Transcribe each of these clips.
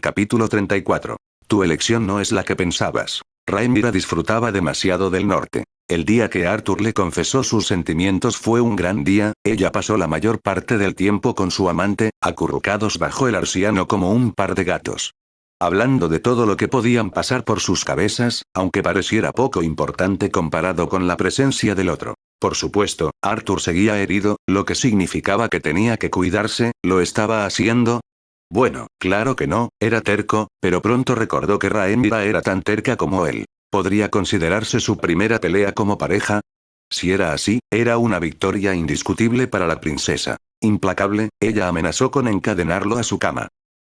Capítulo 34. Tu elección no es la que pensabas. Rhaenyra disfrutaba demasiado del norte. El día que Arthur le confesó sus sentimientos fue un gran día. Ella pasó la mayor parte del tiempo con su amante, acurrucados bajo el arsiano como un par de gatos. Hablando de todo lo que podían pasar por sus cabezas, aunque pareciera poco importante comparado con la presencia del otro. Por supuesto, Arthur seguía herido, lo que significaba que tenía que cuidarse. ¿Lo estaba haciendo? Bueno, claro que no, era terco, pero pronto recordó que Rhaenyra era tan terca como él. ¿Podría considerarse su primera pelea como pareja? Si era así, era una victoria indiscutible para la princesa. Implacable, ella amenazó con encadenarlo a su cama.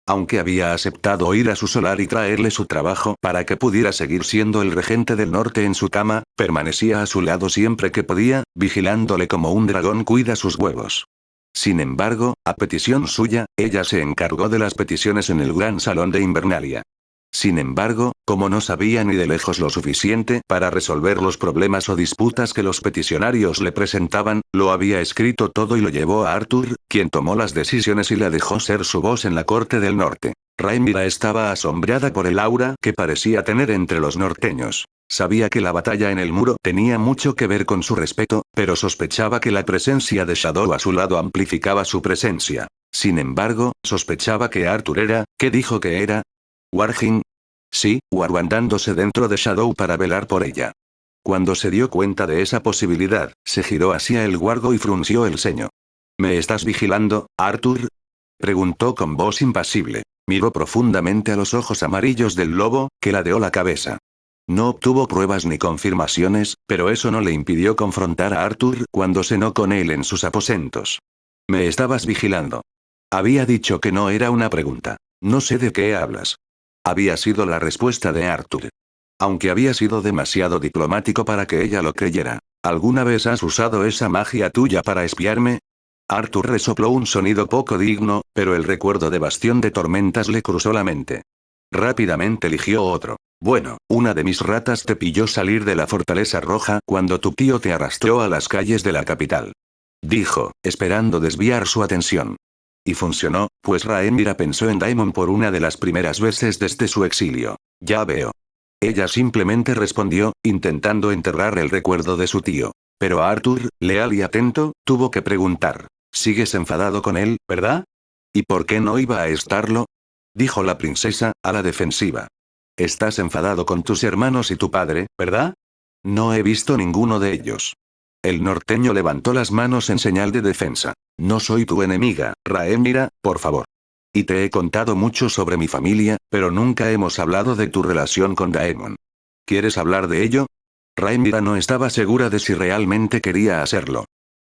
Aunque había aceptado ir a su solar y traerle su trabajo para que pudiera seguir siendo el regente del norte en su cama, permanecía a su lado siempre que podía, vigilándole como un dragón cuida sus huevos. Sin embargo, a petición suya, ella se encargó de las peticiones en el gran salón de Invernalia. Sin embargo, como no sabía ni de lejos lo suficiente para resolver los problemas o disputas que los peticionarios le presentaban, lo había escrito todo y lo llevó a Arthur, quien tomó las decisiones y la dejó ser su voz en la corte del norte. Rhaenyra estaba asombrada por el aura que parecía tener entre los norteños. Sabía que la batalla en el muro tenía mucho que ver con su respeto, pero sospechaba que la presencia de Shadow a su lado amplificaba su presencia. Sin embargo, sospechaba que Arthur era, ¿qué dijo que era? ¿Warging? Sí, guardándose dentro de Shadow para velar por ella. Cuando se dio cuenta de esa posibilidad, se giró hacia el guargo y frunció el ceño. ¿Me estás vigilando, Arthur? Preguntó con voz impasible. Miró profundamente a los ojos amarillos del lobo, que ladeó la cabeza. No obtuvo pruebas ni confirmaciones, pero eso no le impidió confrontar a Arthur cuando cenó con él en sus aposentos. ¿Me estabas vigilando? Había dicho que no era una pregunta. No sé de qué hablas. Había sido la respuesta de Arthur. Aunque había sido demasiado diplomático para que ella lo creyera. ¿Alguna vez has usado esa magia tuya para espiarme? Arthur resopló un sonido poco digno, pero el recuerdo de Bastión de Tormentas le cruzó la mente. Rápidamente eligió otro. Bueno, una de mis ratas te pilló salir de la Fortaleza Roja cuando tu tío te arrastró a las calles de la capital. Dijo, esperando desviar su atención. Y funcionó, pues Rhaenyra pensó en Daemon por una de las primeras veces desde su exilio. Ya veo. Ella simplemente respondió, intentando enterrar el recuerdo de su tío. Pero Arthur, leal y atento, tuvo que preguntar. ¿Sigues enfadado con él, verdad? ¿Y por qué no iba a estarlo? Dijo la princesa, a la defensiva. Estás enfadado con tus hermanos y tu padre, ¿verdad? No he visto ninguno de ellos. El norteño levantó las manos en señal de defensa. No soy tu enemiga, Rhaenyra, por favor. Y te he contado mucho sobre mi familia, pero nunca hemos hablado de tu relación con Daemon. ¿Quieres hablar de ello? Rhaenyra no estaba segura de si realmente quería hacerlo.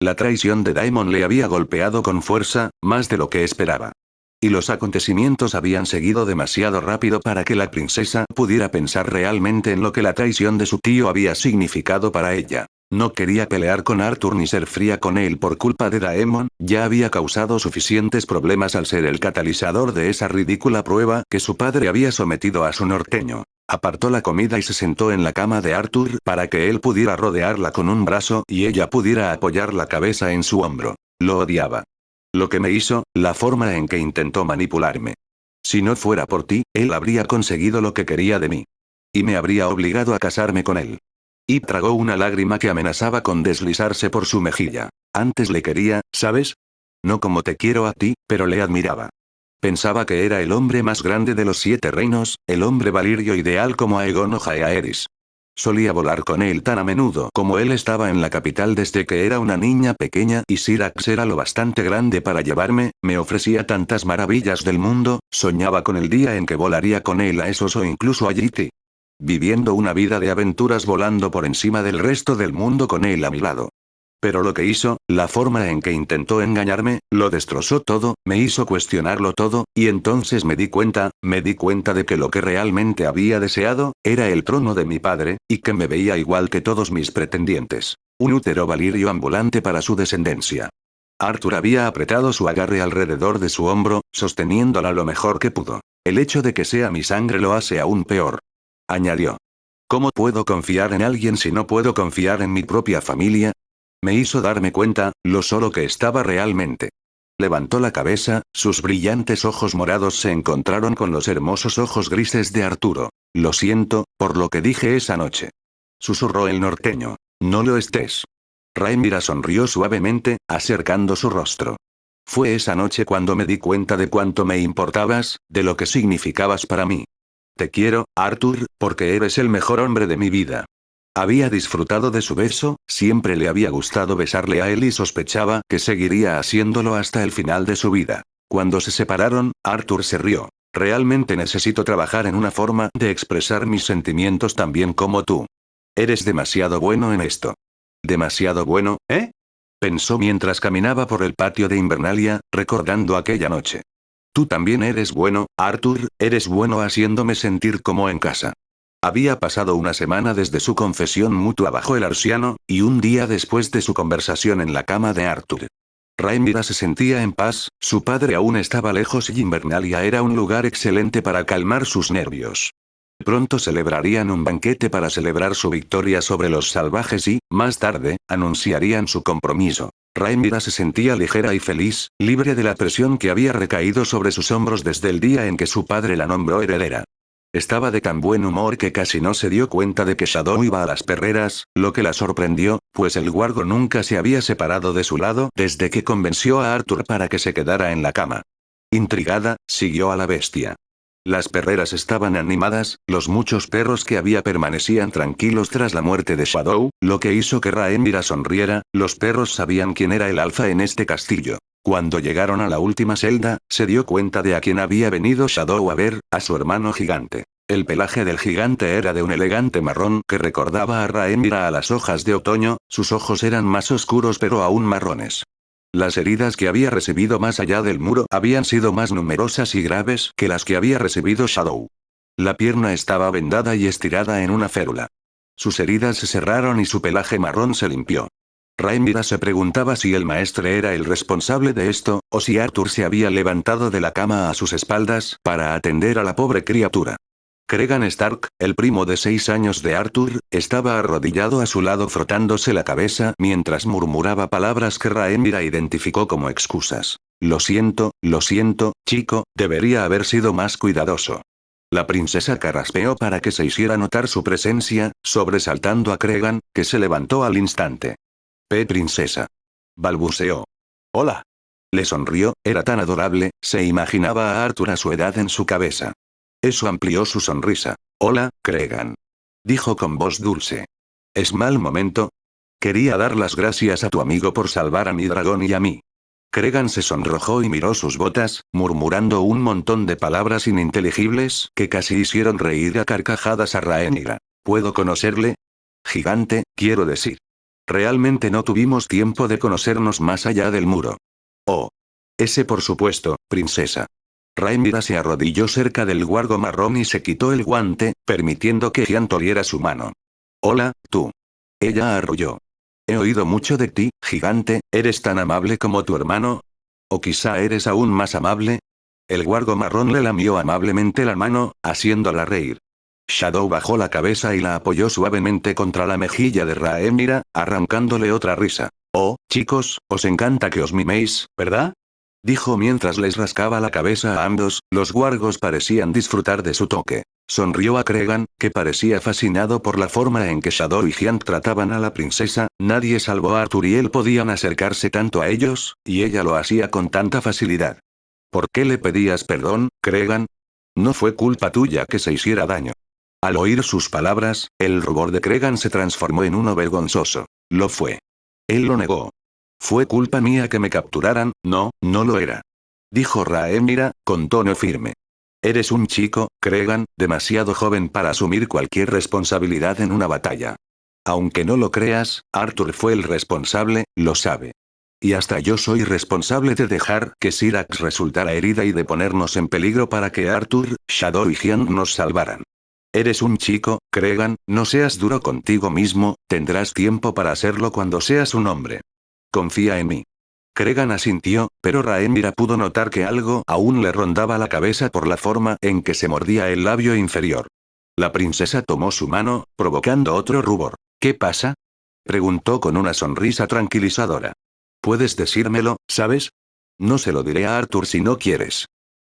La traición de Daemon le había golpeado con fuerza, más de lo que esperaba. Y los acontecimientos habían seguido demasiado rápido para que la princesa pudiera pensar realmente en lo que la traición de su tío había significado para ella. No quería pelear con Arthur ni ser fría con él por culpa de Daemon, ya había causado suficientes problemas al ser el catalizador de esa ridícula prueba que su padre había sometido a su norteño. Apartó la comida y se sentó en la cama de Arthur para que él pudiera rodearla con un brazo y ella pudiera apoyar la cabeza en su hombro. Lo odiaba. Lo que me hizo, la forma en que intentó manipularme. Si no fuera por ti, él habría conseguido lo que quería de mí. Y me habría obligado a casarme con él. Y tragó una lágrima que amenazaba con deslizarse por su mejilla. Antes le quería, ¿sabes? No como te quiero a ti, pero le admiraba. Pensaba que era el hombre más grande de los 7 reinos, el hombre valirio ideal como Aegon o Jaehaerys. Solía volar con él tan a menudo como él estaba en la capital desde que era una niña pequeña y Syrax era lo bastante grande para llevarme, me ofrecía tantas maravillas del mundo, soñaba con el día en que volaría con él a Essos o incluso a Ygritte. Viviendo una vida de aventuras volando por encima del resto del mundo con él a mi lado. Pero lo que hizo, la forma en que intentó engañarme, lo destrozó todo, me hizo cuestionarlo todo, y entonces me di cuenta de que lo que realmente había deseado, era el trono de mi padre, y que me veía igual que todos mis pretendientes. Un útero valirio ambulante para su descendencia. Arthur había apretado su agarre alrededor de su hombro, sosteniéndola lo mejor que pudo. El hecho de que sea mi sangre lo hace aún peor. Añadió. ¿Cómo puedo confiar en alguien si no puedo confiar en mi propia familia? Me hizo darme cuenta, lo solo que estaba realmente. Levantó la cabeza, sus brillantes ojos morados se encontraron con los hermosos ojos grises de Arturo. Lo siento, por lo que dije esa noche. Susurró el norteño. No lo estés. Rhaenyra sonrió suavemente, acercando su rostro. Fue esa noche cuando me di cuenta de cuánto me importabas, de lo que significabas para mí. Te quiero, Arthur, porque eres el mejor hombre de mi vida. Había disfrutado de su beso, siempre le había gustado besarle a él y sospechaba que seguiría haciéndolo hasta el final de su vida. Cuando se separaron, Arthur se rió. Realmente necesito trabajar en una forma de expresar mis sentimientos tan bien como tú. Eres demasiado bueno en esto. ¿Demasiado bueno, eh? Pensó mientras caminaba por el patio de Invernalia, recordando aquella noche. Tú también eres bueno, Arthur, eres bueno haciéndome sentir como en casa. Había pasado una semana desde su confesión mutua bajo el arsiano, y un día después de su conversación en la cama de Arthur. Rhaenyra se sentía en paz, su padre aún estaba lejos y Invernalia era un lugar excelente para calmar sus nervios. Pronto celebrarían un banquete para celebrar su victoria sobre los salvajes y, más tarde, anunciarían su compromiso. Rhaenyra se sentía ligera y feliz, libre de la presión que había recaído sobre sus hombros desde el día en que su padre la nombró heredera. Estaba de tan buen humor que casi no se dio cuenta de que Shadow iba a las perreras, lo que la sorprendió, pues el guargo nunca se había separado de su lado desde que convenció a Arthur para que se quedara en la cama. Intrigada, siguió a la bestia. Las perreras estaban animadas, los muchos perros que había permanecían tranquilos tras la muerte de Shadow, lo que hizo que Rhaenyra sonriera, los perros sabían quién era el alfa en este castillo. Cuando llegaron a la última celda, se dio cuenta de a quién había venido Shadow a ver, a su hermano gigante. El pelaje del gigante era de un elegante marrón que recordaba a Rhaenyra a las hojas de otoño, sus ojos eran más oscuros pero aún marrones. Las heridas que había recibido más allá del muro habían sido más numerosas y graves que las que había recibido Shadow. La pierna estaba vendada y estirada en una férula. Sus heridas se cerraron y su pelaje marrón se limpió. Rhaenyra se preguntaba si el maestre era el responsable de esto, o si Arthur se había levantado de la cama a sus espaldas para atender a la pobre criatura. Cregan Stark, el primo de 6 años de Arthur, estaba arrodillado a su lado frotándose la cabeza mientras murmuraba palabras que Rhaenyra identificó como excusas. Lo siento, chico, debería haber sido más cuidadoso. La princesa carraspeó para que se hiciera notar su presencia, sobresaltando a Cregan, que se levantó al instante. Princesa. Balbuceó. Hola. Le sonrió, era tan adorable, se imaginaba a Arthur a su edad en su cabeza. Eso amplió su sonrisa. Hola, Cregan. Dijo con voz dulce. ¿Es mal momento? Quería dar las gracias a tu amigo por salvar a mi dragón y a mí. Cregan se sonrojó y miró sus botas, murmurando un montón de palabras ininteligibles que casi hicieron reír a carcajadas a Rhaenyra. ¿Puedo conocerle? Gigante, quiero decir. Realmente no tuvimos tiempo de conocernos más allá del muro. Oh. Ese por supuesto, princesa. Rhaenyra se arrodilló cerca del guargo marrón y se quitó el guante, permitiendo que Giant oliera su mano. Hola, tú. Ella arrulló. He oído mucho de ti, gigante, ¿eres tan amable como tu hermano? ¿O quizá eres aún más amable? El guargo marrón le lamió amablemente la mano, haciéndola reír. Shadow bajó la cabeza y la apoyó suavemente contra la mejilla de Rhaenyra, arrancándole otra risa. Oh, chicos, os encanta que os miméis, ¿verdad? Dijo mientras les rascaba la cabeza a ambos, los guargos parecían disfrutar de su toque. Sonrió a Cregan, que parecía fascinado por la forma en que Shadow y Giant trataban a la princesa, nadie salvo Arthur y él podían acercarse tanto a ellos, y ella lo hacía con tanta facilidad. ¿Por qué le pedías perdón, Cregan? No fue culpa tuya que se hiciera daño. Al oír sus palabras, el rubor de Cregan se transformó en uno vergonzoso. Lo fue. Él lo negó. Fue culpa mía que me capturaran, no, no lo era. Dijo Rhaenyra, con tono firme. Eres un chico, Cregan, demasiado joven para asumir cualquier responsabilidad en una batalla. Aunque no lo creas, Arthur fue el responsable, lo sabe. Y hasta yo soy responsable de dejar que Syrax resultara herida y de ponernos en peligro para que Arthur, Shadow y Giant nos salvaran. Eres un chico, Cregan, no seas duro contigo mismo, tendrás tiempo para hacerlo cuando seas un hombre. Confía en mí. Cregan asintió, pero Rhaenyra pudo notar que algo aún le rondaba la cabeza por la forma en que se mordía el labio inferior. La princesa tomó su mano, provocando otro rubor. ¿Qué pasa? Preguntó con una sonrisa tranquilizadora. ¿Puedes decírmelo, sabes? No se lo diré a Arthur si no quieres.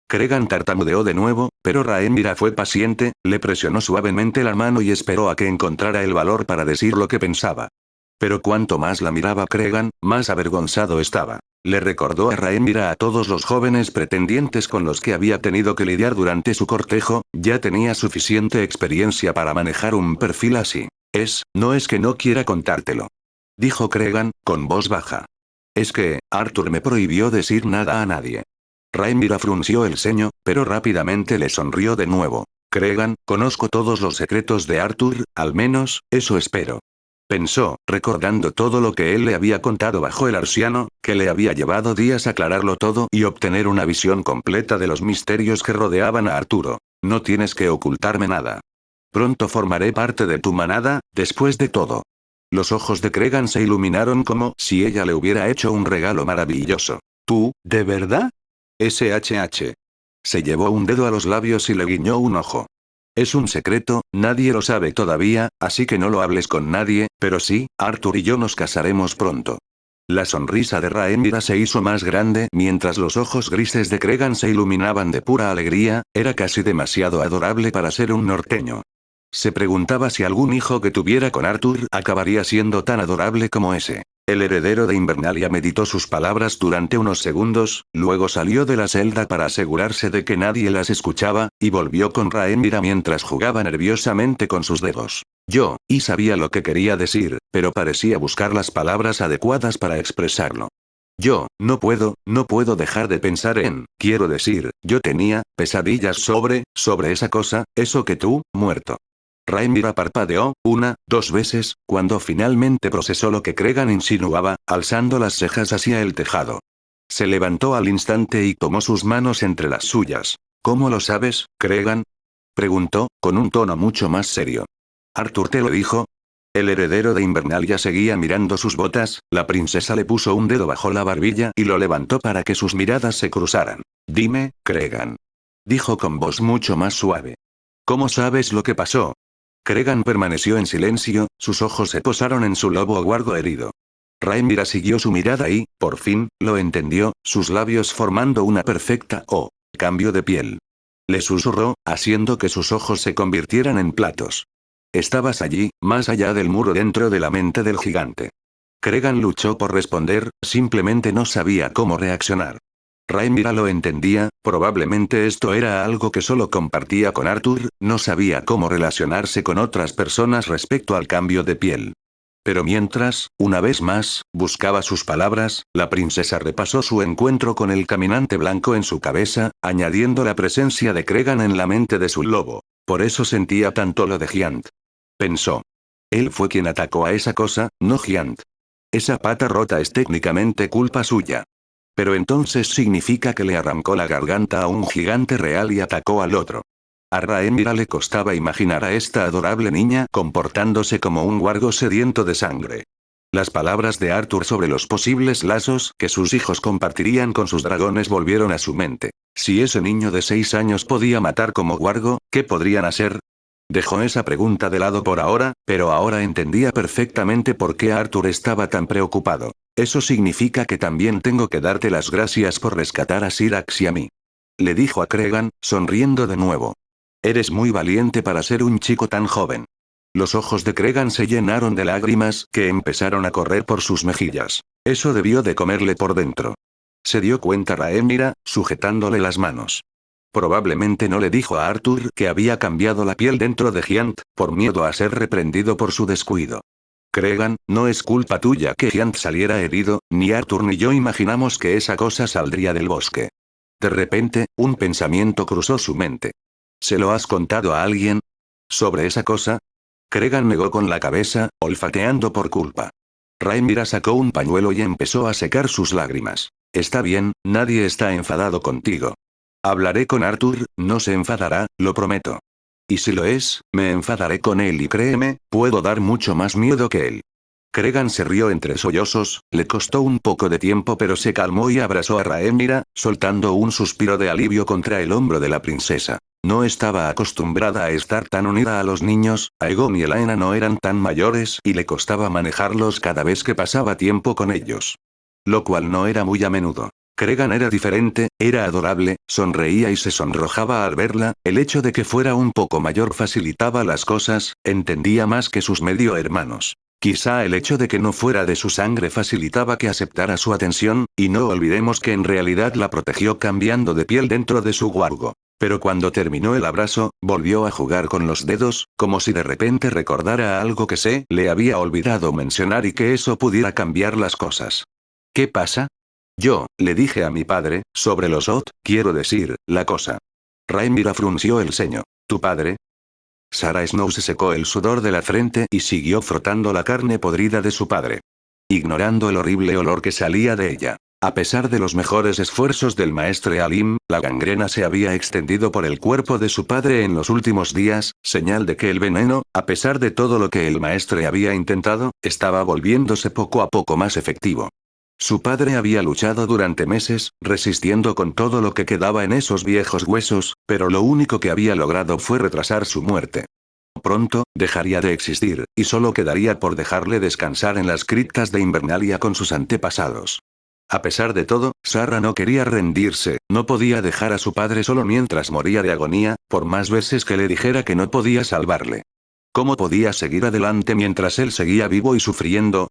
Cregan tartamudeó de nuevo, pero Rhaenyra fue paciente, le presionó suavemente la mano y esperó a que encontrara el valor para decir lo que pensaba. Pero cuanto más la miraba Cregan, más avergonzado estaba. Le recordó a Rhaenyra a todos los jóvenes pretendientes con los que había tenido que lidiar durante su cortejo, ya tenía suficiente experiencia para manejar un perfil así. No es que no quiera contártelo. Dijo Cregan, con voz baja. Es que, Arthur me prohibió decir nada a nadie. Rhaenyra frunció el ceño, pero rápidamente le sonrió de nuevo. Cregan, conozco todos los secretos de Arthur, al menos, eso espero. Pensó, recordando todo lo que él le había contado bajo el arciano, que le había llevado días aclararlo todo y obtener una visión completa de los misterios que rodeaban a Arturo. No tienes que ocultarme nada. Pronto formaré parte de tu manada, después de todo. Los ojos de Cregan se iluminaron como si ella le hubiera hecho un regalo maravilloso. ¿Tú, de verdad? SHH. Se llevó un dedo a los labios y le guiñó un ojo. Es un secreto, nadie lo sabe todavía, así que no lo hables con nadie, pero sí, Arthur y yo nos casaremos pronto. La sonrisa de Rhaenyra se hizo más grande mientras los ojos grises de Cregan se iluminaban de pura alegría, era casi demasiado adorable para ser un norteño. Se preguntaba si algún hijo que tuviera con Arthur acabaría siendo tan adorable como ese. El heredero de Invernalia meditó sus palabras durante unos segundos, luego salió de la celda para asegurarse de que nadie las escuchaba, y volvió con Rhaenyra mientras jugaba nerviosamente con sus dedos. Y sabía lo que quería decir, pero parecía buscar las palabras adecuadas para expresarlo. No puedo dejar de pensar quiero decir, yo tenía pesadillas sobre esa cosa, eso que tú, muerto. Rhaenyra parpadeó, 2 veces, cuando finalmente procesó lo que Cregan insinuaba, alzando las cejas hacia el tejado. Se levantó al instante y tomó sus manos entre las suyas. ¿Cómo lo sabes, Cregan? Preguntó, con un tono mucho más serio. ¿Arthur te lo dijo? El heredero de Invernalia seguía mirando sus botas, la princesa le puso un dedo bajo la barbilla y lo levantó para que sus miradas se cruzaran. Dime, Cregan. Dijo con voz mucho más suave. ¿Cómo sabes lo que pasó? Cregan permaneció en silencio, sus ojos se posaron en su lobo aguardo herido. Rhaenyra siguió su mirada y, por fin, lo entendió, sus labios formando una perfecta cambio de piel. Le susurró, haciendo que sus ojos se convirtieran en platos. Estabas allí, más allá del muro dentro de la mente del gigante. Cregan luchó por responder, simplemente no sabía cómo reaccionar. Rhaenyra lo entendía, probablemente esto era algo que solo compartía con Arthur, no sabía cómo relacionarse con otras personas respecto al cambio de piel. Pero mientras, una vez más, buscaba sus palabras, la princesa repasó su encuentro con el caminante blanco en su cabeza, añadiendo la presencia de Cregan en la mente de su lobo. Por eso sentía tanto lo de Giant. Pensó. Él fue quien atacó a esa cosa, no Giant. Esa pata rota es técnicamente culpa suya. Pero entonces significa que le arrancó la garganta a un gigante real y atacó al otro. A Rhaenyra le costaba imaginar a esta adorable niña comportándose como un wargo sediento de sangre. Las palabras de Arthur sobre los posibles lazos que sus hijos compartirían con sus dragones volvieron a su mente. Si ese niño de 6 años podía matar como wargo, ¿qué podrían hacer? Dejó esa pregunta de lado por ahora, pero ahora entendía perfectamente por qué Arthur estaba tan preocupado. Eso significa que también tengo que darte las gracias por rescatar a Syrax y a mí. Le dijo a Cregan, sonriendo de nuevo. Eres muy valiente para ser un chico tan joven. Los ojos de Cregan se llenaron de lágrimas que empezaron a correr por sus mejillas. Eso debió de comerle por dentro. Se dio cuenta Rhaenyra, sujetándole las manos. Probablemente no le dijo a Arthur que había cambiado la piel dentro de Giant, por miedo a ser reprendido por su descuido. Cregan, no es culpa tuya que Giant saliera herido, ni Arthur ni yo imaginamos que esa cosa saldría del bosque. De repente, un pensamiento cruzó su mente. ¿Se lo has contado a alguien? ¿Sobre esa cosa? Cregan negó con la cabeza, olfateando por culpa. Rhaenyra sacó un pañuelo y empezó a secar sus lágrimas. Está bien, nadie está enfadado contigo. Hablaré con Arthur, no se enfadará, lo prometo. Y si lo es, me enfadaré con él y créeme, puedo dar mucho más miedo que él. Cregan se rió entre sollozos, le costó un poco de tiempo pero se calmó y abrazó a Rhaenyra, soltando un suspiro de alivio contra el hombro de la princesa. No estaba acostumbrada a estar tan unida a los niños, Aegon y Elaena no eran tan mayores y le costaba manejarlos cada vez que pasaba tiempo con ellos. Lo cual no era muy a menudo. Cregan era diferente, era adorable, sonreía y se sonrojaba al verla, el hecho de que fuera un poco mayor facilitaba las cosas, entendía más que sus medio hermanos. Quizá el hecho de que no fuera de su sangre facilitaba que aceptara su atención, y no olvidemos que en realidad la protegió cambiando de piel dentro de su guargo. Pero cuando terminó el abrazo, volvió a jugar con los dedos, como si de repente recordara algo que se le había olvidado mencionar y que eso pudiera cambiar las cosas. ¿Qué pasa? Yo, le dije a mi padre, sobre los quiero decir, la cosa. Rhaenyra frunció el ceño. ¿Tu padre? Sarah Snow se secó el sudor de la frente y siguió frotando la carne podrida de su padre, ignorando el horrible olor que salía de ella. A pesar de los mejores esfuerzos del maestre Alim, la gangrena se había extendido por el cuerpo de su padre en los últimos días, señal de que el veneno, a pesar de todo lo que el maestre había intentado, estaba volviéndose poco a poco más efectivo. Su padre había luchado durante meses, resistiendo con todo lo que quedaba en esos viejos huesos, pero lo único que había logrado fue retrasar su muerte. Pronto, dejaría de existir, y solo quedaría por dejarle descansar en las criptas de Invernalia con sus antepasados. A pesar de todo, Sarah no quería rendirse, no podía dejar a su padre solo mientras moría de agonía, por más veces que le dijera que no podía salvarle. ¿Cómo podía seguir adelante mientras él seguía vivo y sufriendo?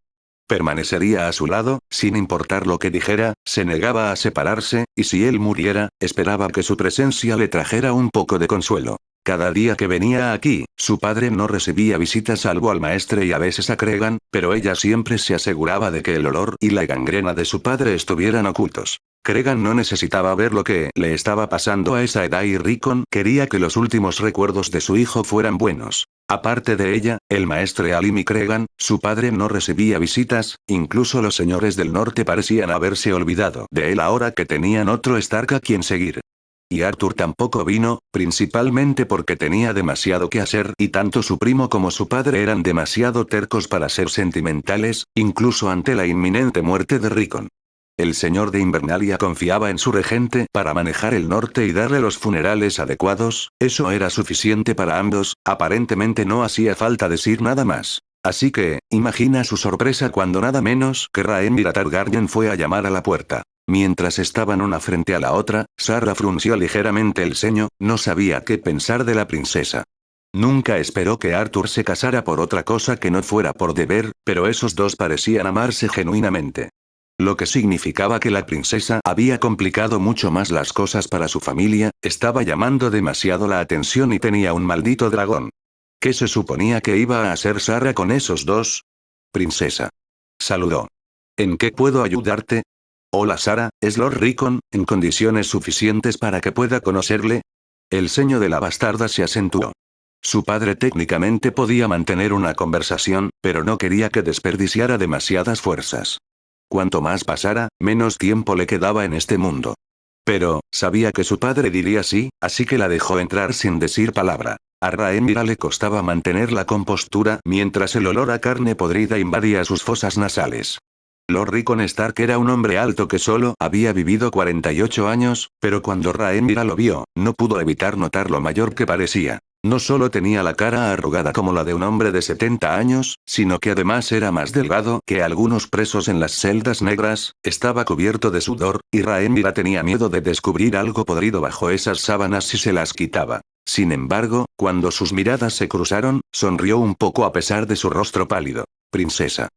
Permanecería a su lado, sin importar lo que dijera, se negaba a separarse, y si él muriera, esperaba que su presencia le trajera un poco de consuelo. Cada día que venía aquí, su padre no recibía visitas salvo al maestre y a veces a Cregan, pero ella siempre se aseguraba de que el olor y la gangrena de su padre estuvieran ocultos. Cregan no necesitaba ver lo que le estaba pasando a esa edad y Rickon quería que los últimos recuerdos de su hijo fueran buenos. Aparte de ella, el maestre Alim y Cregan, su padre no recibía visitas, incluso los señores del norte parecían haberse olvidado de él ahora que tenían otro Stark a quien seguir. Y Arthur tampoco vino, principalmente porque tenía demasiado que hacer y tanto su primo como su padre eran demasiado tercos para ser sentimentales, incluso ante la inminente muerte de Rickon. El señor de Invernalia confiaba en su regente para manejar el norte y darle los funerales adecuados, eso era suficiente para ambos, aparentemente no hacía falta decir nada más. Así que, imagina su sorpresa cuando nada menos que Rhaenyra Targaryen fue a llamar a la puerta. Mientras estaban una frente a la otra, Sarah frunció ligeramente el ceño, no sabía qué pensar de la princesa. Nunca esperó que Arthur se casara por otra cosa que no fuera por deber, pero esos dos parecían amarse genuinamente. Lo que significaba que la princesa había complicado mucho más las cosas para su familia, estaba llamando demasiado la atención y tenía un maldito dragón. ¿Qué se suponía que iba a hacer Sarah con esos dos? Princesa. Saludó. ¿En qué puedo ayudarte? Hola Sarah, ¿es Lord Rickon, en condiciones suficientes para que pueda conocerle? El ceño de la bastarda se acentuó. Su padre técnicamente podía mantener una conversación, pero no quería que desperdiciara demasiadas fuerzas. Cuanto más pasara, menos tiempo le quedaba en este mundo. Pero, sabía que su padre diría sí, así que la dejó entrar sin decir palabra. A Rhaenyra le costaba mantener la compostura mientras el olor a carne podrida invadía sus fosas nasales. Lord Rickon Stark era un hombre alto que solo había vivido 48 años, pero cuando Rhaenyra lo vio, no pudo evitar notar lo mayor que parecía. No solo tenía la cara arrugada como la de un hombre de 70 años, sino que además era más delgado que algunos presos en las celdas negras, estaba cubierto de sudor, y Rhaenyra tenía miedo de descubrir algo podrido bajo esas sábanas si se las quitaba. Sin embargo, cuando sus miradas se cruzaron, sonrió un poco a pesar de su rostro pálido. Princesa.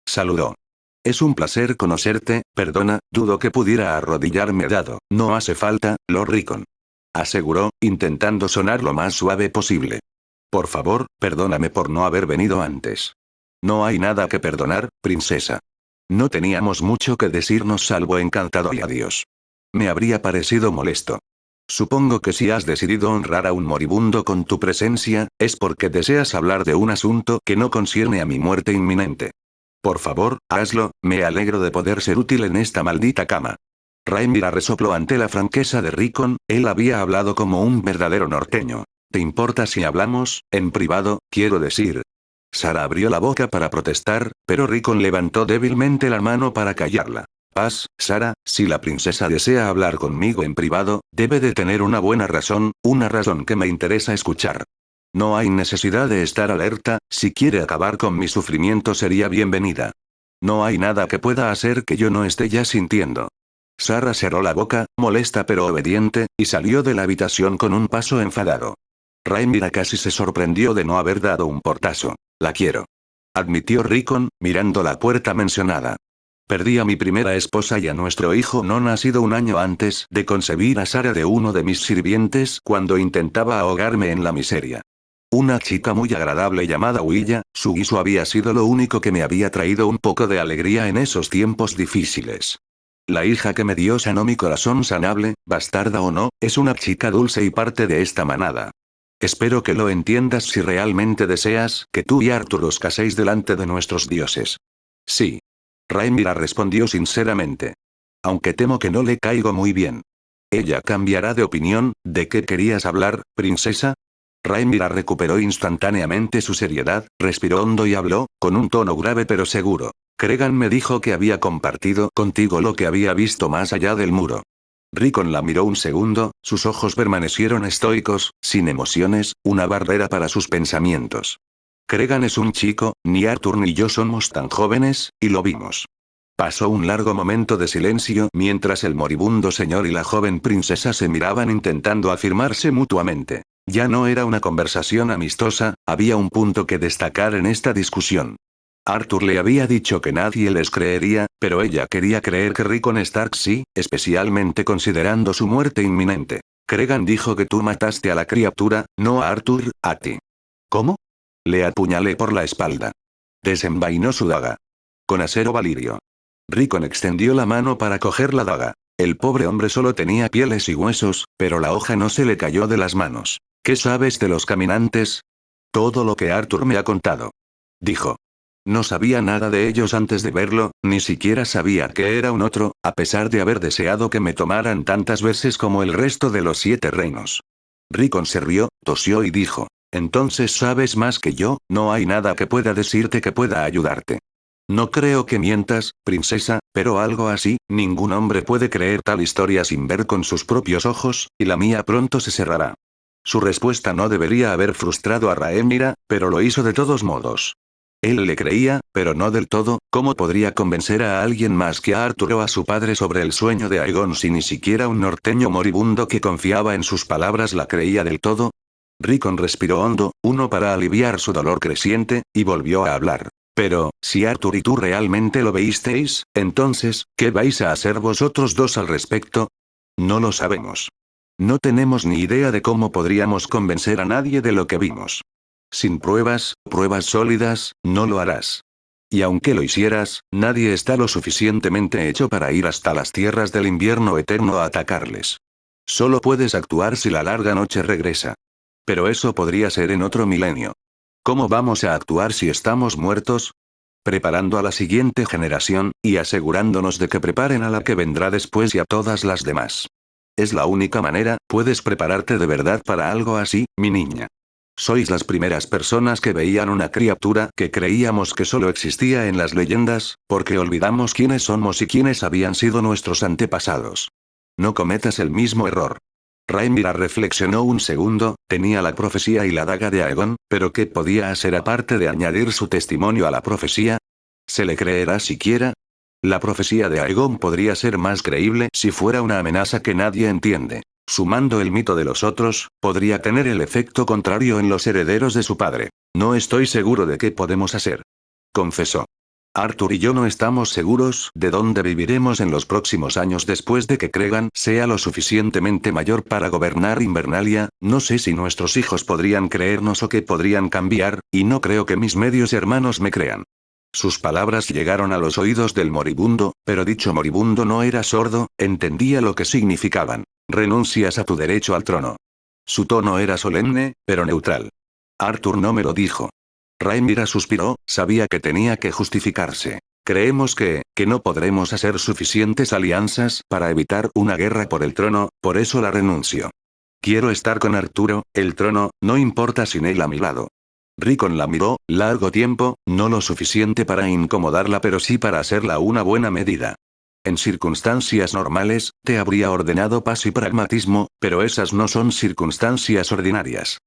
Saludó. Es un placer conocerte, perdona, dudo que pudiera arrodillarme dado. No hace falta, Lord Rickon. Aseguró, intentando sonar lo más suave posible. Por favor, perdóname por no haber venido antes. No hay nada que perdonar, princesa. No teníamos mucho que decirnos salvo encantado y adiós. Me habría parecido molesto. Supongo que si has decidido honrar a un moribundo con tu presencia, es porque deseas hablar de un asunto que no concierne a mi muerte inminente. Por favor, hazlo, me alegro de poder ser útil en esta maldita cama. Rhaenyra resopló ante la franqueza de Rickon, él había hablado como un verdadero norteño. ¿Te importa si hablamos, en privado, quiero decir? Sarah abrió la boca para protestar, pero Rickon levantó débilmente la mano para callarla. Paz, Sarah, si la princesa desea hablar conmigo en privado, debe de tener una buena razón, una razón que me interesa escuchar. No hay necesidad de estar alerta, si quiere acabar con mi sufrimiento sería bienvenida. No hay nada que pueda hacer que yo no esté ya sintiendo. Sarah cerró la boca, molesta pero obediente, y salió de la habitación con un paso enfadado. Rhaenyra casi se sorprendió de no haber dado un portazo. La quiero, admitió Rickon, mirando la puerta mencionada. Perdí a mi primera esposa y a nuestro hijo no nacido un año antes de concebir a Sarah de uno de mis sirvientes cuando intentaba ahogarme en la miseria. Una chica muy agradable llamada Willa, su guiso había sido lo único que me había traído un poco de alegría en esos tiempos difíciles. La hija que me dio sanó mi corazón sanable, bastarda o no, es una chica dulce y parte de esta manada. Espero que lo entiendas si realmente deseas que tú y Arthur os caséis delante de nuestros dioses. Sí. Rhaenyra respondió sinceramente. Aunque temo que no le caigo muy bien. Ella cambiará de opinión. ¿De qué querías hablar, princesa? Rhaenyra recuperó instantáneamente su seriedad, respiró hondo y habló, con un tono grave pero seguro. Cregan me dijo que había compartido contigo lo que había visto más allá del muro. Rickon la miró un segundo, sus ojos permanecieron estoicos, sin emociones, una barrera para sus pensamientos. Cregan es un chico, ni Arthur ni yo somos tan jóvenes, y lo vimos. Pasó un largo momento de silencio mientras el moribundo señor y la joven princesa se miraban intentando afirmarse mutuamente. Ya no era una conversación amistosa, había un punto que destacar en esta discusión. Arthur le había dicho que nadie les creería, pero ella quería creer que Rickon Stark sí, especialmente considerando su muerte inminente. Cregan dijo que tú mataste a la criatura, no a Arthur, a ti. ¿Cómo? Le apuñalé por la espalda. Desenvainó su daga. Con acero valirio. Rickon extendió la mano para coger la daga. El pobre hombre solo tenía pieles y huesos, pero la hoja no se le cayó de las manos. ¿Qué sabes de los caminantes? Todo lo que Arthur me ha contado. Dijo. No sabía nada de ellos antes de verlo, ni siquiera sabía que era un otro, a pesar de haber deseado que me tomaran tantas veces como el resto de los 7 reinos. Rickon se rió, tosió y dijo. Entonces sabes más que yo, no hay nada que pueda decirte que pueda ayudarte. No creo que mientas, princesa, pero algo así, ningún hombre puede creer tal historia sin ver con sus propios ojos, y la mía pronto se cerrará. Su respuesta no debería haber frustrado a Rhaenyra, pero lo hizo de todos modos. Él le creía, pero no del todo. ¿Cómo podría convencer a alguien más que a Arthur o a su padre sobre el sueño de Aegon si ni siquiera un norteño moribundo que confiaba en sus palabras la creía del todo? Rickon respiró hondo, uno para aliviar su dolor creciente, y volvió a hablar. Pero, si Arthur y tú realmente lo veísteis, entonces, ¿qué vais a hacer vosotros dos al respecto? No lo sabemos. No tenemos ni idea de cómo podríamos convencer a nadie de lo que vimos. Sin pruebas sólidas, no lo harás. Y aunque lo hicieras, nadie está lo suficientemente hecho para ir hasta las tierras del invierno eterno a atacarles. Solo puedes actuar si la larga noche regresa. Pero eso podría ser en otro milenio. ¿Cómo vamos a actuar si estamos muertos? Preparando a la siguiente generación, y asegurándonos de que preparen a la que vendrá después y a todas las demás. Es la única manera. Puedes prepararte de verdad para algo así, mi niña. Sois las primeras personas que veían una criatura que creíamos que solo existía en las leyendas, porque olvidamos quiénes somos y quiénes habían sido nuestros antepasados. No cometas el mismo error. Rhaenyra reflexionó un segundo, tenía la profecía y la daga de Aegon, pero ¿qué podía hacer aparte de añadir su testimonio a la profecía? ¿Se le creerá siquiera? La profecía de Aegon podría ser más creíble si fuera una amenaza que nadie entiende. Sumando el mito de los otros, podría tener el efecto contrario en los herederos de su padre. No estoy seguro de qué podemos hacer. Confesó. Arthur y yo no estamos seguros de dónde viviremos en los próximos años después de que Cregan sea lo suficientemente mayor para gobernar Invernalia. No sé si nuestros hijos podrían creernos o que podrían cambiar, y no creo que mis medios hermanos me crean. Sus palabras llegaron a los oídos del moribundo, pero dicho moribundo no era sordo, entendía lo que significaban. Renuncias a tu derecho al trono. Su tono era solemne, pero neutral. Arthur no me lo dijo. Rhaenyra suspiró, sabía que tenía que justificarse. Creemos que no podremos hacer suficientes alianzas para evitar una guerra por el trono, por eso la renuncio. Quiero estar con Arturo, el trono, no importa sin él a mi lado. Rickon la miró, largo tiempo, no lo suficiente para incomodarla pero sí para hacerla una buena medida. En circunstancias normales, te habría ordenado paz y pragmatismo, pero esas no son circunstancias ordinarias.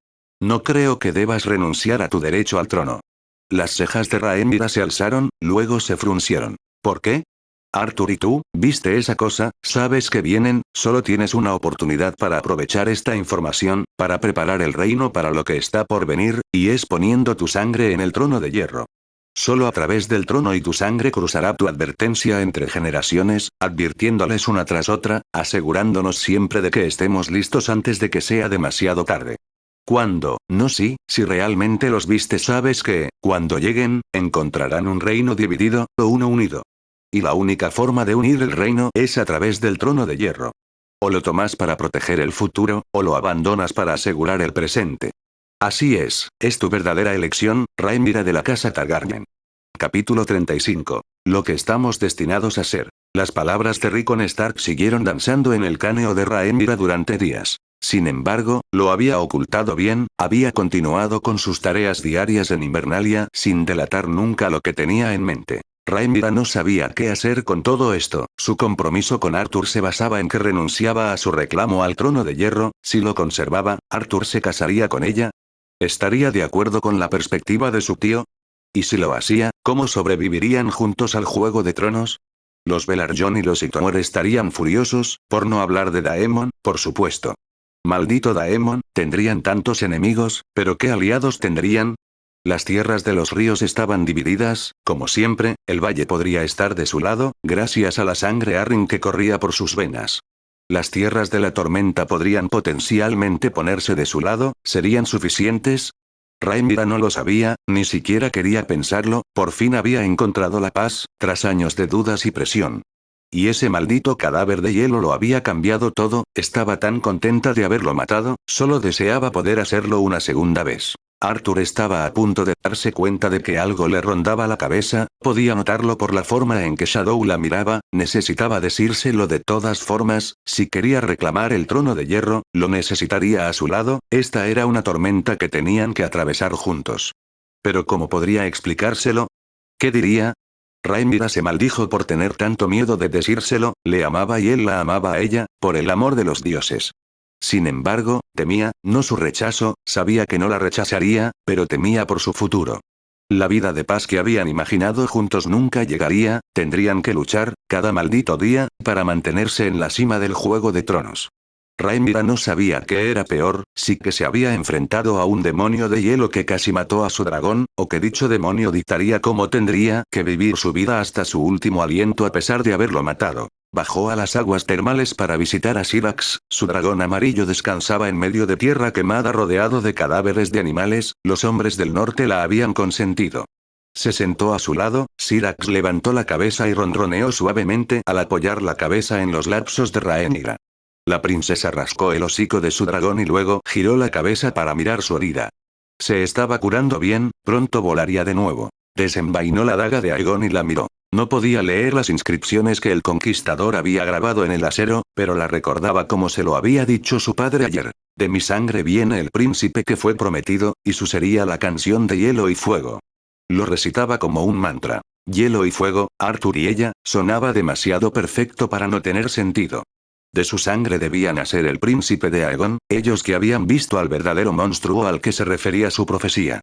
No creo que debas renunciar a tu derecho al trono. Las cejas de Rhaenyra se alzaron, luego se fruncieron. ¿Por qué? Arthur, ¿y tú? ¿Viste esa cosa? ¿Sabes que vienen? Solo tienes una oportunidad para aprovechar esta información, para preparar el reino para lo que está por venir, y es poniendo tu sangre en el trono de hierro. Solo a través del trono y tu sangre cruzará tu advertencia entre generaciones, advirtiéndoles una tras otra, asegurándonos siempre de que estemos listos antes de que sea demasiado tarde. ¿Cuándo? No, sí, si realmente los viste, sabes que, cuando lleguen, encontrarán un reino dividido, o uno unido. Y la única forma de unir el reino es a través del trono de hierro. O lo tomas para proteger el futuro, o lo abandonas para asegurar el presente. Así es tu verdadera elección, Rhaenyra de la casa Targaryen. Capítulo 35. Lo que estamos destinados a ser. Las palabras de Rickon Stark siguieron danzando en el cráneo de Rhaenyra durante días. Sin embargo, lo había ocultado bien, había continuado con sus tareas diarias en Invernalia sin delatar nunca lo que tenía en mente. Rhaenyra no sabía qué hacer con todo esto, su compromiso con Arthur se basaba en que renunciaba a su reclamo al trono de hierro, si lo conservaba, Arthur se casaría con ella. ¿Estaría de acuerdo con la perspectiva de su tío? Y si lo hacía, ¿cómo sobrevivirían juntos al Juego de Tronos? Los Velaryon y los Hightower estarían furiosos, por no hablar de Daemon, por supuesto. Maldito Daemon, tendrían tantos enemigos, pero ¿qué aliados tendrían? Las tierras de los ríos estaban divididas, como siempre, el valle podría estar de su lado, gracias a la sangre Arryn que corría por sus venas. Las tierras de la tormenta podrían potencialmente ponerse de su lado, ¿serían suficientes? Rhaenyra no lo sabía, ni siquiera quería pensarlo, por fin había encontrado la paz, tras años de dudas y presión. Y ese maldito cadáver de hielo lo había cambiado todo, estaba tan contenta de haberlo matado, solo deseaba poder hacerlo una segunda vez. Arthur estaba a punto de darse cuenta de que algo le rondaba la cabeza, podía notarlo por la forma en que Shadow la miraba, necesitaba decírselo de todas formas, si quería reclamar el trono de hierro, lo necesitaría a su lado, esta era una tormenta que tenían que atravesar juntos. Pero ¿cómo podría explicárselo? ¿Qué diría? Rhaenyra se maldijo por tener tanto miedo de decírselo, le amaba y él la amaba a ella, por el amor de los dioses. Sin embargo, temía, no su rechazo, sabía que no la rechazaría, pero temía por su futuro. La vida de paz que habían imaginado juntos nunca llegaría, tendrían que luchar, cada maldito día, para mantenerse en la cima del Juego de Tronos. Rhaenyra no sabía qué era peor, si que se había enfrentado a un demonio de hielo que casi mató a su dragón, o que dicho demonio dictaría cómo tendría que vivir su vida hasta su último aliento a pesar de haberlo matado. Bajó a las aguas termales para visitar a Syrax, su dragón amarillo descansaba en medio de tierra quemada rodeado de cadáveres de animales, los hombres del norte la habían consentido. Se sentó a su lado, Syrax levantó la cabeza y ronroneó suavemente al apoyar la cabeza en los lapsos de Rhaenyra. La princesa rascó el hocico de su dragón y luego giró la cabeza para mirar su herida. Se estaba curando bien, pronto volaría de nuevo. Desenvainó la daga de Aegon y la miró. No podía leer las inscripciones que el conquistador había grabado en el acero, pero la recordaba como se lo había dicho su padre ayer. De mi sangre viene el príncipe que fue prometido, y su sería la canción de hielo y fuego. Lo recitaba como un mantra. Hielo y fuego, Arthur y ella, sonaba demasiado perfecto para no tener sentido. De su sangre debía nacer el príncipe de Aegon, ellos que habían visto al verdadero monstruo al que se refería su profecía.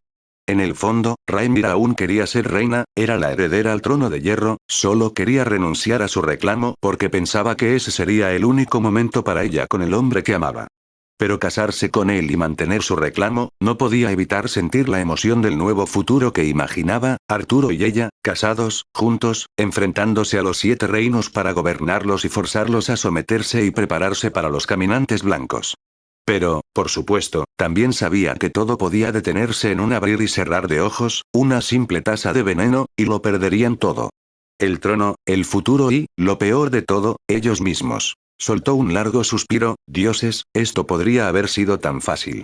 En el fondo, Rhaenyra aún quería ser reina, era la heredera al trono de hierro, solo quería renunciar a su reclamo porque pensaba que ese sería el único momento para ella con el hombre que amaba. Pero casarse con él y mantener su reclamo, no podía evitar sentir la emoción del nuevo futuro que imaginaba, Arturo y ella, casados, juntos, enfrentándose a los 7 reinos para gobernarlos y forzarlos a someterse y prepararse para los caminantes blancos. Pero, por supuesto, también sabía que todo podía detenerse en un abrir y cerrar de ojos, una simple taza de veneno, y lo perderían todo. El trono, el futuro y, lo peor de todo, ellos mismos. Soltó un largo suspiro, dioses, esto podría haber sido tan fácil.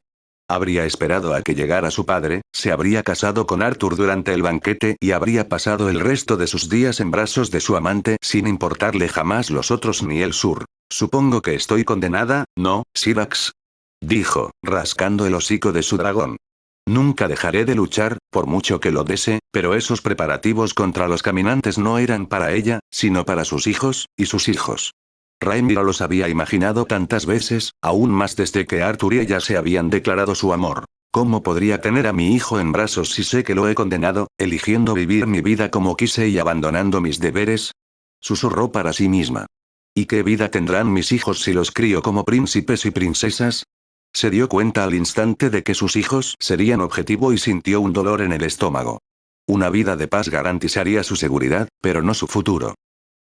Habría esperado a que llegara su padre, se habría casado con Arthur durante el banquete y habría pasado el resto de sus días en brazos de su amante sin importarle jamás los otros ni el sur. Supongo que estoy condenada, ¿no, Syrax? Dijo, rascando el hocico de su dragón. Nunca dejaré de luchar, por mucho que lo desee, pero esos preparativos contra los caminantes no eran para ella, sino para sus hijos, y sus hijos. Rhaenyra los había imaginado tantas veces, aún más desde que Arthur y ella se habían declarado su amor. ¿Cómo podría tener a mi hijo en brazos si sé que lo he condenado, eligiendo vivir mi vida como quise y abandonando mis deberes? Susurró para sí misma. ¿Y qué vida tendrán mis hijos si los crío como príncipes y princesas? Se dio cuenta al instante de que sus hijos serían objetivo y sintió un dolor en el estómago. Una vida de paz garantizaría su seguridad, pero no su futuro.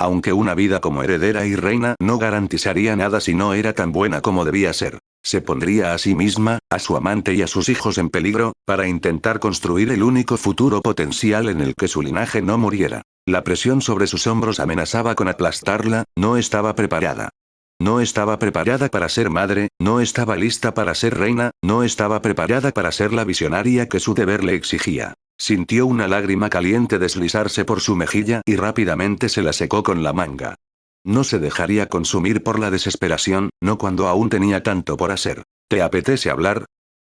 Aunque una vida como heredera y reina no garantizaría nada si no era tan buena como debía ser. Se pondría a sí misma, a su amante y a sus hijos en peligro, para intentar construir el único futuro potencial en el que su linaje no muriera. La presión sobre sus hombros amenazaba con aplastarla, no estaba preparada. No estaba preparada para ser madre, no estaba lista para ser reina, no estaba preparada para ser la visionaria que su deber le exigía. Sintió una lágrima caliente deslizarse por su mejilla y rápidamente se la secó con la manga. No se dejaría consumir por la desesperación, no cuando aún tenía tanto por hacer. ¿Te apetece hablar?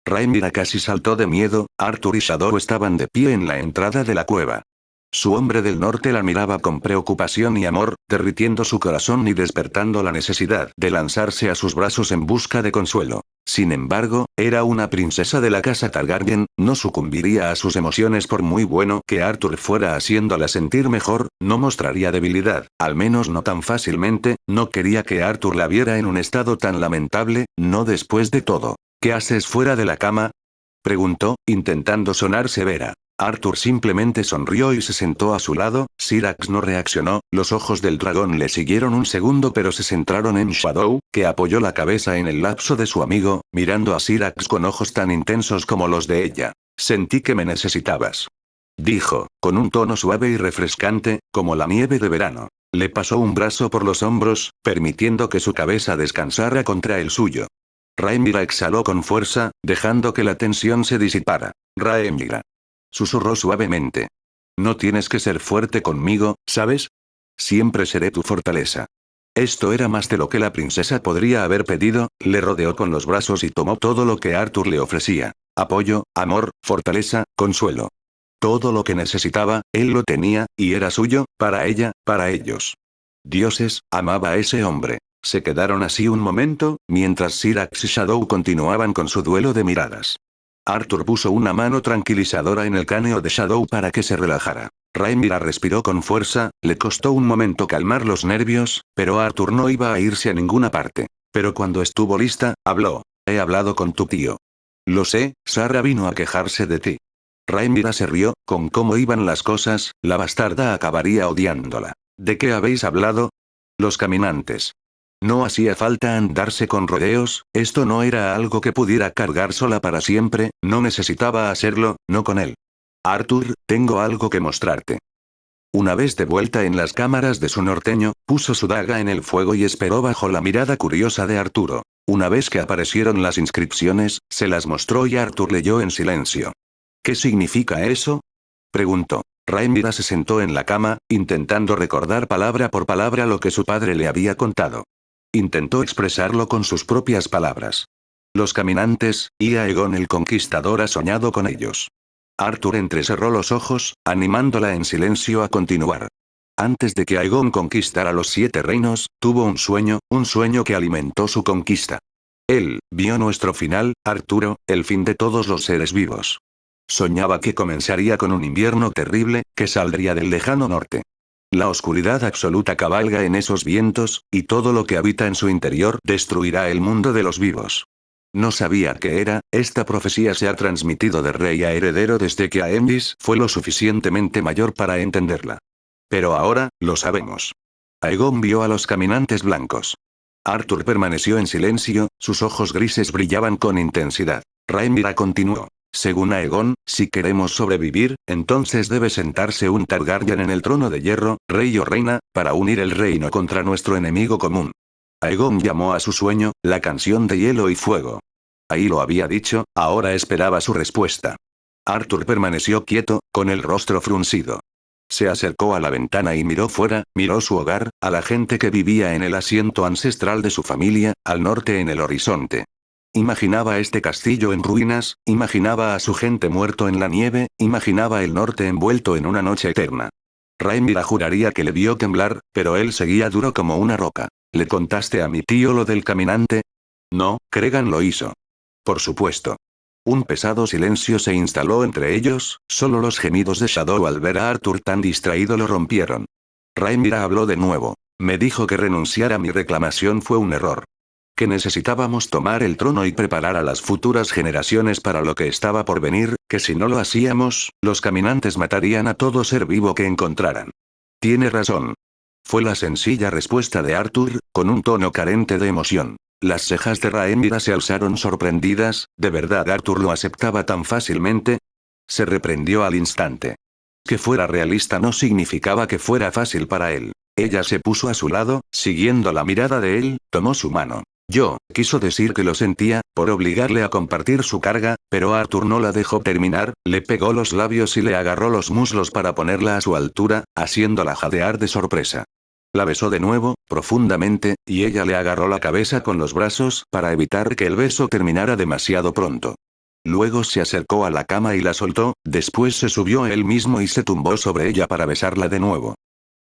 Rhaenyra casi saltó de miedo. Arthur y Shadow estaban de pie en la entrada de la cueva. Su hombre del norte la miraba con preocupación y amor, derritiendo su corazón y despertando la necesidad de lanzarse a sus brazos en busca de consuelo. Sin embargo, era una princesa de la casa Targaryen, no sucumbiría a sus emociones por muy bueno que Arthur fuera haciéndola sentir mejor, no mostraría debilidad, al menos no tan fácilmente, no quería que Arthur la viera en un estado tan lamentable, no después de todo. ¿Qué haces fuera de la cama? Preguntó, intentando sonar severa. Arthur simplemente sonrió y se sentó a su lado. Syrax no reaccionó, los ojos del dragón le siguieron un segundo pero se centraron en Shadow, que apoyó la cabeza en el lapso de su amigo, mirando a Syrax con ojos tan intensos como los de ella. Sentí que me necesitabas. Dijo, con un tono suave y refrescante, como la nieve de verano. Le pasó un brazo por los hombros, permitiendo que su cabeza descansara contra el suyo. Rhaenyra exhaló con fuerza, dejando que la tensión se disipara. Rhaenyra. Susurró suavemente. No tienes que ser fuerte conmigo, ¿sabes? Siempre seré tu fortaleza. Esto era más de lo que la princesa podría haber pedido, le rodeó con los brazos y tomó todo lo que Arthur le ofrecía. Apoyo, amor, fortaleza, consuelo. Todo lo que necesitaba, él lo tenía, y era suyo, para ella, para ellos. Dioses, amaba a ese hombre. Se quedaron así un momento, mientras Syrax y Shadow continuaban con su duelo de miradas. Arthur puso una mano tranquilizadora en el cráneo de Shadow para que se relajara. Rhaenyra respiró con fuerza, le costó un momento calmar los nervios, pero Arthur no iba a irse a ninguna parte. Pero cuando estuvo lista, habló. He hablado con tu tío. Lo sé, Sarah vino a quejarse de ti. Rhaenyra se rió, con cómo iban las cosas, la bastarda acabaría odiándola. ¿De qué habéis hablado? Los caminantes. No hacía falta andarse con rodeos, esto no era algo que pudiera cargar sola para siempre, no necesitaba hacerlo, no con él. Arthur, tengo algo que mostrarte. Una vez de vuelta en las cámaras de su norteño, puso su daga en el fuego y esperó bajo la mirada curiosa de Arturo. Una vez que aparecieron las inscripciones, se las mostró y Arthur leyó en silencio. ¿Qué significa eso? Preguntó. Rhaenyra se sentó en la cama, intentando recordar palabra por palabra lo que su padre le había contado. Intentó expresarlo con sus propias palabras. Los caminantes, y Aegon el Conquistador ha soñado con ellos. Arthur entrecerró los ojos, animándola en silencio a continuar. Antes de que Aegon conquistara los 7 reinos, tuvo un sueño que alimentó su conquista. Él vio nuestro final, Arturo, el fin de todos los seres vivos. Soñaba que comenzaría con un invierno terrible, que saldría del lejano norte. La oscuridad absoluta cabalga en esos vientos, y todo lo que habita en su interior destruirá el mundo de los vivos. No sabía qué era, esta profecía se ha transmitido de rey a heredero desde que Aemys fue lo suficientemente mayor para entenderla. Pero ahora, lo sabemos. Aegon vio a los caminantes blancos. Arthur permaneció en silencio, sus ojos grises brillaban con intensidad. Rhaenyra continuó. Según Aegon, si queremos sobrevivir, entonces debe sentarse un Targaryen en el trono de hierro, rey o reina, para unir el reino contra nuestro enemigo común. Aegon llamó a su sueño, la canción de hielo y fuego. Ahí lo había dicho, ahora esperaba su respuesta. Arthur permaneció quieto, con el rostro fruncido. Se acercó a la ventana y miró fuera, miró su hogar, a la gente que vivía en el asiento ancestral de su familia, al norte en el horizonte. Imaginaba este castillo en ruinas, imaginaba a su gente muerto en la nieve, imaginaba el norte envuelto en una noche eterna. Rhaenyra juraría que le vio temblar, pero él seguía duro como una roca. ¿Le contaste a mi tío lo del caminante? No, Cregan lo hizo. Por supuesto. Un pesado silencio se instaló entre ellos, solo los gemidos de Shadow al ver a Arthur tan distraído lo rompieron. Rhaenyra habló de nuevo. Me dijo que renunciar a mi reclamación fue un error. Que necesitábamos tomar el trono y preparar a las futuras generaciones para lo que estaba por venir, que si no lo hacíamos, los caminantes matarían a todo ser vivo que encontraran. Tiene razón. Fue la sencilla respuesta de Arthur, con un tono carente de emoción. Las cejas de Rhaenyra se alzaron sorprendidas. ¿De verdad Arthur lo aceptaba tan fácilmente? Se reprendió al instante. Que fuera realista no significaba que fuera fácil para él. Ella se puso a su lado, siguiendo la mirada de él, tomó su mano. Quiso decir que lo sentía, por obligarle a compartir su carga, pero Arthur no la dejó terminar, le pegó los labios y le agarró los muslos para ponerla a su altura, haciéndola jadear de sorpresa. La besó de nuevo, profundamente, y ella le agarró la cabeza con los brazos para evitar que el beso terminara demasiado pronto. Luego se acercó a la cama y la soltó, después se subió él mismo y se tumbó sobre ella para besarla de nuevo.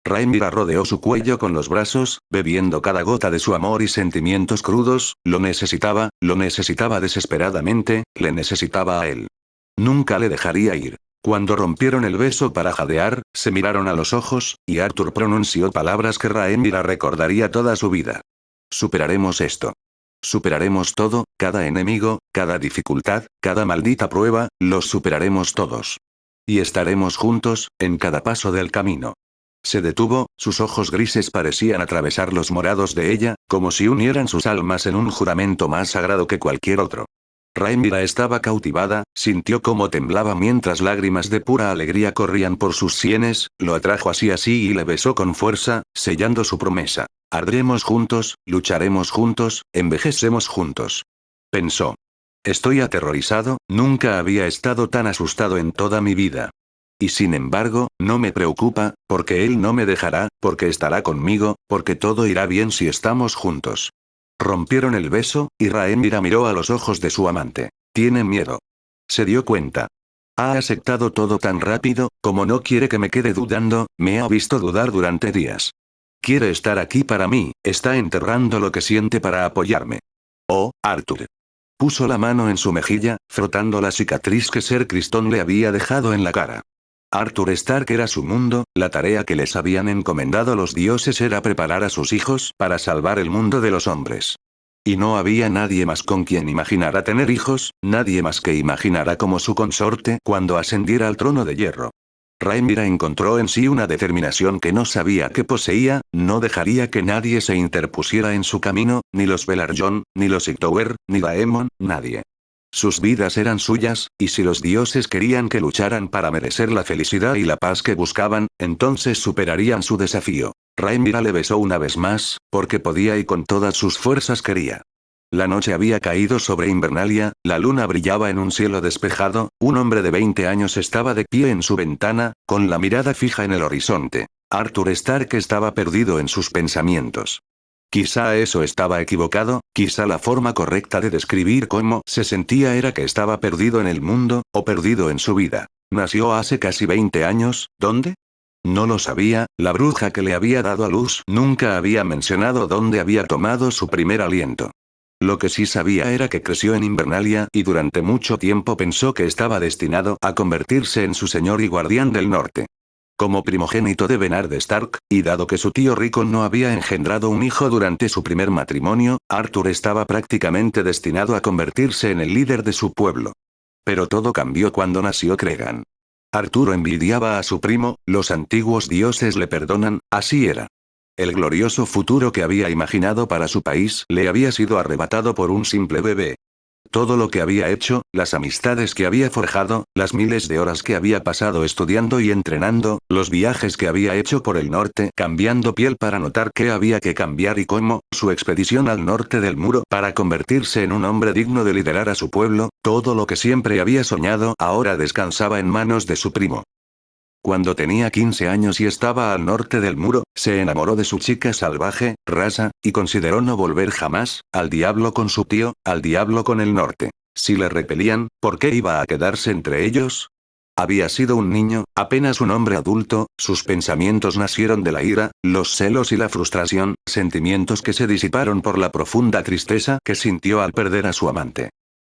Rhaenyra rodeó su cuello con los brazos, bebiendo cada gota de su amor y sentimientos crudos. Lo necesitaba desesperadamente, le necesitaba a él. Nunca le dejaría ir. Cuando rompieron el beso para jadear, se miraron a los ojos, y Arthur pronunció palabras que Rhaenyra recordaría toda su vida. Superaremos esto. Superaremos todo, cada enemigo, cada dificultad, cada maldita prueba, los superaremos todos. Y estaremos juntos, en cada paso del camino. Se detuvo, sus ojos grises parecían atravesar los morados de ella, como si unieran sus almas en un juramento más sagrado que cualquier otro. Rhaenyra estaba cautivada, sintió cómo temblaba mientras lágrimas de pura alegría corrían por sus sienes, lo atrajo así y le besó con fuerza, sellando su promesa. Ardremos juntos, lucharemos juntos, envejecemos juntos. Pensó. Estoy aterrorizado, nunca había estado tan asustado en toda mi vida. Y sin embargo, no me preocupa, porque él no me dejará, porque estará conmigo, porque todo irá bien si estamos juntos. Rompieron el beso, y Rhaenyra miró a los ojos de su amante. Tiene miedo. Se dio cuenta. Ha aceptado todo tan rápido, como no quiere que me quede dudando, me ha visto dudar durante días. Quiere estar aquí para mí, está enterrando lo que siente para apoyarme. Oh, Arthur. Puso la mano en su mejilla, frotando la cicatriz que Ser Criston le había dejado en la cara. Arthur Stark era su mundo, la tarea que les habían encomendado los dioses era preparar a sus hijos para salvar el mundo de los hombres. Y no había nadie más con quien imaginara tener hijos, nadie más que imaginara como su consorte cuando ascendiera al trono de hierro. Rhaenyra encontró en sí una determinación que no sabía que poseía, no dejaría que nadie se interpusiera en su camino, ni los Velaryon, ni los Hightower, ni Daemon, nadie. Sus vidas eran suyas, y si los dioses querían que lucharan para merecer la felicidad y la paz que buscaban, entonces superarían su desafío. Rhaenyra le besó una vez más, porque podía y con todas sus fuerzas quería. La noche había caído sobre Invernalia, la luna brillaba en un cielo despejado, un hombre de 20 años estaba de pie en su ventana, con la mirada fija en el horizonte. Arthur Stark estaba perdido en sus pensamientos. Quizá eso estaba equivocado, quizá la forma correcta de describir cómo se sentía era que estaba perdido en el mundo, o perdido en su vida. Nació hace casi 20 años, ¿dónde? No lo sabía, la bruja que le había dado a luz nunca había mencionado dónde había tomado su primer aliento. Lo que sí sabía era que creció en Invernalia y durante mucho tiempo pensó que estaba destinado a convertirse en su señor y guardián del norte. Como primogénito de Bernard Stark, y dado que su tío Rickon no había engendrado un hijo durante su primer matrimonio, Arthur estaba prácticamente destinado a convertirse en el líder de su pueblo. Pero todo cambió cuando nació Cregan. Arturo envidiaba a su primo, los antiguos dioses le perdonan, así era. El glorioso futuro que había imaginado para su país le había sido arrebatado por un simple bebé. Todo lo que había hecho, las amistades que había forjado, las miles de horas que había pasado estudiando y entrenando, los viajes que había hecho por el norte cambiando piel para notar qué había que cambiar y cómo, su expedición al norte del muro para convertirse en un hombre digno de liderar a su pueblo, todo lo que siempre había soñado ahora descansaba en manos de su primo. Cuando tenía 15 años y estaba al norte del muro, se enamoró de su chica salvaje, Rasa, y consideró no volver jamás, al diablo con su tío, al diablo con el norte. Si le repelían, ¿por qué iba a quedarse entre ellos? Había sido un niño, apenas un hombre adulto, sus pensamientos nacieron de la ira, los celos y la frustración, sentimientos que se disiparon por la profunda tristeza que sintió al perder a su amante.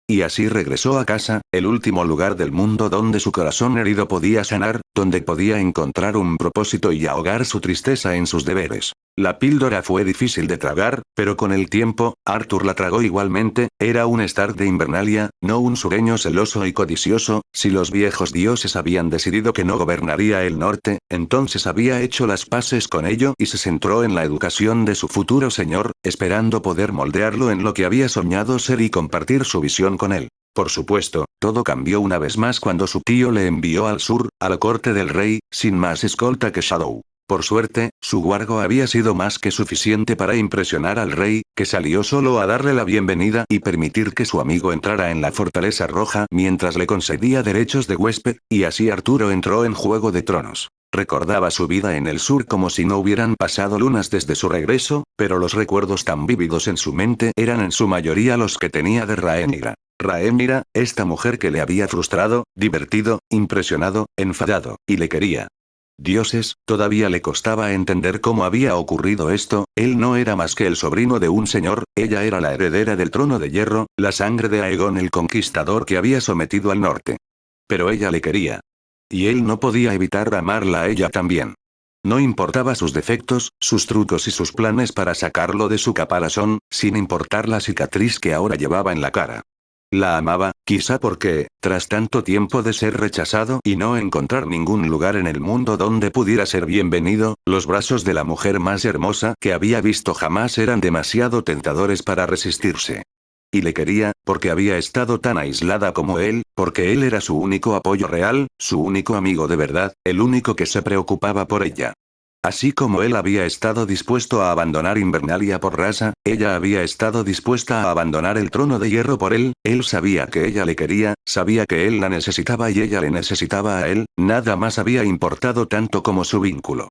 Y así regresó a casa, el último lugar del mundo donde su corazón herido podía sanar, donde podía encontrar un propósito y ahogar su tristeza en sus deberes. La píldora fue difícil de tragar, pero con el tiempo, Arthur la tragó igualmente. Era un Stark de Invernalia, no un sureño celoso y codicioso. Si los viejos dioses habían decidido que no gobernaría el norte, entonces había hecho las paces con ello y se centró en la educación de su futuro señor, esperando poder moldearlo en lo que había soñado ser y compartir su visión con él. Por supuesto, todo cambió una vez más cuando su tío le envió al sur, a la corte del rey, sin más escolta que Shadow. Por suerte, su guargo había sido más que suficiente para impresionar al rey, que salió solo a darle la bienvenida y permitir que su amigo entrara en la fortaleza roja mientras le concedía derechos de huésped, y así Arturo entró en Juego de Tronos. Recordaba su vida en el sur como si no hubieran pasado lunas desde su regreso, pero los recuerdos tan vívidos en su mente eran en su mayoría los que tenía de Rhaenyra. Rhaenyra, esta mujer que le había frustrado, divertido, impresionado, enfadado, y le quería. Dioses, todavía le costaba entender cómo había ocurrido esto. Él no era más que el sobrino de un señor, ella era la heredera del trono de hierro, la sangre de Aegon el Conquistador que había sometido al norte. Pero ella le quería. Y él no podía evitar amarla a ella también. No importaba sus defectos, sus trucos y sus planes para sacarlo de su caparazón, sin importar la cicatriz que ahora llevaba en la cara. La amaba, quizá porque, tras tanto tiempo de ser rechazado y no encontrar ningún lugar en el mundo donde pudiera ser bienvenido, los brazos de la mujer más hermosa que había visto jamás eran demasiado tentadores para resistirse. Y le quería, porque había estado tan aislada como él, porque él era su único apoyo real, su único amigo de verdad, el único que se preocupaba por ella. Así como él había estado dispuesto a abandonar Invernalia por Rasa, ella había estado dispuesta a abandonar el trono de hierro por él. Él sabía que ella le quería, sabía que él la necesitaba y ella le necesitaba a él. Nada más había importado tanto como su vínculo.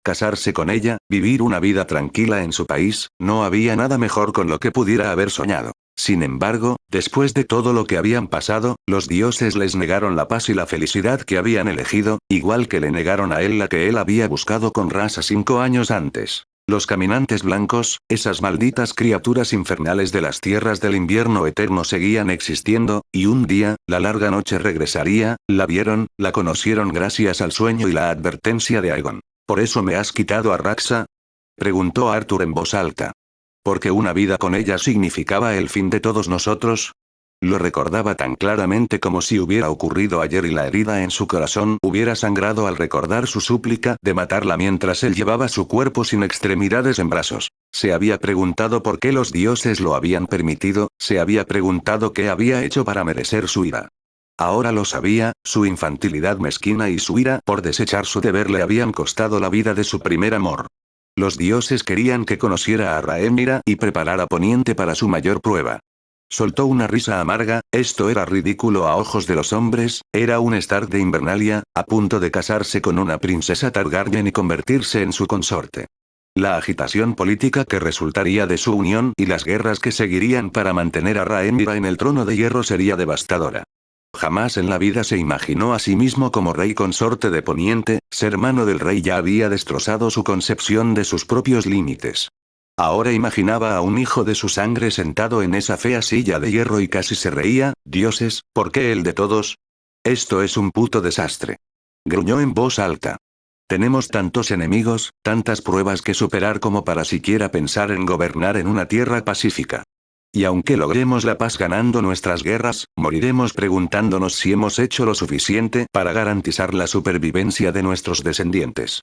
Casarse con ella, vivir una vida tranquila en su país, no había nada mejor con lo que pudiera haber soñado. Sin embargo, después de todo lo que habían pasado, los dioses les negaron la paz y la felicidad que habían elegido, igual que le negaron a él la que él había buscado con Rasa 5 años antes. Los caminantes blancos, esas malditas criaturas infernales de las tierras del invierno eterno seguían existiendo, y un día, la larga noche regresaría. La vieron, la conocieron gracias al sueño y la advertencia de Aegon. ¿Por eso me has quitado a Raxa?, preguntó Arthur en voz alta. ¿Porque una vida con ella significaba el fin de todos nosotros? Lo recordaba tan claramente como si hubiera ocurrido ayer y la herida en su corazón hubiera sangrado al recordar su súplica de matarla mientras él llevaba su cuerpo sin extremidades en brazos. Se había preguntado por qué los dioses lo habían permitido, se había preguntado qué había hecho para merecer su ira. Ahora lo sabía, su infantilidad mezquina y su ira por desechar su deber le habían costado la vida de su primer amor. Los dioses querían que conociera a Rhaenyra y preparara Poniente para su mayor prueba. Soltó una risa amarga. Esto era ridículo a ojos de los hombres. Era un Stark de Invernalia, a punto de casarse con una princesa Targaryen y convertirse en su consorte. La agitación política que resultaría de su unión y las guerras que seguirían para mantener a Rhaenyra en el trono de hierro sería devastadora. Jamás en la vida se imaginó a sí mismo como rey consorte de Poniente. Ser mano del rey ya había destrozado su concepción de sus propios límites. Ahora imaginaba a un hijo de su sangre sentado en esa fea silla de hierro y casi se reía. Dioses, ¿por qué el de todos? Esto es un puto desastre. Gruñó en voz alta. Tenemos tantos enemigos, tantas pruebas que superar como para siquiera pensar en gobernar en una tierra pacífica. Y aunque logremos la paz ganando nuestras guerras, moriremos preguntándonos si hemos hecho lo suficiente para garantizar la supervivencia de nuestros descendientes.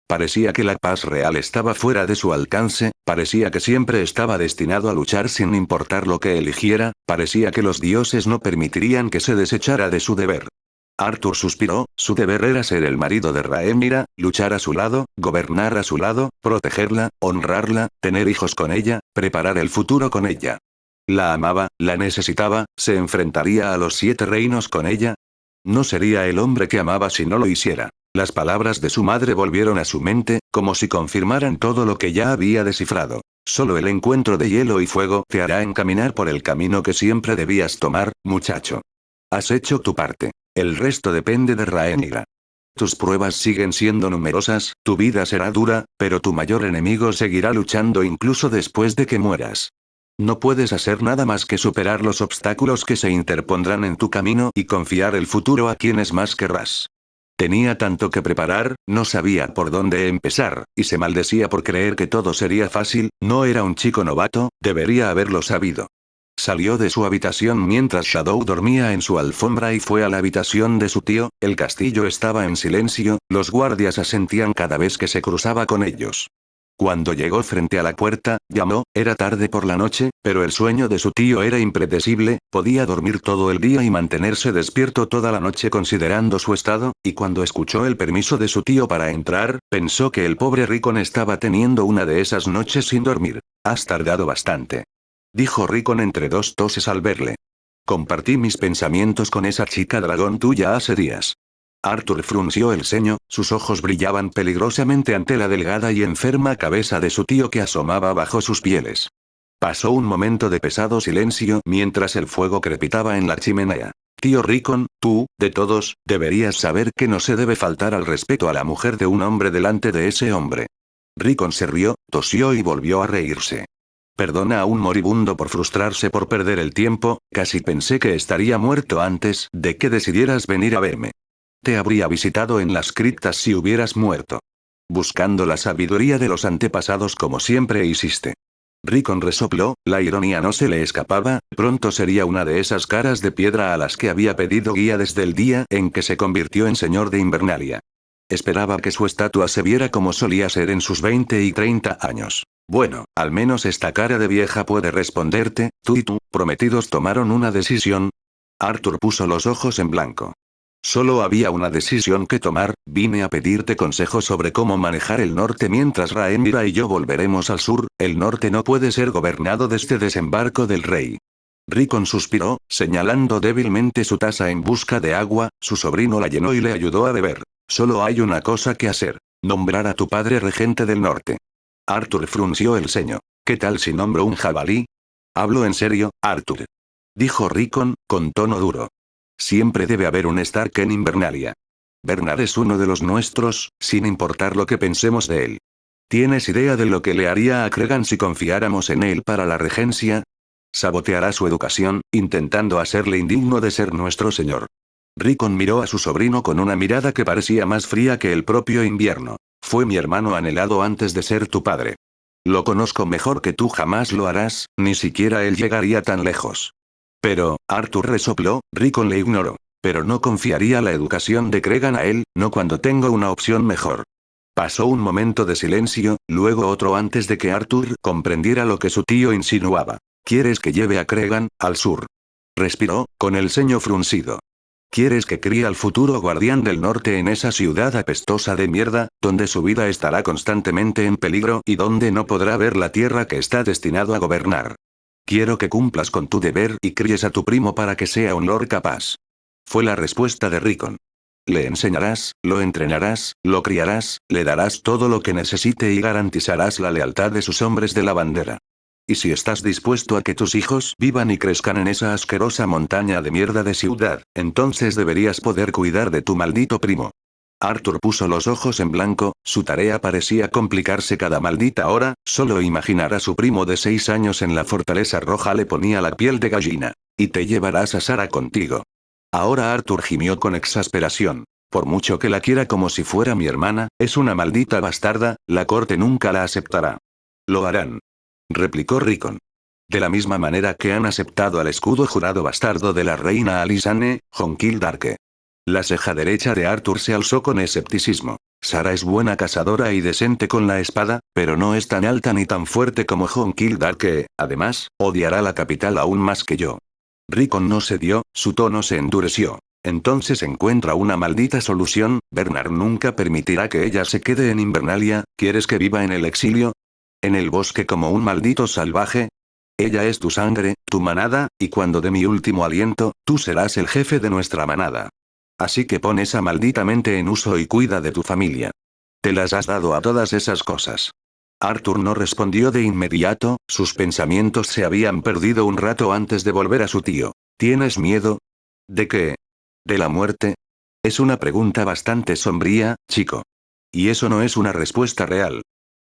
Parecía que la paz real estaba fuera de su alcance, parecía que siempre estaba destinado a luchar sin importar lo que eligiera, parecía que los dioses no permitirían que se desechara de su deber. Arthur suspiró. Su deber era ser el marido de Rhaenyra, luchar a su lado, gobernar a su lado, protegerla, honrarla, tener hijos con ella, preparar el futuro con ella. La amaba, la necesitaba, se enfrentaría a los 7 reinos con ella. No sería el hombre que amaba si no lo hiciera. Las palabras de su madre volvieron a su mente, como si confirmaran todo lo que ya había descifrado. Solo el encuentro de hielo y fuego te hará encaminar por el camino que siempre debías tomar, muchacho. Has hecho tu parte. El resto depende de Rhaenyra. Tus pruebas siguen siendo numerosas, tu vida será dura, pero tu mayor enemigo seguirá luchando incluso después de que mueras. No puedes hacer nada más que superar los obstáculos que se interpondrán en tu camino y confiar el futuro a quienes más querrás. Tenía tanto que preparar, no sabía por dónde empezar, y se maldecía por creer que todo sería fácil. No era un chico novato, debería haberlo sabido. Salió de su habitación mientras Shadow dormía en su alfombra y fue a la habitación de su tío. El castillo estaba en silencio, los guardias asentían cada vez que se cruzaba con ellos. Cuando llegó frente a la puerta, llamó. Era tarde por la noche, pero el sueño de su tío era impredecible, podía dormir todo el día y mantenerse despierto toda la noche considerando su estado, y cuando escuchó el permiso de su tío para entrar, pensó que el pobre Rickon estaba teniendo una de esas noches sin dormir. Has tardado bastante, dijo Rickon entre dos toses al verle. Compartí mis pensamientos con esa chica dragón tuya hace días. Arthur frunció el ceño, sus ojos brillaban peligrosamente ante la delgada y enferma cabeza de su tío que asomaba bajo sus pieles. Pasó un momento de pesado silencio mientras el fuego crepitaba en la chimenea. Tío Rickon, tú, de todos, deberías saber que no se debe faltar al respeto a la mujer de un hombre delante de ese hombre. Rickon se rió, tosió y volvió a reírse. Perdona a un moribundo por frustrarse por perder el tiempo, casi pensé que estaría muerto antes de que decidieras venir a verme. Te habría visitado en las criptas si hubieras muerto. Buscando la sabiduría de los antepasados como siempre hiciste. Rickon resopló, la ironía no se le escapaba, pronto sería una de esas caras de piedra a las que había pedido guía desde el día en que se convirtió en señor de Invernalia. Esperaba que su estatua se viera como solía ser en sus 20 y 30 años. Bueno, al menos esta cara de vieja puede responderte. Tú y tu prometidos tomaron una decisión. Arthur puso los ojos en blanco. Solo había una decisión que tomar. Vine a pedirte consejo sobre cómo manejar el norte mientras Rhaenyra y yo volveremos al sur. El norte no puede ser gobernado desde desembarco del rey. Rickon suspiró, señalando débilmente su taza en busca de agua. Su sobrino la llenó y le ayudó a beber. Solo hay una cosa que hacer. Nombrar a tu padre regente del norte. Arthur frunció el ceño. ¿Qué tal si nombro un jabalí? Hablo en serio, Arthur, dijo Rickon, con tono duro. Siempre debe haber un Stark en Invernalia. Bernard es uno de los nuestros, sin importar lo que pensemos de él. ¿Tienes idea de lo que le haría a Cregan si confiáramos en él para la regencia? Saboteará su educación, intentando hacerle indigno de ser nuestro señor. Rickon miró a su sobrino con una mirada que parecía más fría que el propio invierno. Fue mi hermano anhelado antes de ser tu padre. Lo conozco mejor que tú, jamás lo harás, ni siquiera él llegaría tan lejos. Pero, Arthur resopló, Rickon le ignoró. Pero no confiaría la educación de Cregan a él, no cuando tengo una opción mejor. Pasó un momento de silencio, luego otro antes de que Arthur comprendiera lo que su tío insinuaba. ¿Quieres que lleve a Cregan al sur? Respiró, con el ceño fruncido. ¿Quieres que críe al futuro guardián del norte en esa ciudad apestosa de mierda, donde su vida estará constantemente en peligro y donde no podrá ver la tierra que está destinado a gobernar? Quiero que cumplas con tu deber y críes a tu primo para que sea un lord capaz. Fue la respuesta de Rickon. Le enseñarás, lo entrenarás, lo criarás, le darás todo lo que necesite y garantizarás la lealtad de sus hombres de la bandera. Y si estás dispuesto a que tus hijos vivan y crezcan en esa asquerosa montaña de mierda de ciudad, entonces deberías poder cuidar de tu maldito primo. Arthur puso los ojos en blanco, su tarea parecía complicarse cada maldita hora. Solo imaginar a su primo de 6 años en la fortaleza roja le ponía la piel de gallina. Y te llevarás a Sara contigo. Ahora Arthur gimió con exasperación. Por mucho que la quiera como si fuera mi hermana, es una maldita bastarda, la corte nunca la aceptará. Lo harán, replicó Rickon. De la misma manera que han aceptado al escudo jurado bastardo de la reina Alysanne, Jonquil Darke. La ceja derecha de Arthur se alzó con escepticismo. Sara es buena cazadora y decente con la espada, pero no es tan alta ni tan fuerte como Jonquil Darke. Además, odiará la capital aún más que yo. Rickon no cedió, su tono se endureció. Entonces encuentra una maldita solución. Bernard nunca permitirá que ella se quede en Invernalia. ¿Quieres que viva en el exilio? ¿En el bosque como un maldito salvaje? Ella es tu sangre, tu manada, y cuando dé mi último aliento, tú serás el jefe de nuestra manada. Así que pon esa maldita mente en uso y cuida de tu familia. Te las has dado a todas esas cosas. Arthur no respondió de inmediato, sus pensamientos se habían perdido un rato antes de volver a su tío. ¿Tienes miedo? ¿De qué? ¿De la muerte? Es una pregunta bastante sombría, chico. Y eso no es una respuesta real.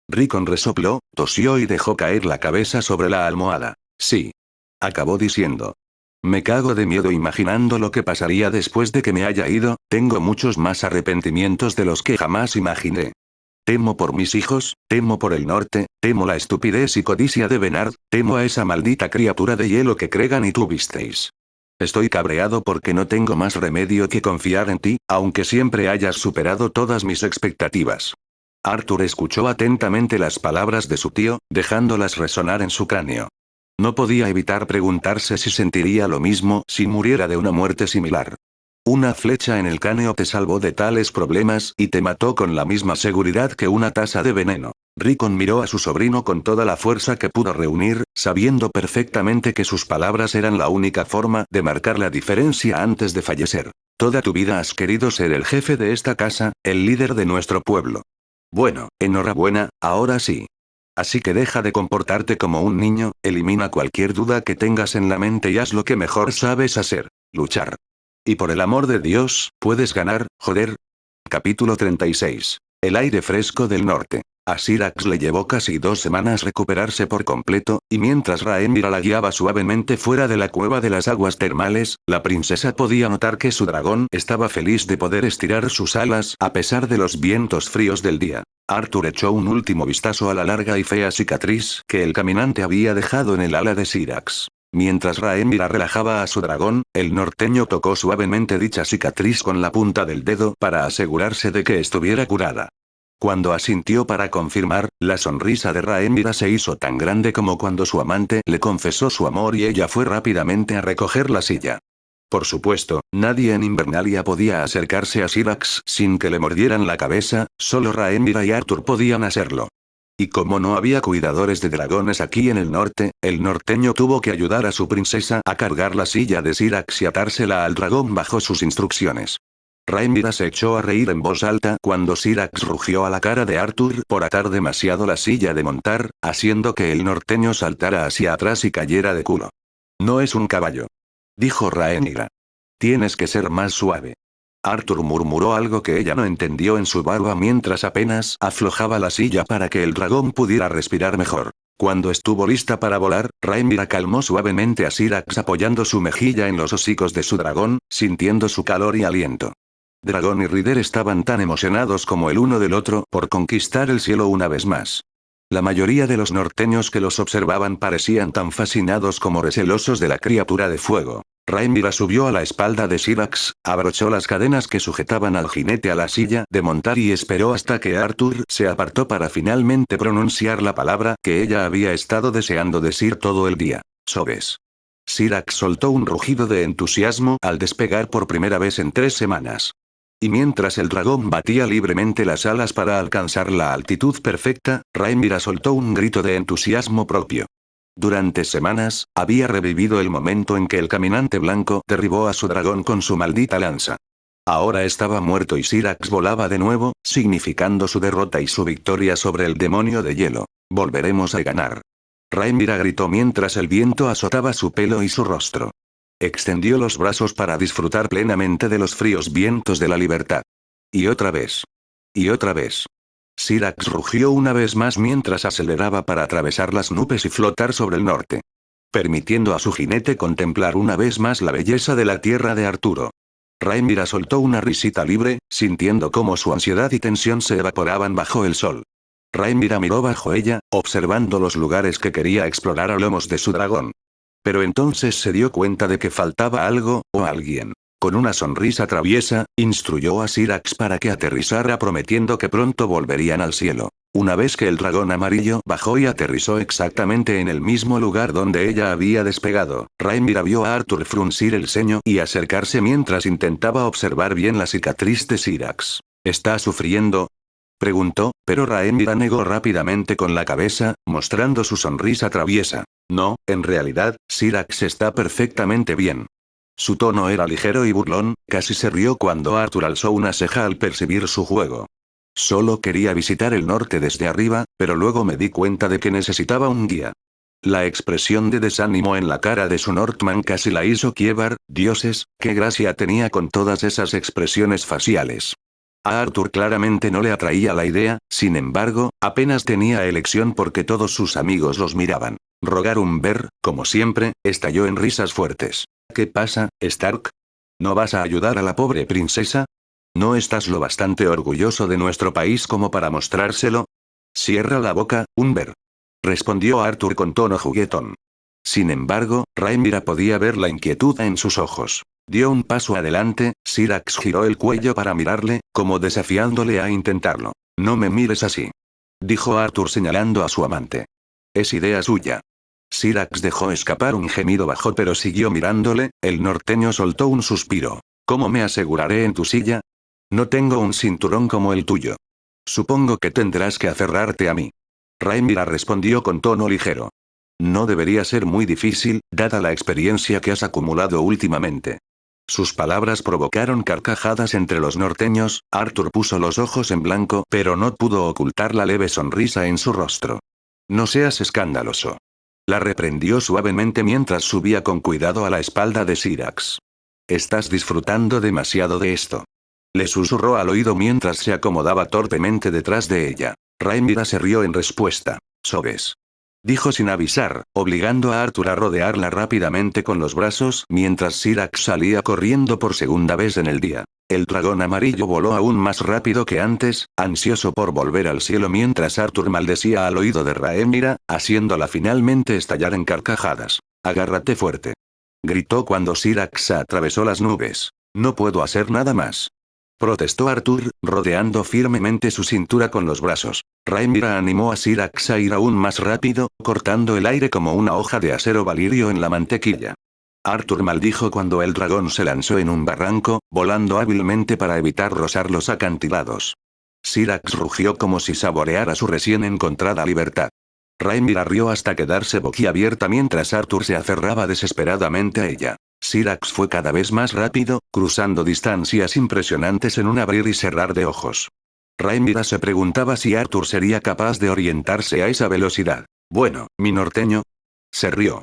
Rickon resopló, tosió y dejó caer la cabeza sobre la almohada. Sí. Acabó diciendo. Me cago de miedo imaginando lo que pasaría después de que me haya ido, tengo muchos más arrepentimientos de los que jamás imaginé. Temo por mis hijos, temo por el norte, temo la estupidez y codicia de Bernard, temo a esa maldita criatura de hielo que Cregan y tú visteis. Estoy cabreado porque no tengo más remedio que confiar en ti, aunque siempre hayas superado todas mis expectativas. Arthur escuchó atentamente las palabras de su tío, dejándolas resonar en su cráneo. No podía evitar preguntarse si sentiría lo mismo si muriera de una muerte similar. Una flecha en el cráneo te salvó de tales problemas y te mató con la misma seguridad que una taza de veneno. Rickon miró a su sobrino con toda la fuerza que pudo reunir, sabiendo perfectamente que sus palabras eran la única forma de marcar la diferencia antes de fallecer. Toda tu vida has querido ser el jefe de esta casa, el líder de nuestro pueblo. Bueno, enhorabuena, ahora sí. Así que deja de comportarte como un niño, elimina cualquier duda que tengas en la mente y haz lo que mejor sabes hacer, luchar. Y por el amor de Dios, puedes ganar, joder. Capítulo 36. El aire fresco del norte. A Syrax le llevó casi 2 semanas recuperarse por completo, y mientras Rhaenyra la guiaba suavemente fuera de la cueva de las aguas termales, la princesa podía notar que su dragón estaba feliz de poder estirar sus alas a pesar de los vientos fríos del día. Arthur echó un último vistazo a la larga y fea cicatriz que el caminante había dejado en el ala de Syrax. Mientras Rhaenyra relajaba a su dragón, el norteño tocó suavemente dicha cicatriz con la punta del dedo para asegurarse de que estuviera curada. Cuando asintió para confirmar, la sonrisa de Rhaenyra se hizo tan grande como cuando su amante le confesó su amor y ella fue rápidamente a recoger la silla. Por supuesto, nadie en Invernalia podía acercarse a Syrax sin que le mordieran la cabeza, solo Rhaenyra y Arthur podían hacerlo. Y como no había cuidadores de dragones aquí en el norte, el norteño tuvo que ayudar a su princesa a cargar la silla de Syrax y atársela al dragón bajo sus instrucciones. Rhaenyra se echó a reír en voz alta cuando Syrax rugió a la cara de Arthur por atar demasiado la silla de montar, haciendo que el norteño saltara hacia atrás y cayera de culo. No es un caballo, dijo Rhaenyra. Tienes que ser más suave. Arthur murmuró algo que ella no entendió en su barba mientras apenas aflojaba la silla para que el dragón pudiera respirar mejor. Cuando estuvo lista para volar, Rhaenyra calmó suavemente a Syrax apoyando su mejilla en los hocicos de su dragón, sintiendo su calor y aliento. Dragón y Ryder estaban tan emocionados como el uno del otro por conquistar el cielo una vez más. La mayoría de los norteños que los observaban parecían tan fascinados como recelosos de la criatura de fuego. Rhaenyra subió a la espalda de Syrax, abrochó las cadenas que sujetaban al jinete a la silla de montar y esperó hasta que Arthur se apartó para finalmente pronunciar la palabra que ella había estado deseando decir todo el día. Sobes. Syrax soltó un rugido de entusiasmo al despegar por primera vez en 3 semanas. Y mientras el dragón batía libremente las alas para alcanzar la altitud perfecta, Rhaenyra soltó un grito de entusiasmo propio. Durante semanas, había revivido el momento en que el caminante blanco derribó a su dragón con su maldita lanza. Ahora estaba muerto y Syrax volaba de nuevo, significando su derrota y su victoria sobre el demonio de hielo. Volveremos a ganar. Rhaenyra gritó mientras el viento azotaba su pelo y su rostro. Extendió los brazos para disfrutar plenamente de los fríos vientos de la libertad. Y otra vez. Y otra vez. Syrax rugió una vez más mientras aceleraba para atravesar las nubes y flotar sobre el norte. Permitiendo a su jinete contemplar una vez más la belleza de la tierra de Arturo. Rhaenyra soltó una risita libre, sintiendo cómo su ansiedad y tensión se evaporaban bajo el sol. Rhaenyra miró bajo ella, observando los lugares que quería explorar a lomos de su dragón. Pero entonces se dio cuenta de que faltaba algo, o alguien. Con una sonrisa traviesa, instruyó a Syrax para que aterrizara prometiendo que pronto volverían al cielo. Una vez que el dragón amarillo bajó y aterrizó exactamente en el mismo lugar donde ella había despegado, Rhaenyra vio a Arthur fruncir el ceño y acercarse mientras intentaba observar bien la cicatriz de Syrax. ¿Está sufriendo?, preguntó, pero Rhaenyra negó rápidamente con la cabeza, mostrando su sonrisa traviesa. No, en realidad, Syrax está perfectamente bien. Su tono era ligero y burlón, casi se rió cuando Arthur alzó una ceja al percibir su juego. Solo quería visitar el norte desde arriba, pero luego me di cuenta de que necesitaba un guía. La expresión de desánimo en la cara de su Northman casi la hizo quiebar. Dioses, qué gracia tenía con todas esas expresiones faciales. A Arthur claramente no le atraía la idea, sin embargo, apenas tenía elección porque todos sus amigos los miraban. Rogar un ver, como siempre, estalló en risas fuertes. ¿Qué pasa, Stark? ¿No vas a ayudar a la pobre princesa? ¿No estás lo bastante orgulloso de nuestro país como para mostrárselo? Cierra la boca, Umber. Respondió Arthur con tono juguetón. Sin embargo, Rhaenyra podía ver la inquietud en sus ojos. Dio un paso adelante, Syrax giró el cuello para mirarle, como desafiándole a intentarlo. No me mires así. Dijo Arthur señalando a su amante. Es idea suya. Syrax dejó escapar un gemido bajo pero siguió mirándole, el norteño soltó un suspiro. ¿Cómo me aseguraré en tu silla? No tengo un cinturón como el tuyo. Supongo que tendrás que aferrarte a mí. Rhaenyra respondió con tono ligero. No debería ser muy difícil, dada la experiencia que has acumulado últimamente. Sus palabras provocaron carcajadas entre los norteños, Arthur puso los ojos en blanco pero no pudo ocultar la leve sonrisa en su rostro. No seas escandaloso. La reprendió suavemente mientras subía con cuidado a la espalda de Syrax. Estás disfrutando demasiado de esto. Le susurró al oído mientras se acomodaba torpemente detrás de ella. Rhaenyra se rió en respuesta. Sobes. Dijo sin avisar, obligando a Arthur a rodearla rápidamente con los brazos mientras Syrax salía corriendo por segunda vez en el día. El dragón amarillo voló aún más rápido que antes, ansioso por volver al cielo mientras Arthur maldecía al oído de Rhaenyra, haciéndola finalmente estallar en carcajadas. Agárrate fuerte. Gritó cuando Syrax atravesó las nubes. No puedo hacer nada más. Protestó Arthur, rodeando firmemente su cintura con los brazos. Rhaenyra animó a Syrax a ir aún más rápido, cortando el aire como una hoja de acero valirio en la mantequilla. Arthur maldijo cuando el dragón se lanzó en un barranco, volando hábilmente para evitar rozar los acantilados. Syrax rugió como si saboreara su recién encontrada libertad. Rhaenyra rió hasta quedarse boquiabierta mientras Arthur se aferraba desesperadamente a ella. Syrax fue cada vez más rápido, cruzando distancias impresionantes en un abrir y cerrar de ojos. Rhaenyra se preguntaba si Arthur sería capaz de orientarse a esa velocidad. Bueno, mi norteño. Se rió.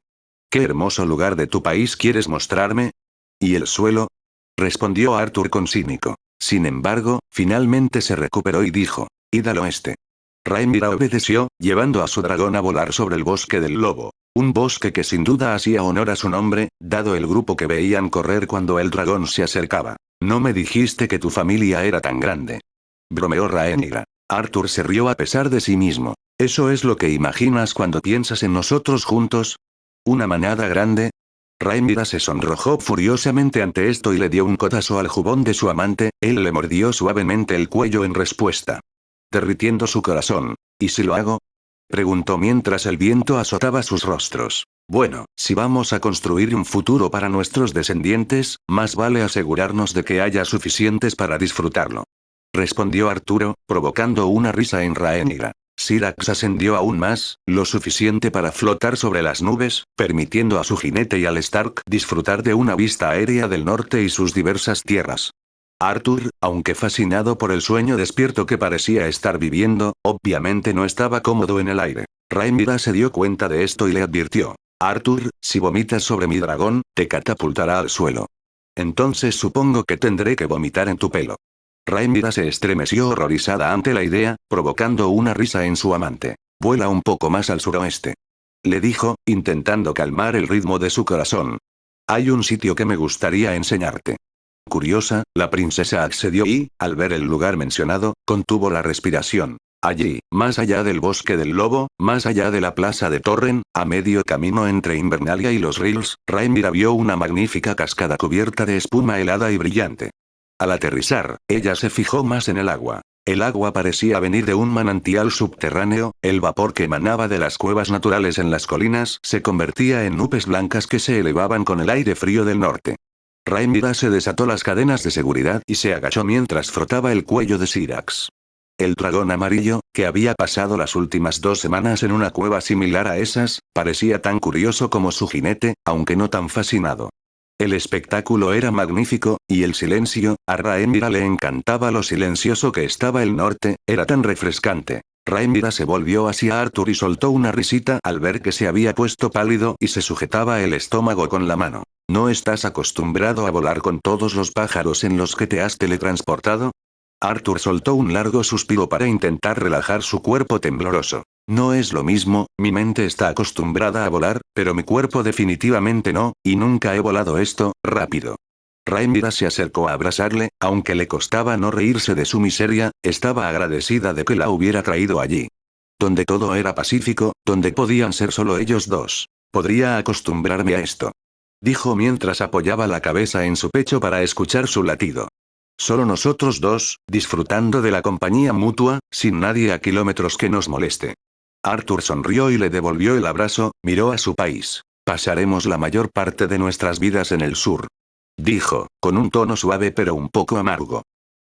¿Qué hermoso lugar de tu país quieres mostrarme? ¿Y el suelo? Respondió Arthur con cínico. Sin embargo, finalmente se recuperó y dijo, id al oeste. Rhaenyra obedeció, llevando a su dragón a volar sobre el bosque del lobo. Un bosque que sin duda hacía honor a su nombre, dado el grupo que veían correr cuando el dragón se acercaba. No me dijiste que tu familia era tan grande. Bromeó Rhaenyra. Arthur se rió a pesar de sí mismo. ¿Eso es lo que imaginas cuando piensas en nosotros juntos? ¿Una manada grande? Rhaenyra se sonrojó furiosamente ante esto y le dio un codazo al jubón de su amante, él le mordió suavemente el cuello en respuesta. Derritiendo su corazón. ¿Y si lo hago? Preguntó mientras el viento azotaba sus rostros. Bueno, si vamos a construir un futuro para nuestros descendientes, más vale asegurarnos de que haya suficientes para disfrutarlo. Respondió Arturo, provocando una risa en Rhaenyra. Syrax ascendió aún más, lo suficiente para flotar sobre las nubes, permitiendo a su jinete y al Stark disfrutar de una vista aérea del norte y sus diversas tierras. Arthur, aunque fascinado por el sueño despierto que parecía estar viviendo, obviamente no estaba cómodo en el aire. Rhaenyra se dio cuenta de esto y le advirtió. Arthur, si vomitas sobre mi dragón, te catapultará al suelo. Entonces supongo que tendré que vomitar en tu pelo. Rhaenyra se estremeció horrorizada ante la idea, provocando una risa en su amante. Vuela un poco más al suroeste. Le dijo, intentando calmar el ritmo de su corazón. Hay un sitio que me gustaría enseñarte. Curiosa, la princesa accedió y, al ver el lugar mencionado, contuvo la respiración. Allí, más allá del bosque del lobo, más allá de la plaza de Torren, a medio camino entre Invernalia y los Rills, Rhaenyra vio una magnífica cascada cubierta de espuma helada y brillante. Al aterrizar, ella se fijó más en el agua. El agua parecía venir de un manantial subterráneo, el vapor que emanaba de las cuevas naturales en las colinas se convertía en nubes blancas que se elevaban con el aire frío del norte. Rhaenyra se desató las cadenas de seguridad y se agachó mientras frotaba el cuello de Syrax. El dragón amarillo, que había pasado las últimas 2 semanas en una cueva similar a esas, parecía tan curioso como su jinete, aunque no tan fascinado. El espectáculo era magnífico, y el silencio, a Rhaenyra le encantaba lo silencioso que estaba el norte, era tan refrescante. Rhaenyra se volvió hacia Arthur y soltó una risita al ver que se había puesto pálido y se sujetaba el estómago con la mano. ¿No estás acostumbrado a volar con todos los pájaros en los que te has teletransportado? Arthur soltó un largo suspiro para intentar relajar su cuerpo tembloroso. No es lo mismo, mi mente está acostumbrada a volar, pero mi cuerpo definitivamente no, y nunca he volado esto rápido. Rhaenyra se acercó a abrazarle, aunque le costaba no reírse de su miseria, estaba agradecida de que la hubiera traído allí. Donde todo era pacífico, donde podían ser solo ellos dos. Podría acostumbrarme a esto. Dijo mientras apoyaba la cabeza en su pecho para escuchar su latido. Solo nosotros dos, disfrutando de la compañía mutua, sin nadie a kilómetros que nos moleste. Arthur sonrió y le devolvió el abrazo, miró a su país. Pasaremos la mayor parte de nuestras vidas en el sur. Dijo, con un tono suave pero un poco amargo.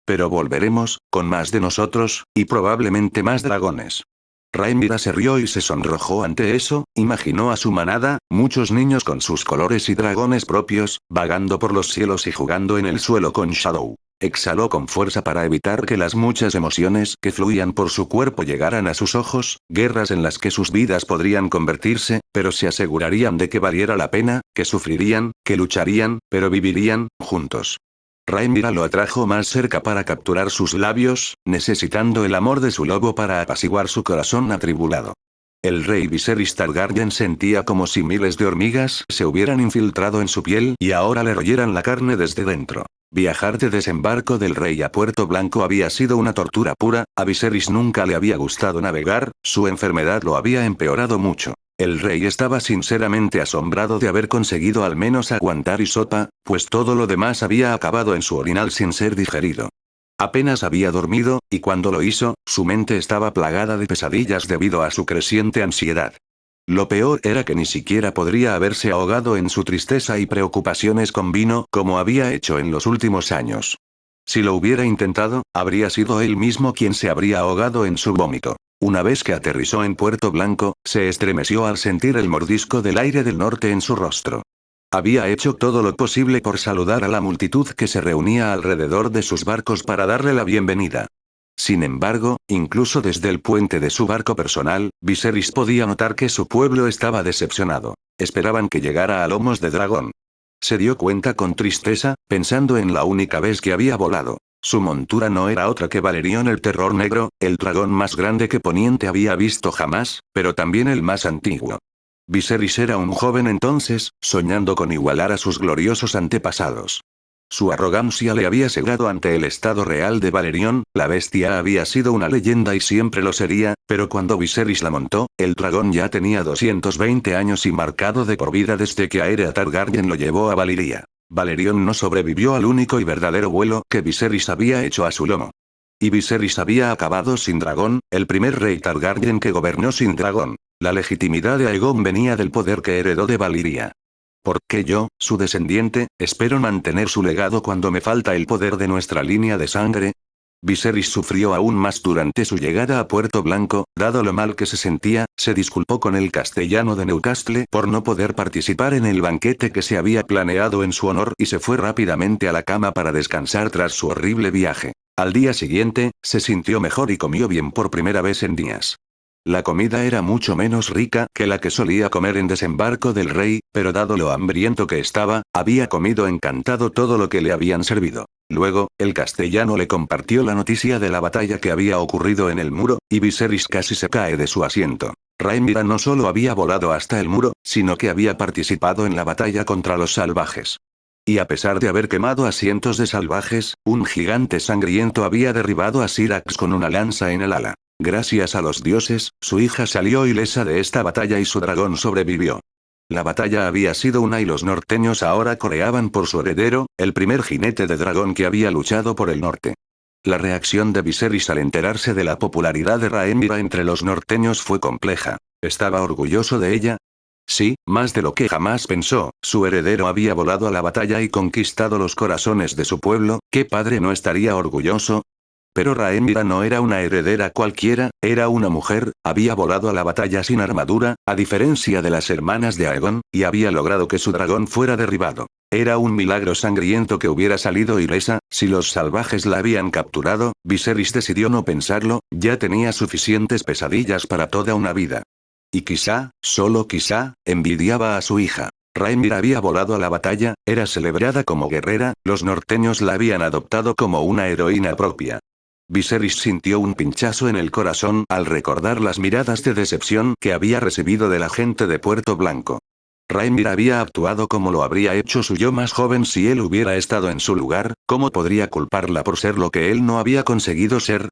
Pero volveremos, con más de nosotros, y probablemente más dragones. Rhaenyra se rió y se sonrojó ante eso, imaginó a su manada, muchos niños con sus colores y dragones propios, vagando por los cielos y jugando en el suelo con Shadow. Exhaló con fuerza para evitar que las muchas emociones que fluían por su cuerpo llegaran a sus ojos, guerras en las que sus vidas podrían convertirse, pero se asegurarían de que valiera la pena, que sufrirían, que lucharían, pero vivirían, juntos. Rhaenyra lo atrajo más cerca para capturar sus labios, necesitando el amor de su lobo para apaciguar su corazón atribulado. El rey Viserys Targaryen sentía como si miles de hormigas se hubieran infiltrado en su piel y ahora le royeran la carne desde dentro. Viajar de desembarco del rey a Puerto Blanco había sido una tortura pura, a Viserys nunca le había gustado navegar, su enfermedad lo había empeorado mucho. El rey estaba sinceramente asombrado de haber conseguido al menos aguantar hisopa, pues todo lo demás había acabado en su orinal sin ser digerido. Apenas había dormido, y cuando lo hizo, su mente estaba plagada de pesadillas debido a su creciente ansiedad. Lo peor era que ni siquiera podría haberse ahogado en su tristeza y preocupaciones con vino como había hecho en los últimos años. Si lo hubiera intentado, habría sido él mismo quien se habría ahogado en su vómito. Una vez que aterrizó en Puerto Blanco, se estremeció al sentir el mordisco del aire del norte en su rostro. Había hecho todo lo posible por saludar a la multitud que se reunía alrededor de sus barcos para darle la bienvenida. Sin embargo, incluso desde el puente de su barco personal, Viserys podía notar que su pueblo estaba decepcionado. Esperaban que llegara a lomos de dragón. Se dio cuenta con tristeza, pensando en la única vez que había volado. Su montura no era otra que Valerion el Terror Negro, el dragón más grande que Poniente había visto jamás, pero también el más antiguo. Viserys era un joven entonces, soñando con igualar a sus gloriosos antepasados. Su arrogancia le había cegado ante el estado real de Valerion, la bestia había sido una leyenda y siempre lo sería, pero cuando Viserys la montó, el dragón ya tenía 220 años y marcado de por vida desde que Aerea Targaryen lo llevó a Valyria. Valerion no sobrevivió al único y verdadero vuelo que Viserys había hecho a su lomo. Y Viserys había acabado sin dragón, el primer rey Targaryen que gobernó sin dragón. La legitimidad de Aegon venía del poder que heredó de Valyria. ¿Por qué yo, su descendiente, espero mantener su legado cuando me falta el poder de nuestra línea de sangre? Viserys sufrió aún más durante su llegada a Puerto Blanco, dado lo mal que se sentía, se disculpó con el castellano de Newcastle por no poder participar en el banquete que se había planeado en su honor y se fue rápidamente a la cama para descansar tras su horrible viaje. Al día siguiente, se sintió mejor y comió bien por primera vez en días. La comida era mucho menos rica que la que solía comer en desembarco del rey, pero dado lo hambriento que estaba, había comido encantado todo lo que le habían servido. Luego, el castellano le compartió la noticia de la batalla que había ocurrido en el muro, y Viserys casi se cae de su asiento. Rhaenyra no solo había volado hasta el muro, sino que había participado en la batalla contra los salvajes. Y a pesar de haber quemado a cientos de salvajes, un gigante sangriento había derribado a Syrax con una lanza en el ala. Gracias a los dioses, su hija salió ilesa de esta batalla y su dragón sobrevivió. La batalla había sido una y los norteños ahora coreaban por su heredero, el primer jinete de dragón que había luchado por el norte. La reacción de Viserys al enterarse de la popularidad de Rhaenyra entre los norteños fue compleja. ¿Estaba orgulloso de ella? Sí, más de lo que jamás pensó, su heredero había volado a la batalla y conquistado los corazones de su pueblo, ¿qué padre no estaría orgulloso? Pero Rhaenyra no era una heredera cualquiera, era una mujer, había volado a la batalla sin armadura, a diferencia de las hermanas de Aegon, y había logrado que su dragón fuera derribado. Era un milagro sangriento que hubiera salido ilesa, si los salvajes la habían capturado, Viserys decidió no pensarlo, ya tenía suficientes pesadillas para toda una vida. Y quizá, solo quizá, envidiaba a su hija. Rhaenyra había volado a la batalla, era celebrada como guerrera, los norteños la habían adoptado como una heroína propia. Viserys sintió un pinchazo en el corazón al recordar las miradas de decepción que había recibido de la gente de Puerto Blanco. Rhaenyra había actuado como lo habría hecho su yo más joven si él hubiera estado en su lugar. ¿Cómo podría culparla por ser lo que él no había conseguido ser?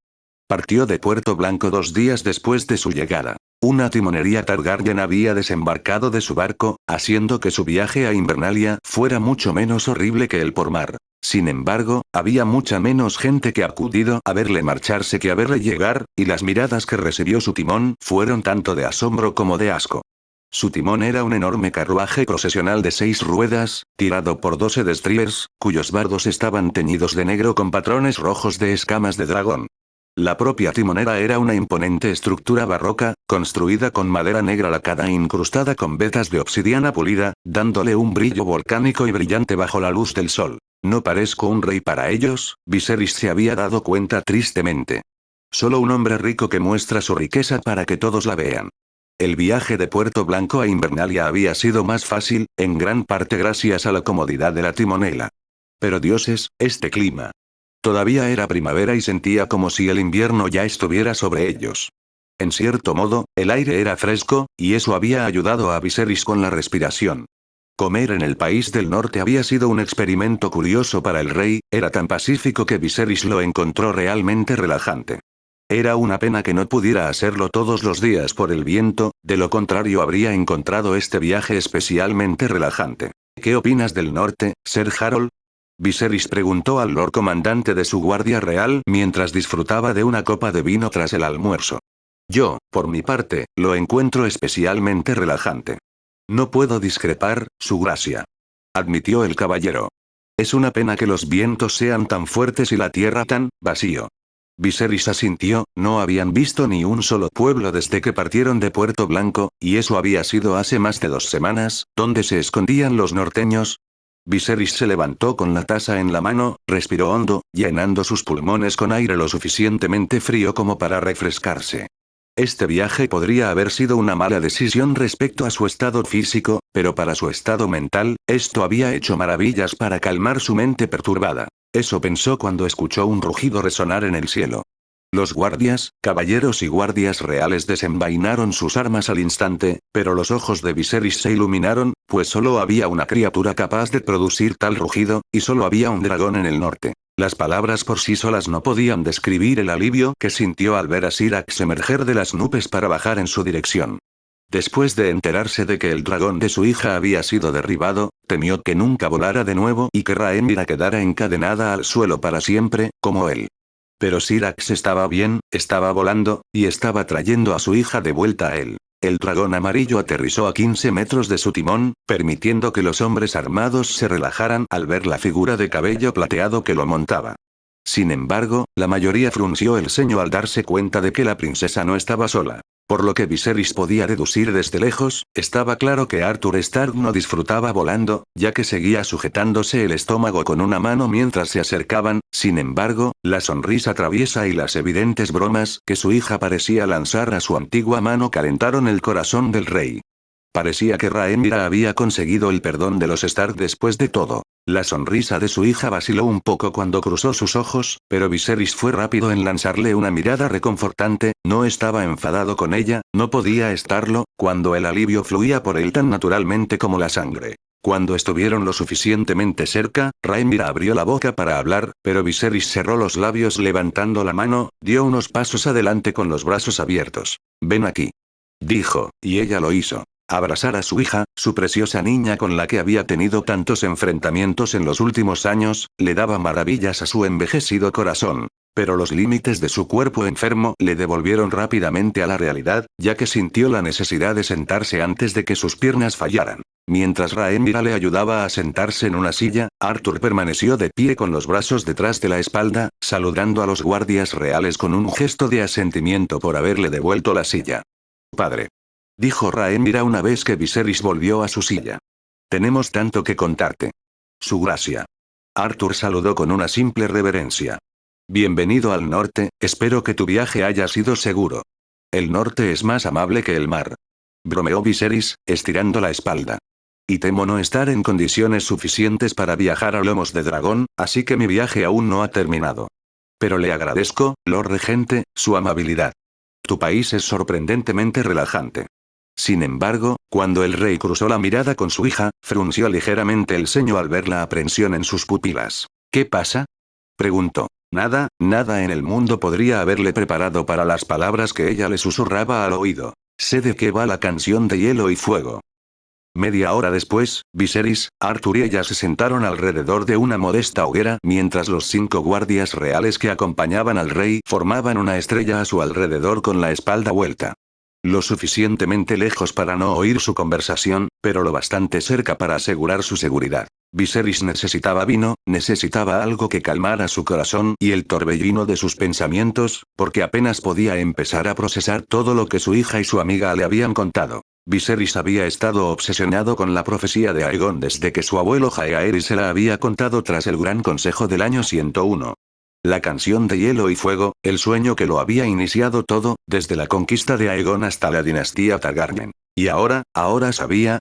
Partió de Puerto Blanco 2 días después de su llegada. Una timonería Targaryen había desembarcado de su barco, haciendo que su viaje a Invernalia fuera mucho menos horrible que el por mar. Sin embargo, había mucha menos gente que acudido a verle marcharse que a verle llegar, y las miradas que recibió su timón fueron tanto de asombro como de asco. Su timón era un enorme carruaje procesional de 6 ruedas, tirado por 12 destriers, cuyos bardos estaban teñidos de negro con patrones rojos de escamas de dragón. La propia timonera era una imponente estructura barroca, construida con madera negra lacada e incrustada con vetas de obsidiana pulida, dándole un brillo volcánico y brillante bajo la luz del sol. ¿No parezco un rey para ellos? Viserys se había dado cuenta tristemente. Solo un hombre rico que muestra su riqueza para que todos la vean. El viaje de Puerto Blanco a Invernalia había sido más fácil, en gran parte gracias a la comodidad de la timonela. Pero dioses, este clima. Todavía era primavera y sentía como si el invierno ya estuviera sobre ellos. En cierto modo, el aire era fresco, y eso había ayudado a Viserys con la respiración. Comer en el país del norte había sido un experimento curioso para el rey, era tan pacífico que Viserys lo encontró realmente relajante. Era una pena que no pudiera hacerlo todos los días por el viento, de lo contrario habría encontrado este viaje especialmente relajante. ¿Qué opinas del norte, Ser Harold? Viserys preguntó al Lord Comandante de su Guardia Real mientras disfrutaba de una copa de vino tras el almuerzo. Yo, por mi parte, lo encuentro especialmente relajante. No puedo discrepar, Su Gracia. Admitió el caballero. Es una pena que los vientos sean tan fuertes y la tierra tan vacío. Viserys asintió, no habían visto ni un solo pueblo desde que partieron de Puerto Blanco, y eso había sido hace más de 2 semanas. ¿Dónde se escondían los norteños? Viserys se levantó con la taza en la mano, respiró hondo, llenando sus pulmones con aire lo suficientemente frío como para refrescarse. Este viaje podría haber sido una mala decisión respecto a su estado físico, pero para su estado mental, esto había hecho maravillas para calmar su mente perturbada. Eso pensó cuando escuchó un rugido resonar en el cielo. Los guardias, caballeros y guardias reales desenvainaron sus armas al instante, pero los ojos de Viserys se iluminaron, pues solo había una criatura capaz de producir tal rugido, y solo había un dragón en el norte. Las palabras por sí solas no podían describir el alivio que sintió al ver a Syrax emerger de las nubes para bajar en su dirección. Después de enterarse de que el dragón de su hija había sido derribado, temió que nunca volara de nuevo y que Rhaenyra quedara encadenada al suelo para siempre, como él. Pero Syrax estaba bien, estaba volando, y estaba trayendo a su hija de vuelta a él. El dragón amarillo aterrizó a 15 metros de su timón, permitiendo que los hombres armados se relajaran al ver la figura de cabello plateado que lo montaba. Sin embargo, la mayoría frunció el ceño al darse cuenta de que la princesa no estaba sola. Por lo que Viserys podía deducir desde lejos, estaba claro que Arthur Stark no disfrutaba volando, ya que seguía sujetándose el estómago con una mano mientras se acercaban. Sin embargo, la sonrisa traviesa y las evidentes bromas que su hija parecía lanzar a su antigua mano calentaron el corazón del rey. Parecía que Rhaenyra había conseguido el perdón de los Stark después de todo. La sonrisa de su hija vaciló un poco cuando cruzó sus ojos, pero Viserys fue rápido en lanzarle una mirada reconfortante. No estaba enfadado con ella, no podía estarlo, cuando el alivio fluía por él tan naturalmente como la sangre. Cuando estuvieron lo suficientemente cerca, Rhaenyra abrió la boca para hablar, pero Viserys cerró los labios levantando la mano, dio unos pasos adelante con los brazos abiertos. «Ven aquí», dijo, y ella lo hizo. Abrazar a su hija, su preciosa niña con la que había tenido tantos enfrentamientos en los últimos años, le daba maravillas a su envejecido corazón. Pero los límites de su cuerpo enfermo le devolvieron rápidamente a la realidad, ya que sintió la necesidad de sentarse antes de que sus piernas fallaran. Mientras Rhaenyra le ayudaba a sentarse en una silla, Arthur permaneció de pie con los brazos detrás de la espalda, saludando a los guardias reales con un gesto de asentimiento por haberle devuelto la silla. «Padre», dijo Rhaenyra una vez que Viserys volvió a su silla. «Tenemos tanto que contarte». «Su Gracia». Arthur saludó con una simple reverencia. «Bienvenido al norte, espero que tu viaje haya sido seguro. El norte es más amable que el mar», bromeó Viserys, estirando la espalda. «Y temo no estar en condiciones suficientes para viajar a lomos de dragón, así que mi viaje aún no ha terminado». Pero le agradezco, Lord Regente, su amabilidad. Tu país es sorprendentemente relajante. Sin embargo, cuando el rey cruzó la mirada con su hija, frunció ligeramente el ceño al ver la aprensión en sus pupilas. ¿Qué pasa? Preguntó. Nada, nada en el mundo podría haberle preparado para las palabras que ella le susurraba al oído. Sé de qué va la canción de Hielo y Fuego. Media hora después, Viserys, Arthur y ella se sentaron alrededor de una modesta hoguera mientras los 5 guardias reales que acompañaban al rey formaban una estrella a su alrededor con la espalda vuelta. Lo suficientemente lejos para no oír su conversación, pero lo bastante cerca para asegurar su seguridad. Viserys necesitaba vino, necesitaba algo que calmara su corazón y el torbellino de sus pensamientos, porque apenas podía empezar a procesar todo lo que su hija y su amiga le habían contado. Viserys había estado obsesionado con la profecía de Aegon desde que su abuelo Jaehaerys se la había contado tras el Gran Consejo del año 101. La canción de Hielo y Fuego, el sueño que lo había iniciado todo, desde la conquista de Aegon hasta la dinastía Targaryen. Y ahora sabía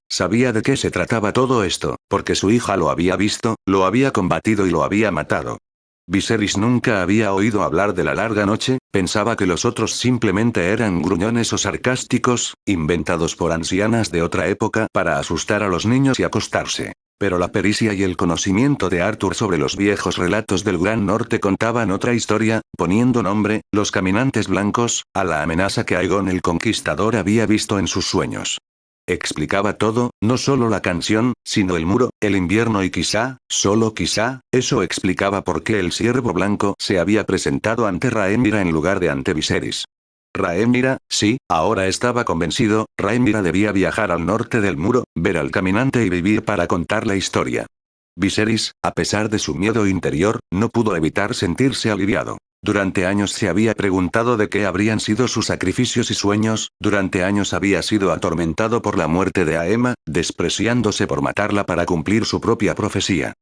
de qué se trataba todo esto, porque su hija lo había visto, lo había combatido y lo había matado. Viserys nunca había oído hablar de la larga noche, pensaba que los otros simplemente eran gruñones o sarcásticos, inventados por ancianas de otra época para asustar a los niños y acostarse. Pero la pericia y el conocimiento de Arthur sobre los viejos relatos del Gran Norte contaban otra historia, poniendo nombre, los caminantes blancos, a la amenaza que Aegon el Conquistador había visto en sus sueños. Explicaba todo, no solo la canción, sino el muro, el invierno y quizá, solo quizá, eso explicaba por qué el Ciervo Blanco se había presentado ante Rhaenyra en lugar de ante Viserys. Rhaenyra, sí, ahora estaba convencido, Rhaenyra debía viajar al norte del muro, ver al caminante y vivir para contar la historia. Viserys, a pesar de su miedo interior, no pudo evitar sentirse aliviado. Durante años se había preguntado de qué habrían sido sus sacrificios y sueños, durante años había sido atormentado por la muerte de Aemma, despreciándose por matarla para cumplir su propia profecía.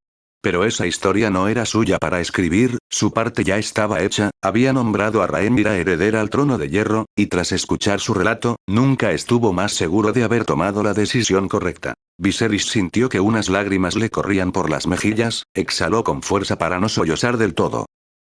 Pero esa historia no era suya para escribir, su parte ya estaba hecha, había nombrado a Rhaenyra heredera al trono de hierro, y tras escuchar su relato, nunca estuvo más seguro de haber tomado la decisión correcta. Viserys sintió que unas lágrimas le corrían por las mejillas, exhaló con fuerza para no sollozar del todo.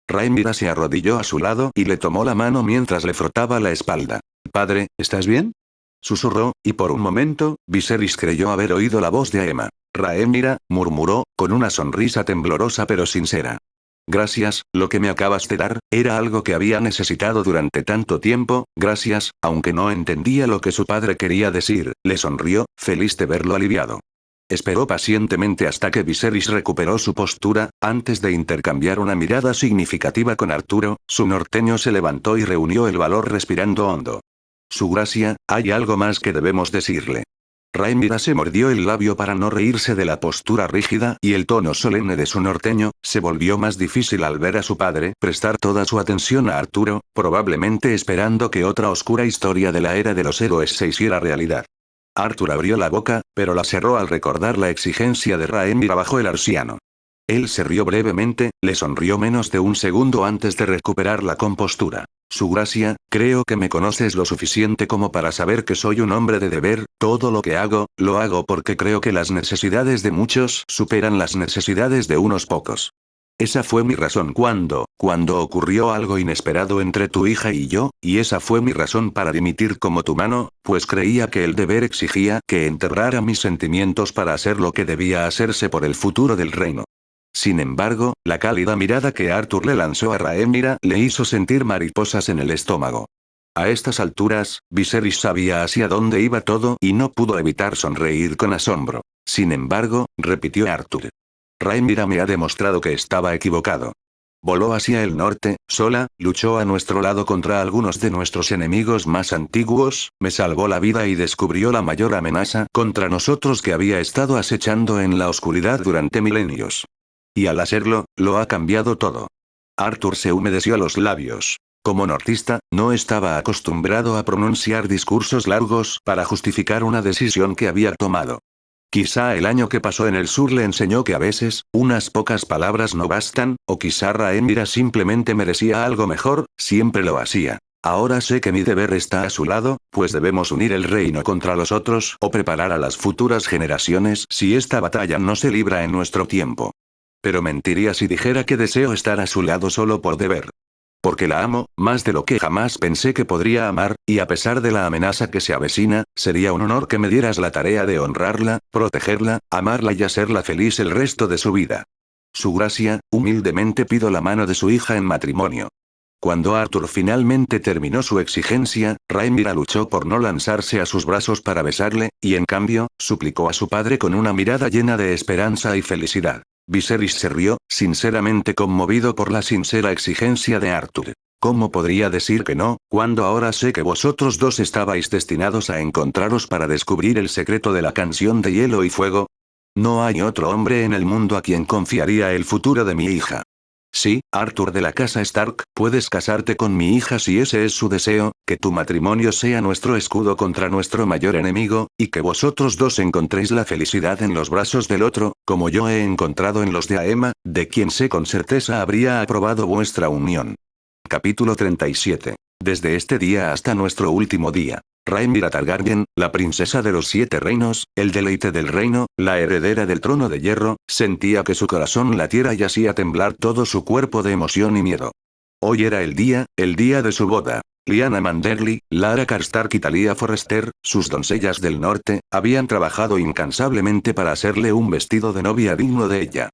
Rhaenyra se arrodilló a su lado y le tomó la mano mientras le frotaba la espalda. «Padre, ¿estás bien?», susurró, y por un momento, Viserys creyó haber oído la voz de Aemma. «Rhaenyra», murmuró, con una sonrisa temblorosa pero sincera. «Gracias, lo que me acabas de dar, era algo que había necesitado durante tanto tiempo, gracias», aunque no entendía lo que su padre quería decir, le sonrió, feliz de verlo aliviado. Esperó pacientemente hasta que Viserys recuperó su postura, antes de intercambiar una mirada significativa con Arturo, su norteño se levantó y reunió el valor respirando hondo. «Su gracia, hay algo más que debemos decirle». Rhaenyra se mordió el labio para no reírse de la postura rígida y el tono solemne de su norteño, se volvió más difícil al ver a su padre prestar toda su atención a Arturo, probablemente esperando que otra oscura historia de la era de los héroes se hiciera realidad. Arthur abrió la boca, pero la cerró al recordar la exigencia de Rhaenyra bajo el arciano. Él se rió brevemente, le sonrió menos de un segundo antes de recuperar la compostura. «Su gracia, creo que me conoces lo suficiente como para saber que soy un hombre de deber, todo lo que hago, lo hago porque creo que las necesidades de muchos superan las necesidades de unos pocos. Esa fue mi razón cuando ocurrió algo inesperado entre tu hija y yo, y esa fue mi razón para dimitir como tu mano, pues creía que el deber exigía que enterrara mis sentimientos para hacer lo que debía hacerse por el futuro del reino». Sin embargo, la cálida mirada que Arthur le lanzó a Rhaenyra le hizo sentir mariposas en el estómago. A estas alturas, Viserys sabía hacia dónde iba todo y no pudo evitar sonreír con asombro. «Sin embargo», repitió Arthur. «Rhaenyra me ha demostrado que estaba equivocado. Voló hacia el norte, sola, luchó a nuestro lado contra algunos de nuestros enemigos más antiguos, me salvó la vida y descubrió la mayor amenaza contra nosotros que había estado acechando en la oscuridad durante milenios. Y al hacerlo, lo ha cambiado todo». Arthur se humedeció los labios. Como nortista, no estaba acostumbrado a pronunciar discursos largos para justificar una decisión que había tomado. Quizá el año que pasó en el sur le enseñó que a veces, unas pocas palabras no bastan, o quizá Rhaenyra simplemente merecía algo mejor, siempre lo hacía. «Ahora sé que mi deber está a su lado, pues debemos unir el reino contra los otros o preparar a las futuras generaciones si esta batalla no se libra en nuestro tiempo. Pero mentiría si dijera que deseo estar a su lado solo por deber. porque la amo, más de lo que jamás pensé que podría amar, y a pesar de la amenaza que se avecina, sería un honor que me dieras la tarea de honrarla, protegerla, amarla y hacerla feliz el resto de su vida. Su gracia, humildemente pido la mano de su hija en matrimonio. Cuando Arthur finalmente terminó su exigencia, Rhaenyra luchó por no lanzarse a sus brazos para besarle, y en cambio, suplicó a su padre con una mirada llena de esperanza y felicidad. Viserys se rió, sinceramente conmovido por la sincera exigencia de Arthur. ¿Cómo podría decir que no, cuando ahora sé que vosotros dos estabais destinados a encontraros para descubrir el secreto de la canción de hielo y fuego? No hay otro hombre en el mundo a quien confiaría el futuro de mi hija. Sí, Arthur de la casa Stark, puedes casarte con mi hija si ese es su deseo, que tu matrimonio sea nuestro escudo contra nuestro mayor enemigo, y que vosotros dos encontréis la felicidad en los brazos del otro, como yo he encontrado en los de Aemma, de quien sé con certeza habría aprobado vuestra unión. Capítulo 37. Desde este día hasta nuestro último día. Rhaenyra Targaryen, la princesa de los 7 reinos, el deleite del reino, la heredera del trono de hierro, sentía que su corazón latiera y hacía temblar todo su cuerpo de emoción y miedo. Hoy era el día de su boda. Lyanna Manderly, Lara Karstark y Talia Forrester, sus doncellas del norte, habían trabajado incansablemente para hacerle un vestido de novia digno de ella.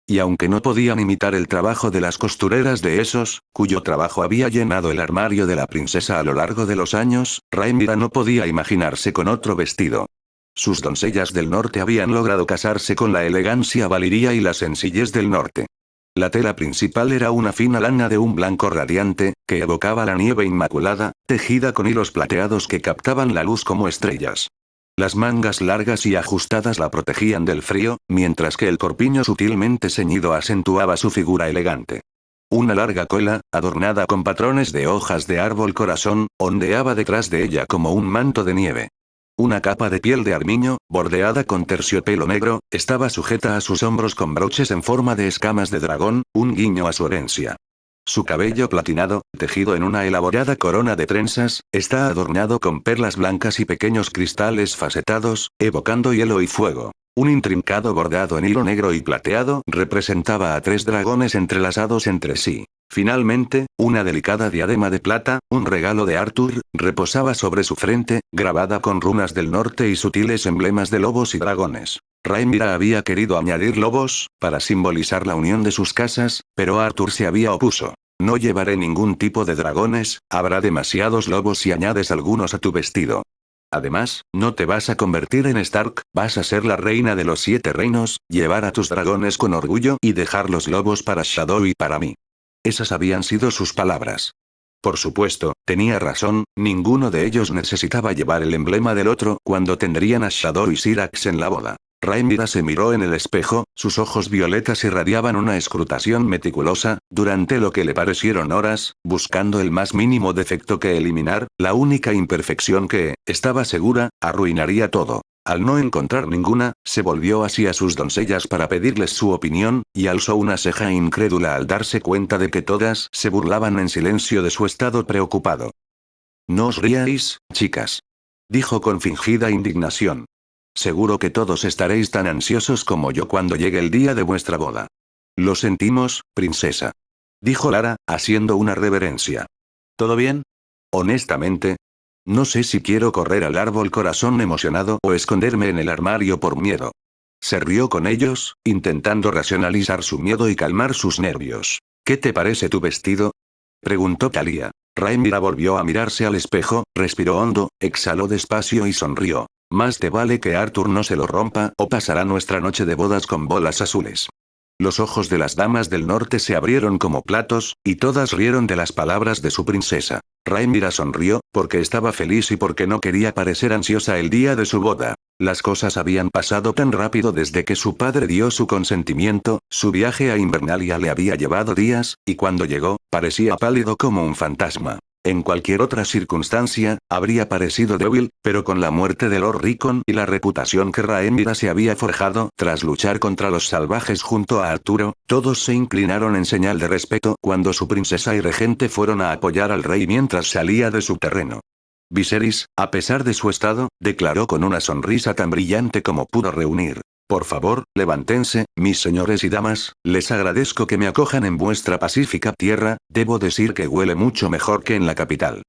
Y aunque no podían imitar el trabajo de las costureras de esos, cuyo trabajo había llenado el armario de la princesa a lo largo de los años, Rhaenyra no podía imaginarse con otro vestido. Sus doncellas del norte habían logrado casarse con la elegancia valiria y la sencillez del norte. La tela principal era una fina lana de un blanco radiante, que evocaba la nieve inmaculada, tejida con hilos plateados que captaban la luz como estrellas. Las mangas largas y ajustadas la protegían del frío, mientras que el corpiño sutilmente ceñido acentuaba su figura elegante. Una larga cola, adornada con patrones de hojas de árbol corazón, ondeaba detrás de ella como un manto de nieve. Una capa de piel de armiño, bordeada con terciopelo negro, estaba sujeta a sus hombros con broches en forma de escamas de dragón, un guiño a su herencia. Su cabello platinado, tejido en una elaborada corona de trenzas, está adornado con perlas blancas y pequeños cristales facetados, evocando hielo y fuego. Un intrincado bordado en hilo negro y plateado representaba a 3 dragones entrelazados entre sí. Finalmente, una delicada diadema de plata, un regalo de Arthur, reposaba sobre su frente, grabada con runas del norte y sutiles emblemas de lobos y dragones. Rhaenyra había querido añadir lobos, para simbolizar la unión de sus casas, pero Arthur se había opuesto. No llevaré ningún tipo de dragones, habrá demasiados lobos si añades algunos a tu vestido. Además, no te vas a convertir en Stark, vas a ser la reina de los 7 reinos, llevar a tus dragones con orgullo y dejar los lobos para Shadow y para mí. Esas habían sido sus palabras. Por supuesto, tenía razón, ninguno de ellos necesitaba llevar el emblema del otro cuando tendrían a Shadow y Syrax en la boda. Rhaenyra se miró en el espejo, sus ojos violetas irradiaban una escrutación meticulosa, durante lo que le parecieron horas, buscando el más mínimo defecto que eliminar, la única imperfección que, estaba segura, arruinaría todo. Al no encontrar ninguna, se volvió hacia sus doncellas para pedirles su opinión, y alzó una ceja incrédula al darse cuenta de que todas se burlaban en silencio de su estado preocupado. No os ríais, chicas. Dijo con fingida indignación. Seguro que todos estaréis tan ansiosos como yo cuando llegue el día de vuestra boda. Lo sentimos, princesa. Dijo Lara, haciendo una reverencia. ¿Todo bien? Honestamente, no sé si quiero correr al árbol corazón emocionado o esconderme en el armario por miedo. Se rió con ellos, intentando racionalizar su miedo y calmar sus nervios. ¿Qué te parece tu vestido? Preguntó Talia. Rhaenyra volvió a mirarse al espejo, respiró hondo, exhaló despacio y sonrió. Más te vale que Arthur no se lo rompa o pasará nuestra noche de bodas con bolas azules. Los ojos de las damas del norte se abrieron como platos, y todas rieron de las palabras de su princesa. Rhaenyra sonrió, porque estaba feliz y porque no quería parecer ansiosa el día de su boda. Las cosas habían pasado tan rápido desde que su padre dio su consentimiento, su viaje a Invernalia le había llevado días, y cuando llegó, parecía pálido como un fantasma. En cualquier otra circunstancia, habría parecido débil, pero con la muerte de Lord Rickon y la reputación que Rhaenyra se había forjado tras luchar contra los salvajes junto a Arturo, todos se inclinaron en señal de respeto cuando su princesa y regente fueron a apoyar al rey mientras salía de su terreno. Viserys, a pesar de su estado, declaró con una sonrisa tan brillante como pudo reunir. Por favor, levántense, mis señores y damas, les agradezco que me acojan en vuestra pacífica tierra, debo decir que huele mucho mejor que en la capital.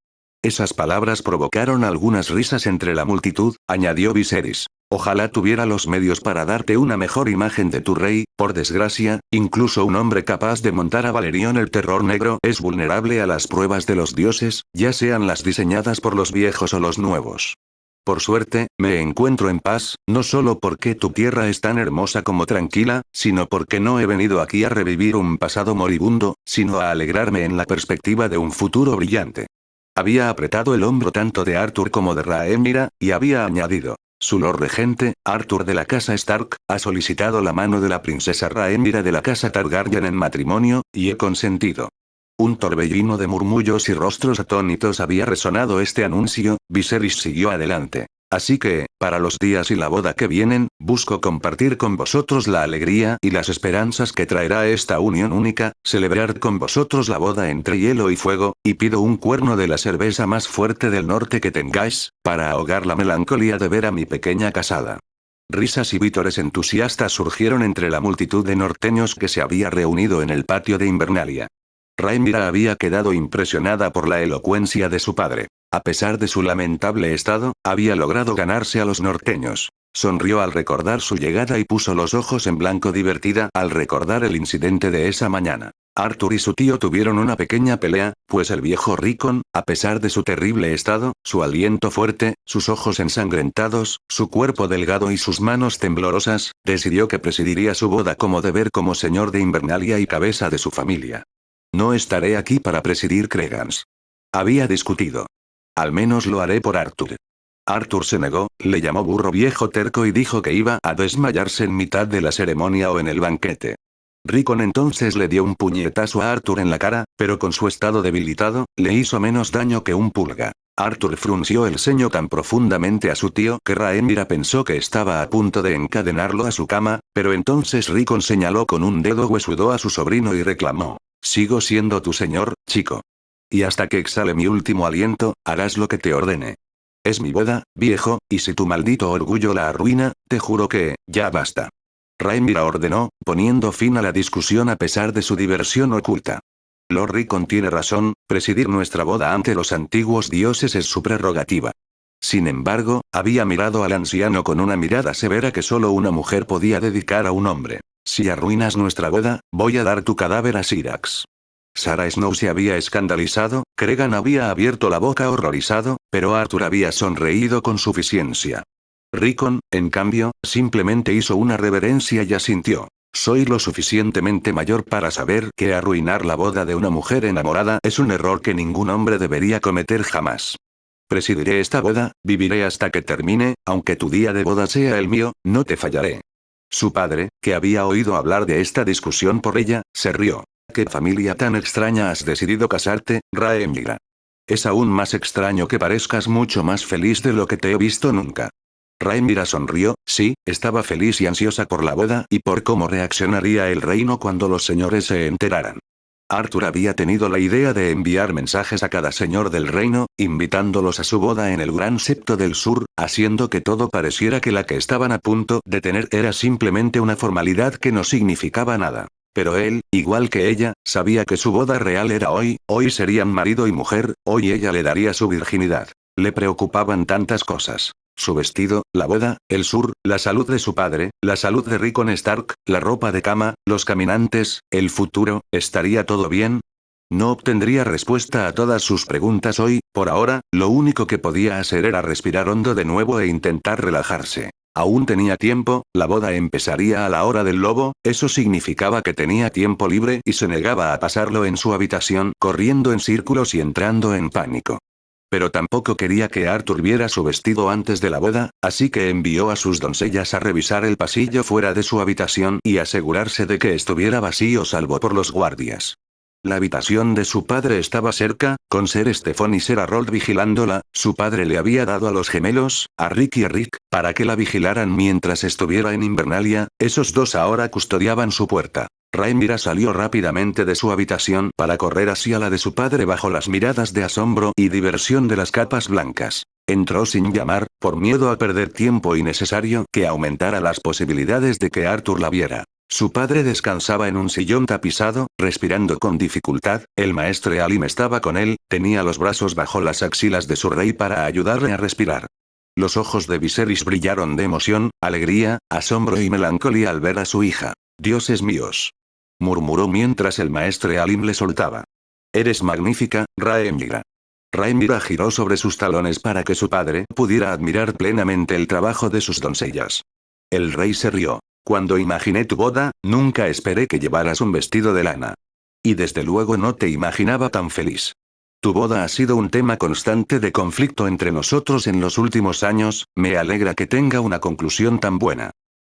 Esas palabras provocaron algunas risas entre la multitud, añadió Viserys. Ojalá tuviera los medios para darte una mejor imagen de tu rey, por desgracia, incluso un hombre capaz de montar a Valerión el Terror Negro es vulnerable a las pruebas de los dioses, ya sean las diseñadas por los viejos o los nuevos. Por suerte, me encuentro en paz, no solo porque tu tierra es tan hermosa como tranquila, sino porque no he venido aquí a revivir un pasado moribundo, sino a alegrarme en la perspectiva de un futuro brillante. Había apretado el hombro tanto de Arthur como de Rhaenyra, y había añadido: su Lord Regente, Arthur de la casa Stark, ha solicitado la mano de la princesa Rhaenyra de la casa Targaryen en matrimonio, y he consentido. Un torbellino de murmullos y rostros atónitos había resonado este anuncio. Viserys siguió adelante. Así que, para los días y la boda que vienen, busco compartir con vosotros la alegría y las esperanzas que traerá esta unión única, celebrar con vosotros la boda entre hielo y fuego, y pido un cuerno de la cerveza más fuerte del norte que tengáis, para ahogar la melancolía de ver a mi pequeña casada. Risas y vítores entusiastas surgieron entre la multitud de norteños que se había reunido en el patio de Invernalia. Rhaenyra había quedado impresionada por la elocuencia de su padre. A pesar de su lamentable estado, había logrado ganarse a los norteños. Sonrió al recordar su llegada y puso los ojos en blanco divertida al recordar el incidente de esa mañana. Arthur y su tío tuvieron una pequeña pelea, pues el viejo Rickon, a pesar de su terrible estado, su aliento fuerte, sus ojos ensangrentados, su cuerpo delgado y sus manos temblorosas, decidió que presidiría su boda como deber como señor de Invernalia y cabeza de su familia. No estaré aquí para presidir Cregans. Había discutido. Al menos lo haré por Arthur. Arthur se negó, le llamó burro viejo terco y dijo que iba a desmayarse en mitad de la ceremonia o en el banquete. Rickon entonces le dio un puñetazo a Arthur en la cara, pero con su estado debilitado, le hizo menos daño que un pulga. Arthur frunció el ceño tan profundamente a su tío que Rhaenyra pensó que estaba a punto de encadenarlo a su cama, pero entonces Rickon señaló con un dedo huesudo a su sobrino y reclamó: sigo siendo tu señor, chico. Y hasta que exhale mi último aliento, harás lo que te ordene. Es mi boda, viejo, y si tu maldito orgullo la arruina, te juro que, ya basta. Rhaenyra ordenó, poniendo fin a la discusión a pesar de su diversión oculta. Lord Rickon tiene razón, presidir nuestra boda ante los antiguos dioses es su prerrogativa. Sin embargo, había mirado al anciano con una mirada severa que solo una mujer podía dedicar a un hombre. Si arruinas nuestra boda, voy a dar tu cadáver a Syrax. Sarah Snow se había escandalizado, Cregan había abierto la boca horrorizado, pero Arthur había sonreído con suficiencia. Rickon, en cambio, simplemente hizo una reverencia y asintió. Soy lo suficientemente mayor para saber que arruinar la boda de una mujer enamorada es un error que ningún hombre debería cometer jamás. Presidiré esta boda, viviré hasta que termine, aunque tu día de boda sea el mío, no te fallaré. Su padre, que había oído hablar de esta discusión por ella, se rió. ¿Qué familia tan extraña has decidido casarte, Rhaenyra? Es aún más extraño que parezcas mucho más feliz de lo que te he visto nunca. Rhaenyra sonrió, sí, estaba feliz y ansiosa por la boda y por cómo reaccionaría el reino cuando los señores se enteraran. Arthur había tenido la idea de enviar mensajes a cada señor del reino, invitándolos a su boda en el Gran Septo del Sur, haciendo que todo pareciera que la que estaban a punto de tener era simplemente una formalidad que no significaba nada. Pero él, igual que ella, sabía que su boda real era hoy serían marido y mujer, hoy ella le daría su virginidad. Le preocupaban tantas cosas. Su vestido, la boda, el sur, la salud de su padre, la salud de Rickon Stark, la ropa de cama, los caminantes, el futuro, ¿estaría todo bien? No obtendría respuesta a todas sus preguntas hoy, por ahora, lo único que podía hacer era respirar hondo de nuevo e intentar relajarse. Aún tenía tiempo, la boda empezaría a la hora del lobo, eso significaba que tenía tiempo libre y se negaba a pasarlo en su habitación, corriendo en círculos y entrando en pánico. Pero tampoco quería que Arthur viera su vestido antes de la boda, así que envió a sus doncellas a revisar el pasillo fuera de su habitación y asegurarse de que estuviera vacío salvo por los guardias. La habitación de su padre estaba cerca, con Ser Stephon y Ser Harold vigilándola. Su padre le había dado a los gemelos, a Rick y Rick, para que la vigilaran mientras estuviera en Invernalia, esos dos ahora custodiaban su puerta. Rhaenyra salió rápidamente de su habitación para correr hacia la de su padre bajo las miradas de asombro y diversión de las capas blancas. Entró sin llamar, por miedo a perder tiempo innecesario que aumentara las posibilidades de que Arthur la viera. Su padre descansaba en un sillón tapizado, respirando con dificultad. El maestre Alim estaba con él, tenía los brazos bajo las axilas de su rey para ayudarle a respirar. Los ojos de Viserys brillaron de emoción, alegría, asombro y melancolía al ver a su hija. «Dioses míos», murmuró mientras el maestre Alim le soltaba. «Eres magnífica, Rhaenyra». Rhaenyra giró sobre sus talones para que su padre pudiera admirar plenamente el trabajo de sus doncellas. El rey se rió. «Cuando imaginé tu boda, nunca esperé que llevaras un vestido de lana. Y desde luego no te imaginaba tan feliz. Tu boda ha sido un tema constante de conflicto entre nosotros en los últimos años, me alegra que tenga una conclusión tan buena».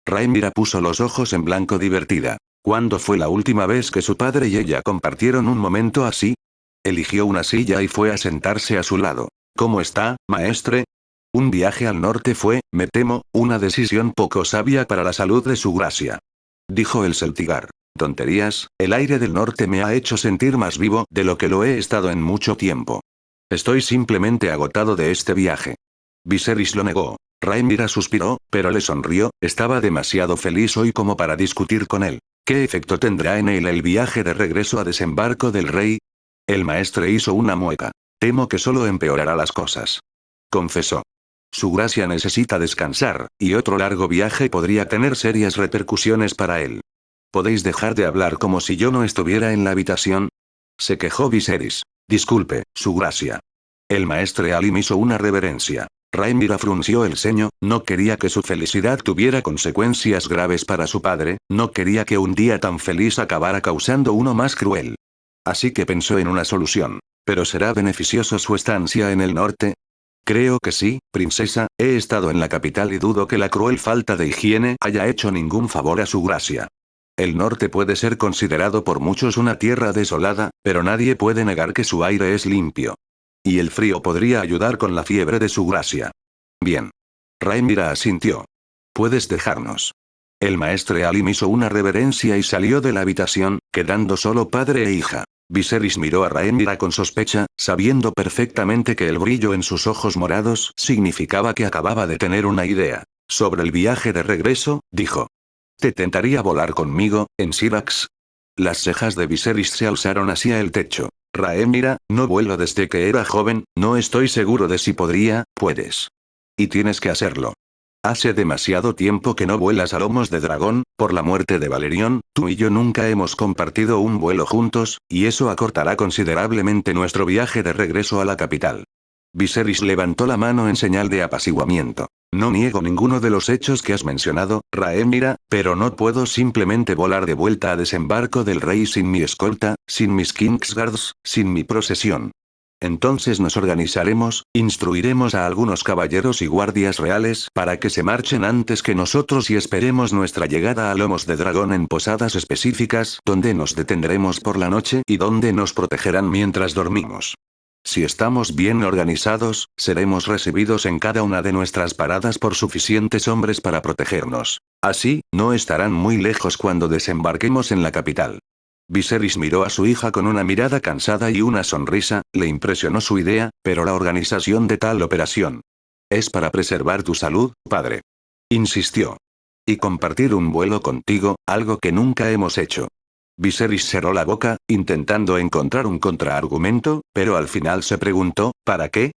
Rhaenyra puso los ojos en blanco divertida. ¿Cuándo fue la última vez que su padre y ella compartieron un momento así? Eligió una silla y fue a sentarse a su lado. «¿Cómo está, maestre?» Un viaje al norte fue, me temo, una decisión poco sabia para la salud de su gracia. Dijo el Celtigar. «Tonterías, el aire del norte me ha hecho sentir más vivo de lo que lo he estado en mucho tiempo. Estoy simplemente agotado de este viaje». Viserys lo negó. Rhaenyra suspiró, pero le sonrió, estaba demasiado feliz hoy como para discutir con él. ¿Qué efecto tendrá en él el viaje de regreso a desembarco del rey? El maestre hizo una mueca. «Temo que solo empeorará las cosas», confesó. «Su gracia necesita descansar, y otro largo viaje podría tener serias repercusiones para él». «¿Podéis dejar de hablar como si yo no estuviera en la habitación?», se quejó Viserys. «Disculpe, su gracia». El maestre Alim hizo una reverencia. Rhaenyra frunció el ceño, no quería que su felicidad tuviera consecuencias graves para su padre, no quería que un día tan feliz acabara causando uno más cruel. Así que pensó en una solución. ¿Pero será beneficioso su estancia en el norte? «Creo que sí, princesa, he estado en la capital y dudo que la cruel falta de higiene haya hecho ningún favor a su gracia. El norte puede ser considerado por muchos una tierra desolada, pero nadie puede negar que su aire es limpio. Y el frío podría ayudar con la fiebre de su gracia». «Bien». Rhaenyra asintió. «Puedes dejarnos». El maestre Alim hizo una reverencia y salió de la habitación, quedando solo padre e hija. Viserys miró a Rhaenyra con sospecha, sabiendo perfectamente que el brillo en sus ojos morados significaba que acababa de tener una idea. «Sobre el viaje de regreso», dijo. «¿Te tentaría volar conmigo, en Syrax?» Las cejas de Viserys se alzaron hacia el techo. «Rhaenyra, no vuelo desde que era joven, no estoy seguro de si podría». «Puedes. Y tienes que hacerlo. Hace demasiado tiempo que no vuelas a lomos de dragón, por la muerte de Valerion, tú y yo nunca hemos compartido un vuelo juntos, y eso acortará considerablemente nuestro viaje de regreso a la capital». Viserys levantó la mano en señal de apaciguamiento. «No niego ninguno de los hechos que has mencionado, Rhaenyra, pero no puedo simplemente volar de vuelta a desembarco del rey sin mi escolta, sin mis Kingsguards, sin mi procesión. Entonces nos organizaremos, instruiremos a algunos caballeros y guardias reales para que se marchen antes que nosotros y esperemos nuestra llegada a lomos de dragón en posadas específicas donde nos detendremos por la noche y donde nos protegerán mientras dormimos. Si estamos bien organizados, seremos recibidos en cada una de nuestras paradas por suficientes hombres para protegernos. Así, no estarán muy lejos cuando desembarquemos en la capital». Viserys miró a su hija con una mirada cansada y una sonrisa, le impresionó su idea, pero la organización de tal operación. «Es para preservar tu salud, padre», insistió. «Y compartir un vuelo contigo, algo que nunca hemos hecho». Viserys cerró la boca, intentando encontrar un contraargumento, pero al final se preguntó, ¿para qué?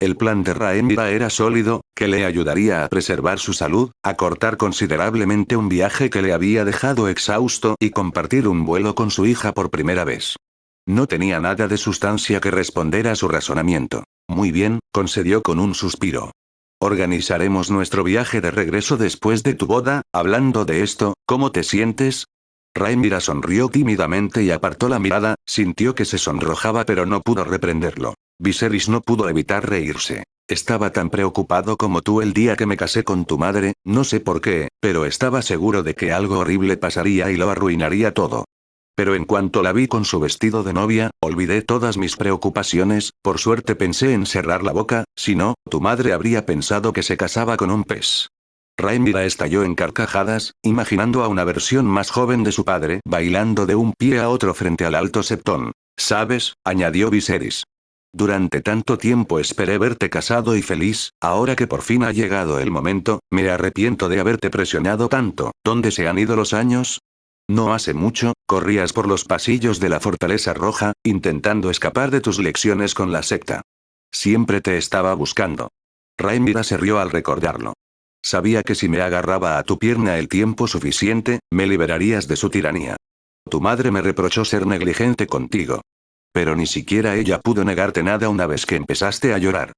El plan de Rhaenyra era sólido, que le ayudaría a preservar su salud, a cortar considerablemente un viaje que le había dejado exhausto y compartir un vuelo con su hija por primera vez. No tenía nada de sustancia que responder a su razonamiento. «Muy bien», concedió con un suspiro. «Organizaremos nuestro viaje de regreso después de tu boda. Hablando de esto, ¿cómo te sientes?» Rhaenyra sonrió tímidamente y apartó la mirada, sintió que se sonrojaba pero no pudo reprenderlo. Viserys no pudo evitar reírse. «Estaba tan preocupado como tú el día que me casé con tu madre, no sé por qué, pero estaba seguro de que algo horrible pasaría y lo arruinaría todo. Pero en cuanto la vi con su vestido de novia, olvidé todas mis preocupaciones, por suerte pensé en cerrar la boca, si no, tu madre habría pensado que se casaba con un pez». Rhaenyra estalló en carcajadas, imaginando a una versión más joven de su padre bailando de un pie a otro frente al Alto Septón. ¿Sabes?, añadió Viserys. Durante tanto tiempo esperé verte casado y feliz, ahora que por fin ha llegado el momento, me arrepiento de haberte presionado tanto. ¿Dónde se han ido los años? No hace mucho, corrías por los pasillos de la Fortaleza Roja, intentando escapar de tus lecciones con la secta. Siempre te estaba buscando. Rhaenyra se rió al recordarlo. Sabía que si me agarraba a tu pierna el tiempo suficiente, me liberarías de su tiranía. Tu madre me reprochó ser negligente contigo. Pero ni siquiera ella pudo negarte nada una vez que empezaste a llorar.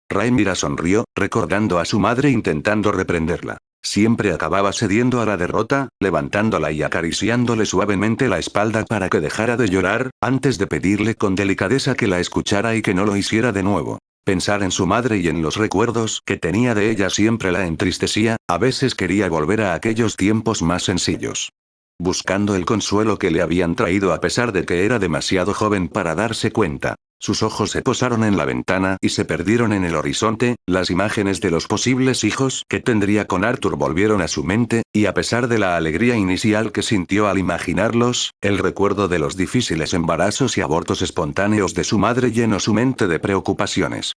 Rhaenyra sonrió, recordando a su madre intentando reprenderla. Siempre acababa cediendo a la derrota, levantándola y acariciándole suavemente la espalda para que dejara de llorar, antes de pedirle con delicadeza que la escuchara y que no lo hiciera de nuevo. Pensar en su madre y en los recuerdos que tenía de ella siempre la entristecía, a veces quería volver a aquellos tiempos más sencillos. Buscando el consuelo que le habían traído a pesar de que era demasiado joven para darse cuenta. Sus ojos se posaron en la ventana y se perdieron en el horizonte, las imágenes de los posibles hijos que tendría con Arthur volvieron a su mente, y a pesar de la alegría inicial que sintió al imaginarlos, el recuerdo de los difíciles embarazos y abortos espontáneos de su madre llenó su mente de preocupaciones.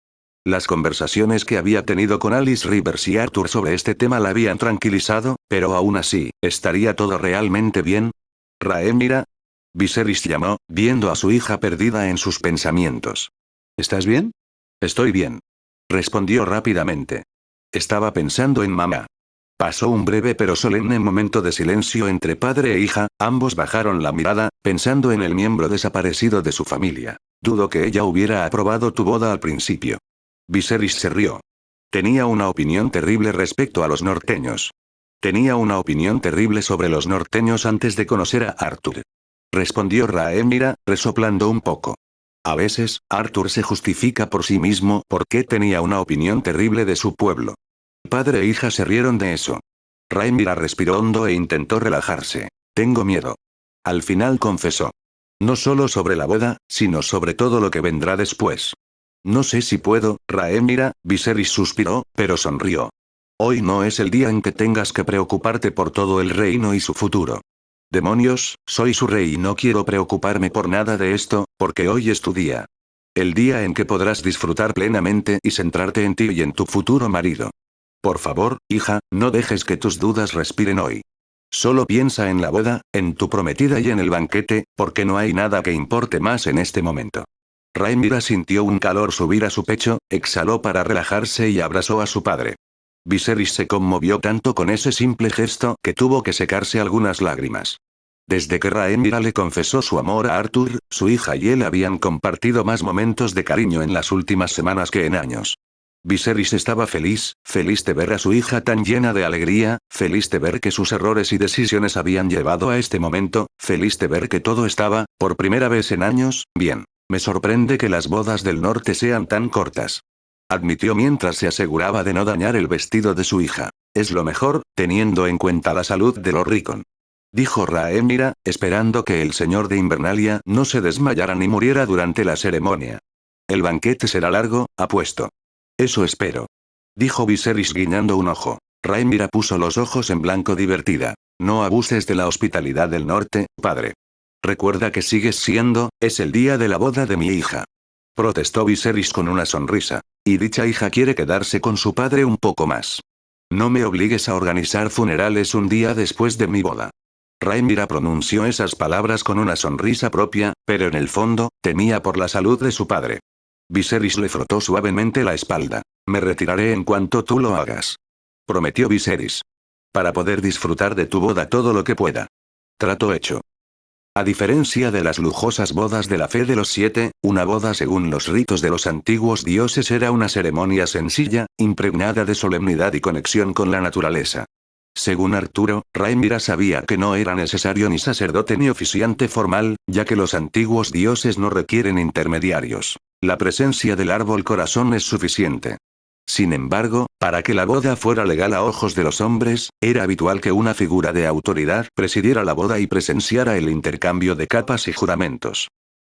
Las conversaciones que había tenido con Alice Rivers y Arthur sobre este tema la habían tranquilizado, pero aún así, ¿estaría todo realmente bien? Rhaenyra. Viserys llamó, viendo a su hija perdida en sus pensamientos. ¿Estás bien? Estoy bien. Respondió rápidamente. Estaba pensando en mamá. Pasó un breve pero solemne momento de silencio entre padre e hija, ambos bajaron la mirada, pensando en el miembro desaparecido de su familia. Dudo que ella hubiera aprobado tu boda al principio. Viserys se rió. Tenía una opinión terrible respecto a los norteños. Tenía una opinión terrible sobre los norteños antes de conocer a Arthur. Respondió Rhaenyra, resoplando un poco. A veces, Arthur se justifica por sí mismo porque tenía una opinión terrible de su pueblo. Padre e hija se rieron de eso. Rhaenyra respiró hondo e intentó relajarse. Tengo miedo. Al final confesó. No solo sobre la boda, sino sobre todo lo que vendrá después. No sé si puedo, Rhaenyra. Viserys suspiró, pero sonrió. Hoy no es el día en que tengas que preocuparte por todo el reino y su futuro. Demonios, soy su rey y no quiero preocuparme por nada de esto, porque hoy es tu día. El día en que podrás disfrutar plenamente y centrarte en ti y en tu futuro marido. Por favor, hija, no dejes que tus dudas respiren hoy. Solo piensa en la boda, en tu prometida y en el banquete, porque no hay nada que importe más en este momento. Rhaenyra sintió un calor subir a su pecho, exhaló para relajarse y abrazó a su padre. Viserys se conmovió tanto con ese simple gesto que tuvo que secarse algunas lágrimas. Desde que Rhaenyra le confesó su amor a Arthur, su hija y él habían compartido más momentos de cariño en las últimas semanas que en años. Viserys estaba feliz, feliz de ver a su hija tan llena de alegría, feliz de ver que sus errores y decisiones habían llevado a este momento, feliz de ver que todo estaba, por primera vez en años, bien. Me sorprende que las bodas del norte sean tan cortas. Admitió mientras se aseguraba de no dañar el vestido de su hija. Es lo mejor, teniendo en cuenta la salud de los Rickon. Dijo Rhaenyra, esperando que el señor de Invernalia no se desmayara ni muriera durante la ceremonia. El banquete será largo, apuesto. Eso espero. Dijo Viserys guiñando un ojo. Rhaenyra puso los ojos en blanco divertida. No abuses de la hospitalidad del norte, padre. Recuerda que sigues siendo, es el día de la boda de mi hija. Protestó Viserys con una sonrisa. Y dicha hija quiere quedarse con su padre un poco más. No me obligues a organizar funerales un día después de mi boda. Rhaenyra pronunció esas palabras con una sonrisa propia, pero en el fondo, temía por la salud de su padre. Viserys le frotó suavemente la espalda. Me retiraré en cuanto tú lo hagas. Prometió Viserys. Para poder disfrutar de tu boda todo lo que pueda. Trato hecho. A diferencia de las lujosas bodas de la fe de los siete, una boda según los ritos de los antiguos dioses era una ceremonia sencilla, impregnada de solemnidad y conexión con la naturaleza. Según Arturo, Rhaenyra sabía que no era necesario ni sacerdote ni oficiante formal, ya que los antiguos dioses no requieren intermediarios. La presencia del árbol corazón es suficiente. Sin embargo, para que la boda fuera legal a ojos de los hombres, era habitual que una figura de autoridad presidiera la boda y presenciara el intercambio de capas y juramentos.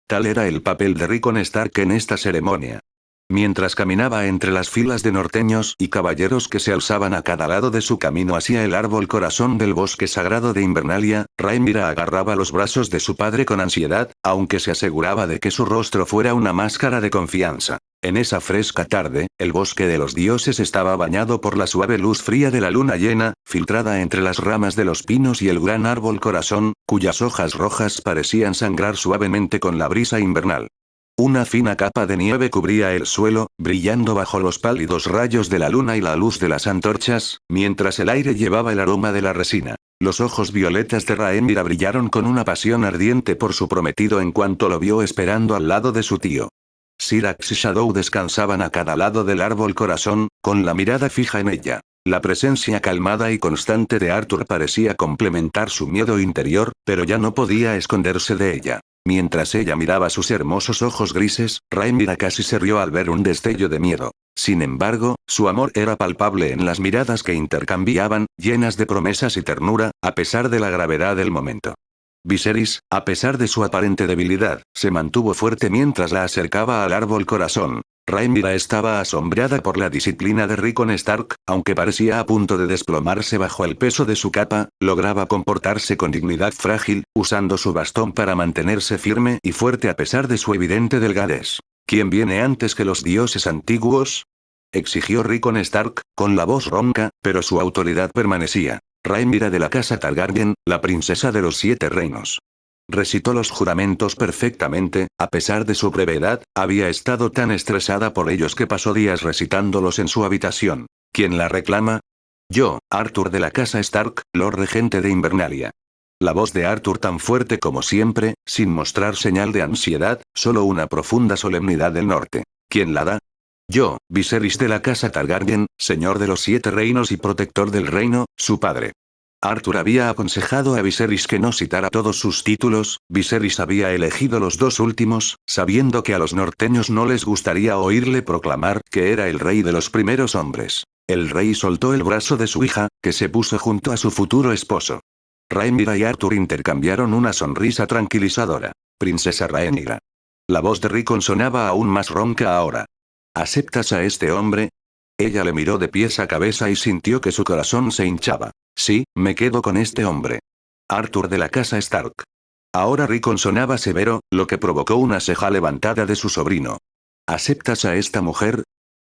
Tal era el papel de Rickon Stark en esta ceremonia. Mientras caminaba entre las filas de norteños y caballeros que se alzaban a cada lado de su camino hacia el árbol corazón del bosque sagrado de Invernalia, Rhaenyra agarraba los brazos de su padre con ansiedad, aunque se aseguraba de que su rostro fuera una máscara de confianza. En esa fresca tarde, el bosque de los dioses estaba bañado por la suave luz fría de la luna llena, filtrada entre las ramas de los pinos y el gran árbol corazón, cuyas hojas rojas parecían sangrar suavemente con la brisa invernal. Una fina capa de nieve cubría el suelo, brillando bajo los pálidos rayos de la luna y la luz de las antorchas, mientras el aire llevaba el aroma de la resina. Los ojos violetas de Rhaenyra brillaron con una pasión ardiente por su prometido en cuanto lo vio esperando al lado de su tío. Syrax y Shadow descansaban a cada lado del árbol corazón, con la mirada fija en ella. La presencia calmada y constante de Arthur parecía complementar su miedo interior, pero ya no podía esconderse de ella. Mientras ella miraba sus hermosos ojos grises, Rhaenyra casi se rió al ver un destello de miedo. Sin embargo, su amor era palpable en las miradas que intercambiaban, llenas de promesas y ternura, a pesar de la gravedad del momento. Viserys, a pesar de su aparente debilidad, se mantuvo fuerte mientras la acercaba al árbol corazón. Rhaenyra estaba asombrada por la disciplina de Rickon Stark, aunque parecía a punto de desplomarse bajo el peso de su capa, lograba comportarse con dignidad frágil, usando su bastón para mantenerse firme y fuerte a pesar de su evidente delgadez. ¿Quién viene antes que los dioses antiguos?, exigió Rickon Stark, con la voz ronca, pero su autoridad permanecía. Rhaenyra de la casa Targaryen, la princesa de los 7 reinos. Recitó los juramentos perfectamente, a pesar de su brevedad, había estado tan estresada por ellos que pasó días recitándolos en su habitación. ¿Quién la reclama? Yo, Arthur de la casa Stark, Lord Regente de Invernalia. La voz de Arthur tan fuerte como siempre, sin mostrar señal de ansiedad, solo una profunda solemnidad del norte. ¿Quién la da? Yo, Viserys de la casa Targaryen, señor de los 7 reinos y protector del reino, su padre. Arthur había aconsejado a Viserys que no citara todos sus títulos, Viserys había elegido los 2 últimos, sabiendo que a los norteños no les gustaría oírle proclamar que era el rey de los primeros hombres. El rey soltó el brazo de su hija, que se puso junto a su futuro esposo. Rhaenyra y Arthur intercambiaron una sonrisa tranquilizadora. Princesa Rhaenyra. La voz de Rickon sonaba aún más ronca ahora. ¿Aceptas a este hombre? Ella le miró de pies a cabeza y sintió que su corazón se hinchaba. Sí, me quedo con este hombre. Arthur de la casa Stark. Ahora Rickon sonaba severo, lo que provocó una ceja levantada de su sobrino. ¿Aceptas a esta mujer?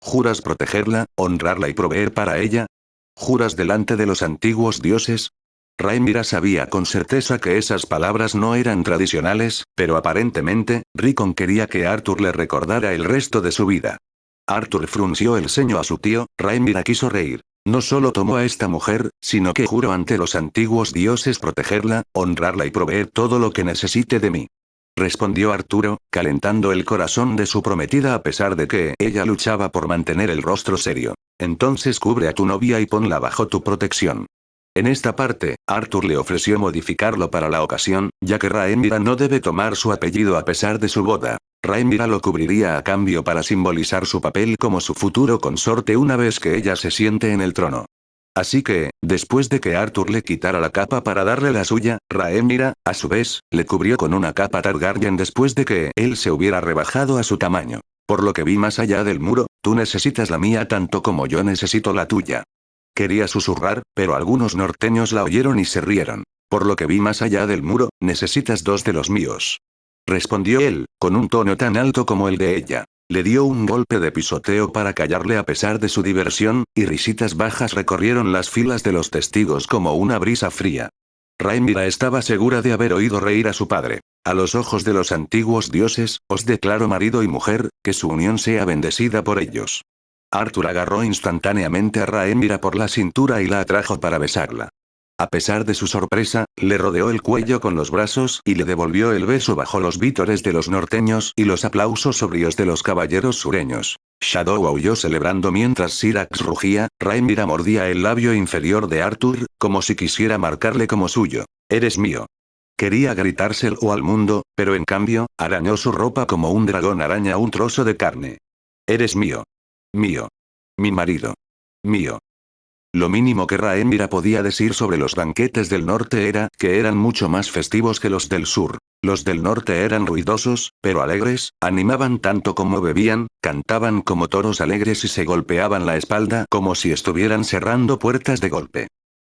¿Juras protegerla, honrarla y proveer para ella? ¿Juras delante de los antiguos dioses? Rhaenyra sabía con certeza que esas palabras no eran tradicionales, pero aparentemente, Rickon quería que Arthur le recordara el resto de su vida. Arthur frunció el ceño a su tío, Rhaenyra quiso reír. No solo tomó a esta mujer, sino que juró ante los antiguos dioses protegerla, honrarla y proveer todo lo que necesite de mí. Respondió Arturo, calentando el corazón de su prometida a pesar de que ella luchaba por mantener el rostro serio. Entonces cubre a tu novia y ponla bajo tu protección. En esta parte, Arthur le ofreció modificarlo para la ocasión, ya que Rhaenyra no debe tomar su apellido a pesar de su boda. Rhaenyra lo cubriría a cambio para simbolizar su papel como su futuro consorte una vez que ella se siente en el trono. Así que, después de que Arthur le quitara la capa para darle la suya, Rhaenyra, a su vez, le cubrió con una capa Targaryen después de que él se hubiera rebajado a su tamaño. Por lo que vi más allá del muro, tú necesitas la mía tanto como yo necesito la tuya. Quería susurrar, pero algunos norteños la oyeron y se rieron. Por lo que vi más allá del muro, necesitas 2 de los míos. Respondió él, con un tono tan alto como el de ella. Le dio un golpe de pisoteo para callarle a pesar de su diversión, y risitas bajas recorrieron las filas de los testigos como una brisa fría. Rhaenyra estaba segura de haber oído reír a su padre. A los ojos de los antiguos dioses, os declaro marido y mujer, que su unión sea bendecida por ellos. Arthur agarró instantáneamente a Rhaenyra por la cintura y la atrajo para besarla. A pesar de su sorpresa, le rodeó el cuello con los brazos y le devolvió el beso bajo los vítores de los norteños y los aplausos sobrios de los caballeros sureños. Shadow aulló celebrando mientras Syrax rugía, Rhaenyra mordía el labio inferior de Arthur, como si quisiera marcarle como suyo. Eres mío. Quería gritárselo al mundo, pero en cambio, arañó su ropa como un dragón araña un trozo de carne. Eres mío. Mío. Mi marido. Mío. Lo mínimo que Rhaenyra podía decir sobre los banquetes del norte era que eran mucho más festivos que los del sur. Los del norte eran ruidosos, pero alegres, animaban tanto como bebían, cantaban como toros alegres y se golpeaban la espalda como si estuvieran cerrando puertas de golpe.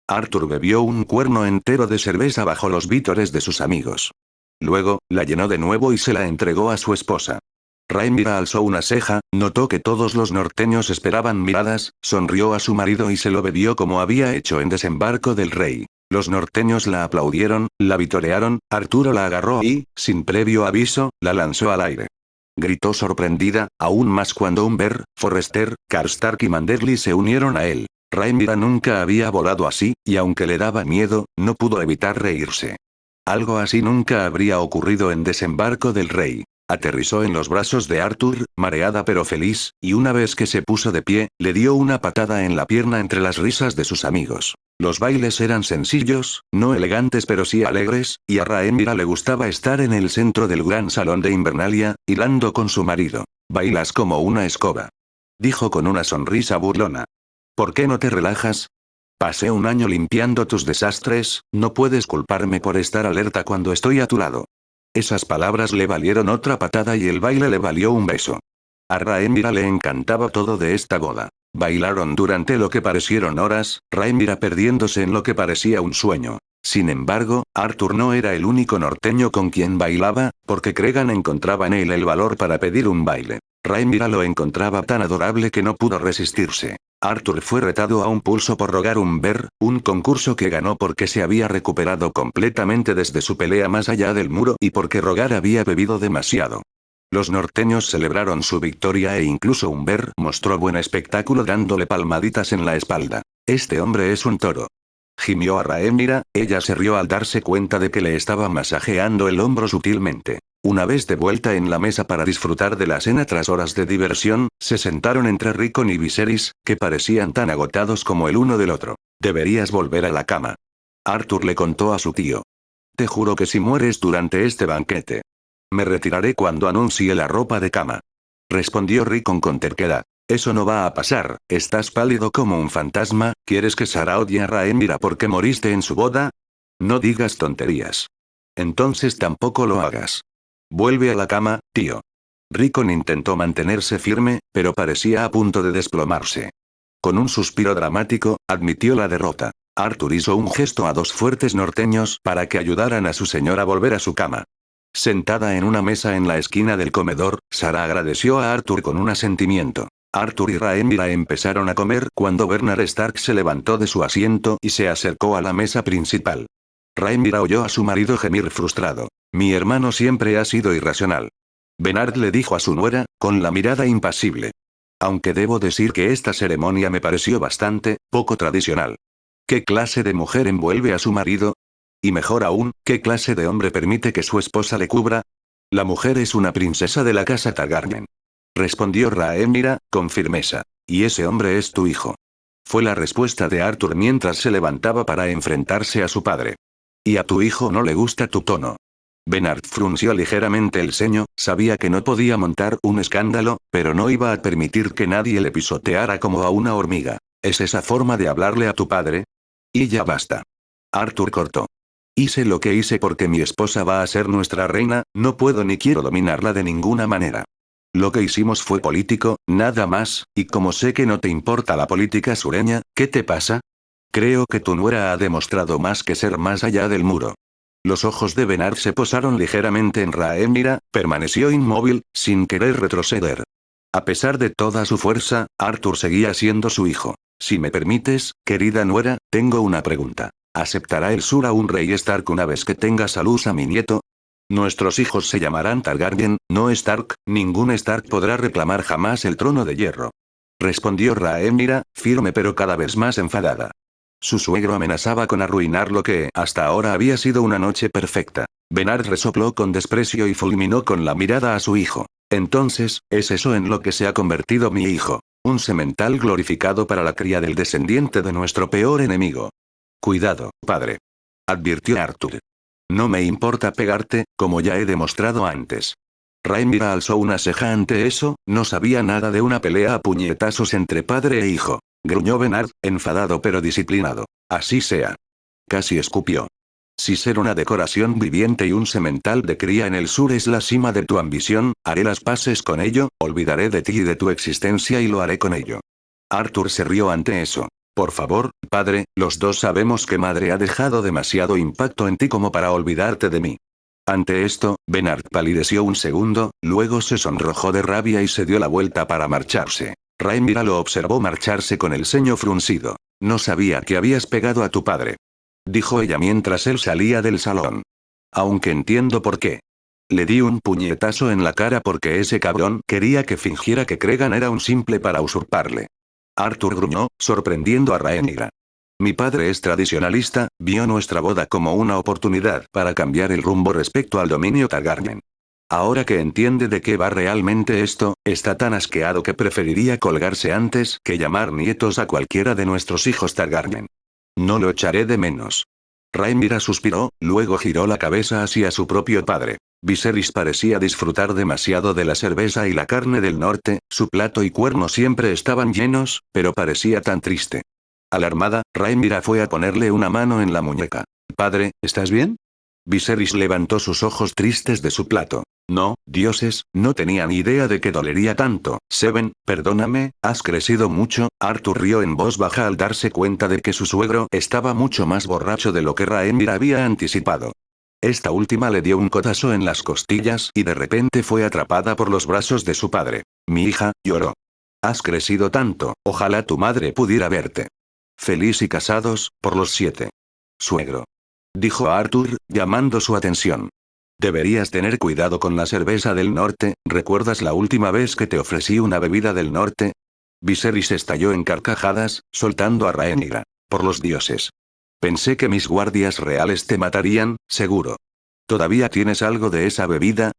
Arthur bebió un cuerno entero de cerveza bajo los vítores de sus amigos. Luego, la llenó de nuevo y se la entregó a su esposa. Rhaenyra alzó una ceja, notó que todos los norteños esperaban miradas, sonrió a su marido y se lo bebió como había hecho en Desembarco del Rey. Los norteños la aplaudieron, la vitorearon, Arturo la agarró y, sin previo aviso, la lanzó al aire. Gritó sorprendida, aún más cuando Umber, Forrester, Karstark y Manderly se unieron a él. Rhaenyra nunca había volado así, y aunque le daba miedo, no pudo evitar reírse. Algo así nunca habría ocurrido en Desembarco del Rey. Aterrizó en los brazos de Arthur, mareada pero feliz, y una vez que se puso de pie, le dio una patada en la pierna entre las risas de sus amigos. Los bailes eran sencillos, no elegantes pero sí alegres, y a Rhaenyra le gustaba estar en el centro del gran salón de Invernalia, hilando con su marido. «Bailas como una escoba», dijo con una sonrisa burlona. «¿Por qué no te relajas? Pasé un año limpiando tus desastres, no puedes culparme por estar alerta cuando estoy a tu lado». Esas palabras le valieron otra patada y el baile le valió un beso. A Rhaenyra le encantaba todo de esta boda. Bailaron durante lo que parecieron horas, Rhaenyra perdiéndose en lo que parecía un sueño. Sin embargo, Arthur no era el único norteño con quien bailaba, porque Cregan encontraba en él el valor para pedir un baile. Rhaenyra lo encontraba tan adorable que no pudo resistirse. Arthur fue retado a un pulso por rogar Umber, un concurso que ganó porque se había recuperado completamente desde su pelea más allá del muro y porque rogar había bebido demasiado. Los norteños celebraron su victoria e incluso Umber mostró buen espectáculo dándole palmaditas en la espalda. «Este hombre es un toro», gimió a Rhaenyra, ella se rió al darse cuenta de que le estaba masajeando el hombro sutilmente. Una vez de vuelta en la mesa para disfrutar de la cena tras horas de diversión, se sentaron entre Rickon y Viserys, que parecían tan agotados como el uno del otro. «Deberías volver a la cama», Arthur le contó a su tío. «Te juro que si mueres durante este banquete, me retiraré cuando anuncie la ropa de cama», respondió Rickon con terquedad. «Eso no va a pasar, estás pálido como un fantasma, ¿quieres que Sara odie a Rhaenyra porque moriste en su boda? No digas tonterías. Entonces tampoco lo hagas. Vuelve a la cama, tío». Rickon intentó mantenerse firme, pero parecía a punto de desplomarse. Con un suspiro dramático, admitió la derrota. Arthur hizo un gesto a dos fuertes norteños para que ayudaran a su señora a volver a su cama. Sentada en una mesa en la esquina del comedor, Sara agradeció a Arthur con un asentimiento. Arthur y Rhaenyra empezaron a comer cuando Bernard Stark se levantó de su asiento y se acercó a la mesa principal. Rhaenyra oyó a su marido gemir frustrado. «Mi hermano siempre ha sido irracional», Bernard le dijo a su nuera, con la mirada impasible. «Aunque debo decir que esta ceremonia me pareció bastante poco tradicional. ¿Qué clase de mujer envuelve a su marido? Y mejor aún, ¿qué clase de hombre permite que su esposa le cubra? La mujer es una princesa de la casa Targaryen», respondió Rhaenyra, con firmeza. «Y ese hombre es tu hijo». Fue la respuesta de Arthur mientras se levantaba para enfrentarse a su padre. «¿Y a tu hijo no le gusta tu tono?». Bernard frunció ligeramente el ceño, sabía que no podía montar un escándalo, pero no iba a permitir que nadie le pisoteara como a una hormiga. ¿Es esa forma de hablarle a tu padre? Y ya basta. Arthur cortó. «Hice lo que hice porque mi esposa va a ser nuestra reina, no puedo ni quiero dominarla de ninguna manera. Lo que hicimos fue político, nada más, y como sé que no te importa la política sureña, ¿qué te pasa? Creo que tu nuera ha demostrado más que ser más allá del muro». Los ojos de Bernard se posaron ligeramente en Rhaenyra, permaneció inmóvil, sin querer retroceder. A pesar de toda su fuerza, Arthur seguía siendo su hijo. «Si me permites, querida nuera, tengo una pregunta. ¿Aceptará el sur a un rey Stark una vez que tenga a luz a mi nieto? Nuestros hijos se llamarán Targaryen, no Stark, ningún Stark podrá reclamar jamás el trono de hierro», respondió Rhaenyra, firme pero cada vez más enfadada. Su suegro amenazaba con arruinar lo que hasta ahora había sido una noche perfecta. Bernard resopló con desprecio y fulminó con la mirada a su hijo. «Entonces, ¿es eso en lo que se ha convertido mi hijo? Un semental glorificado para la cría del descendiente de nuestro peor enemigo». «Cuidado, padre», advirtió Arthur. «No me importa pegarte, como ya he demostrado antes». Rhaenyra alzó una ceja ante eso, no sabía nada de una pelea a puñetazos entre padre e hijo. Gruñó Bernard, enfadado pero disciplinado. Así sea. Casi escupió. Si ser una decoración viviente y un semental de cría en el sur es la cima de tu ambición, haré las paces con ello, olvidaré de ti y de tu existencia y lo haré con ello. Arthur se rió ante eso. Por favor, padre, los dos sabemos que madre ha dejado demasiado impacto en ti como para olvidarte de mí. Ante esto, Bernard palideció un segundo, luego se sonrojó de rabia y se dio la vuelta para marcharse. Rhaenyra lo observó marcharse con el ceño fruncido. No sabía que habías pegado a tu padre, dijo ella mientras él salía del salón. Aunque entiendo por qué. Le di un puñetazo en la cara porque ese cabrón quería que fingiera que Cregan era un simple para usurparle. Arthur gruñó, sorprendiendo a Rhaenyra. Mi padre es tradicionalista, vio nuestra boda como una oportunidad para cambiar el rumbo respecto al dominio Targaryen. Ahora que entiende de qué va realmente esto, está tan asqueado que preferiría colgarse antes que llamar nietos a cualquiera de nuestros hijos Targaryen. No lo echaré de menos. Rhaenyra suspiró, luego giró la cabeza hacia su propio padre. Viserys parecía disfrutar demasiado de la cerveza y la carne del norte, su plato y cuerno siempre estaban llenos, pero parecía tan triste. Alarmada, Rhaenyra fue a ponerle una mano en la muñeca. Padre, ¿estás bien? Viserys levantó sus ojos tristes de su plato. No, dioses, no tenía ni idea de que dolería tanto. Seven, perdóname, has crecido mucho. Arthur rió en voz baja al darse cuenta de que su suegro estaba mucho más borracho de lo que Rhaenyra había anticipado. Esta última le dio un codazo en las costillas y de repente fue atrapada por los brazos de su padre. Mi hija, lloró. Has crecido tanto, ojalá tu madre pudiera verte. Feliz y casados, por los 7. Suegro. Dijo Arthur, llamando su atención. Deberías tener cuidado con la cerveza del norte, ¿recuerdas la última vez que te ofrecí una bebida del norte? Viserys estalló en carcajadas, soltando a Rhaenyra. Por los dioses. Pensé que mis guardias reales te matarían, seguro. ¿Todavía tienes algo de esa bebida?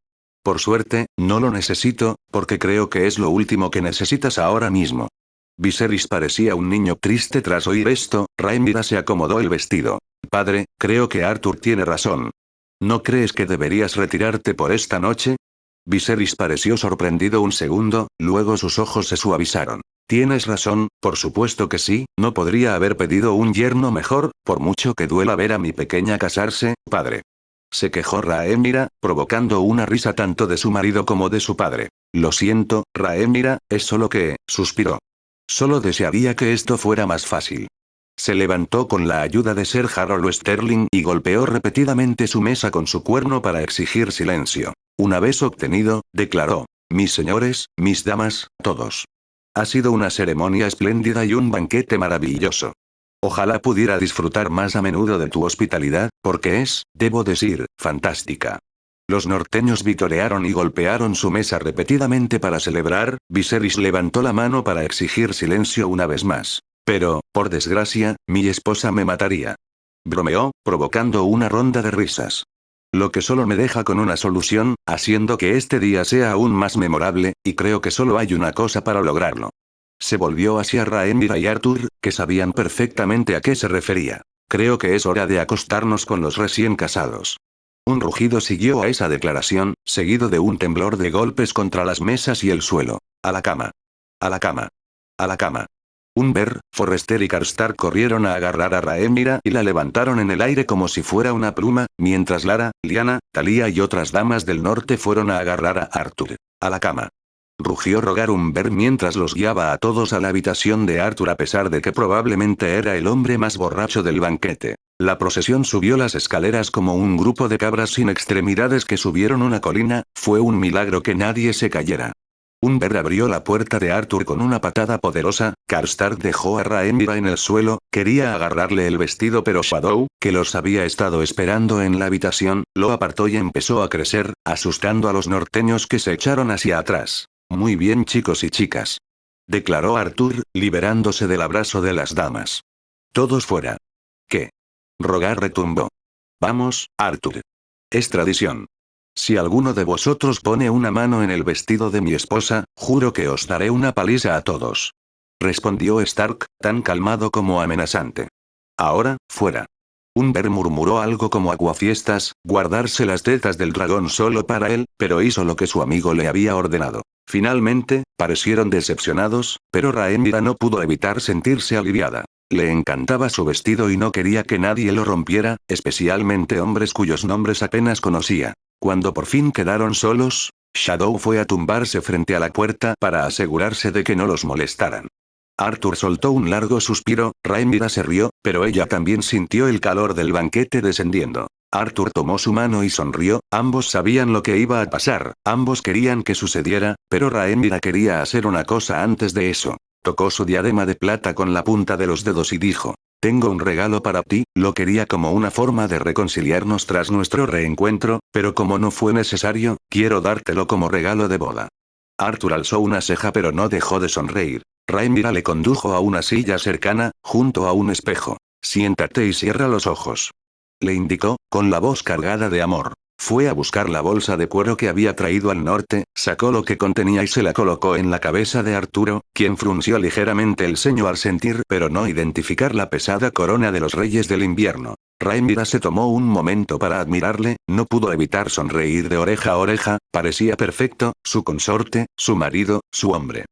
Por suerte, no lo necesito, porque creo que es lo último que necesitas ahora mismo. Viserys parecía un niño triste tras oír esto. Rhaenyra se acomodó el vestido. Padre, creo que Arthur tiene razón. ¿No crees que deberías retirarte por esta noche? Viserys pareció sorprendido un segundo, luego sus ojos se suavizaron. Tienes razón, por supuesto que sí, no podría haber pedido un yerno mejor, por mucho que duela ver a mi pequeña casarse, padre. Se quejó Rhaenyra, provocando una risa tanto de su marido como de su padre. Lo siento, Rhaenyra, es solo que, suspiró. Solo desearía que esto fuera más fácil. Se levantó con la ayuda de Ser Harold Sterling y golpeó repetidamente su mesa con su cuerno para exigir silencio. Una vez obtenido, declaró: mis señores, mis damas, todos. Ha sido una ceremonia espléndida y un banquete maravilloso. Ojalá pudiera disfrutar más a menudo de tu hospitalidad, porque es, debo decir, fantástica. Los norteños vitorearon y golpearon su mesa repetidamente para celebrar. Viserys levantó la mano para exigir silencio una vez más. Pero, por desgracia, mi esposa me mataría. Bromeó, provocando una ronda de risas. Lo que solo me deja con una solución, haciendo que este día sea aún más memorable, y creo que solo hay una cosa para lograrlo. Se volvió hacia Rhaenyra y Arthur, que sabían perfectamente a qué se refería. Creo que es hora de acostarnos con los recién casados. Un rugido siguió a esa declaración, seguido de un temblor de golpes contra las mesas y el suelo. A la cama. A la cama. A la cama. Umber, Forrester y Karstark corrieron a agarrar a Rhaenyra y la levantaron en el aire como si fuera una pluma, mientras Lara, Lyanna, Thalia y otras damas del norte fueron a agarrar a Arthur. A la cama. Rugió Rogar Umber mientras los guiaba a todos a la habitación de Arthur a pesar de que probablemente era el hombre más borracho del banquete. La procesión subió las escaleras como un grupo de cabras sin extremidades que subieron una colina. Fue un milagro que nadie se cayera. Umber abrió la puerta de Arthur con una patada poderosa. Karstark dejó a Rhaenyra en el suelo, quería agarrarle el vestido pero Shadow, que los había estado esperando en la habitación, lo apartó y empezó a crecer, asustando a los norteños que se echaron hacia atrás. Muy bien chicos y chicas. Declaró Arthur, liberándose del abrazo de las damas. Todos fuera. ¿Qué? Rogar retumbó. Vamos, Arthur. Es tradición. Si alguno de vosotros pone una mano en el vestido de mi esposa, juro que os daré una paliza a todos. Respondió Stark, tan calmado como amenazante. Ahora, fuera. Umber murmuró algo como aguafiestas, guardarse las tetas del dragón solo para él, pero hizo lo que su amigo le había ordenado. Finalmente, parecieron decepcionados, pero Rhaenyra no pudo evitar sentirse aliviada. Le encantaba su vestido y no quería que nadie lo rompiera, especialmente hombres cuyos nombres apenas conocía. Cuando por fin quedaron solos, Shadow fue a tumbarse frente a la puerta para asegurarse de que no los molestaran. Arthur soltó un largo suspiro, Rhaenyra se rió, pero ella también sintió el calor del banquete descendiendo. Arthur tomó su mano y sonrió, ambos sabían lo que iba a pasar, ambos querían que sucediera, pero Rhaenyra quería hacer una cosa antes de eso. Tocó su diadema de plata con la punta de los dedos y dijo: tengo un regalo para ti, lo quería como una forma de reconciliarnos tras nuestro reencuentro, pero como no fue necesario, quiero dártelo como regalo de boda. Arthur alzó una ceja pero no dejó de sonreír. Rhaenyra le condujo a una silla cercana, junto a un espejo. Siéntate y cierra los ojos. Le indicó, con la voz cargada de amor. Fue a buscar la bolsa de cuero que había traído al norte, sacó lo que contenía y se la colocó en la cabeza de Arturo, quien frunció ligeramente el ceño al sentir pero no identificar la pesada corona de los reyes del invierno. Rhaenyra se tomó un momento para admirarle, no pudo evitar sonreír de oreja a oreja, parecía perfecto, su consorte, su marido, su hombre.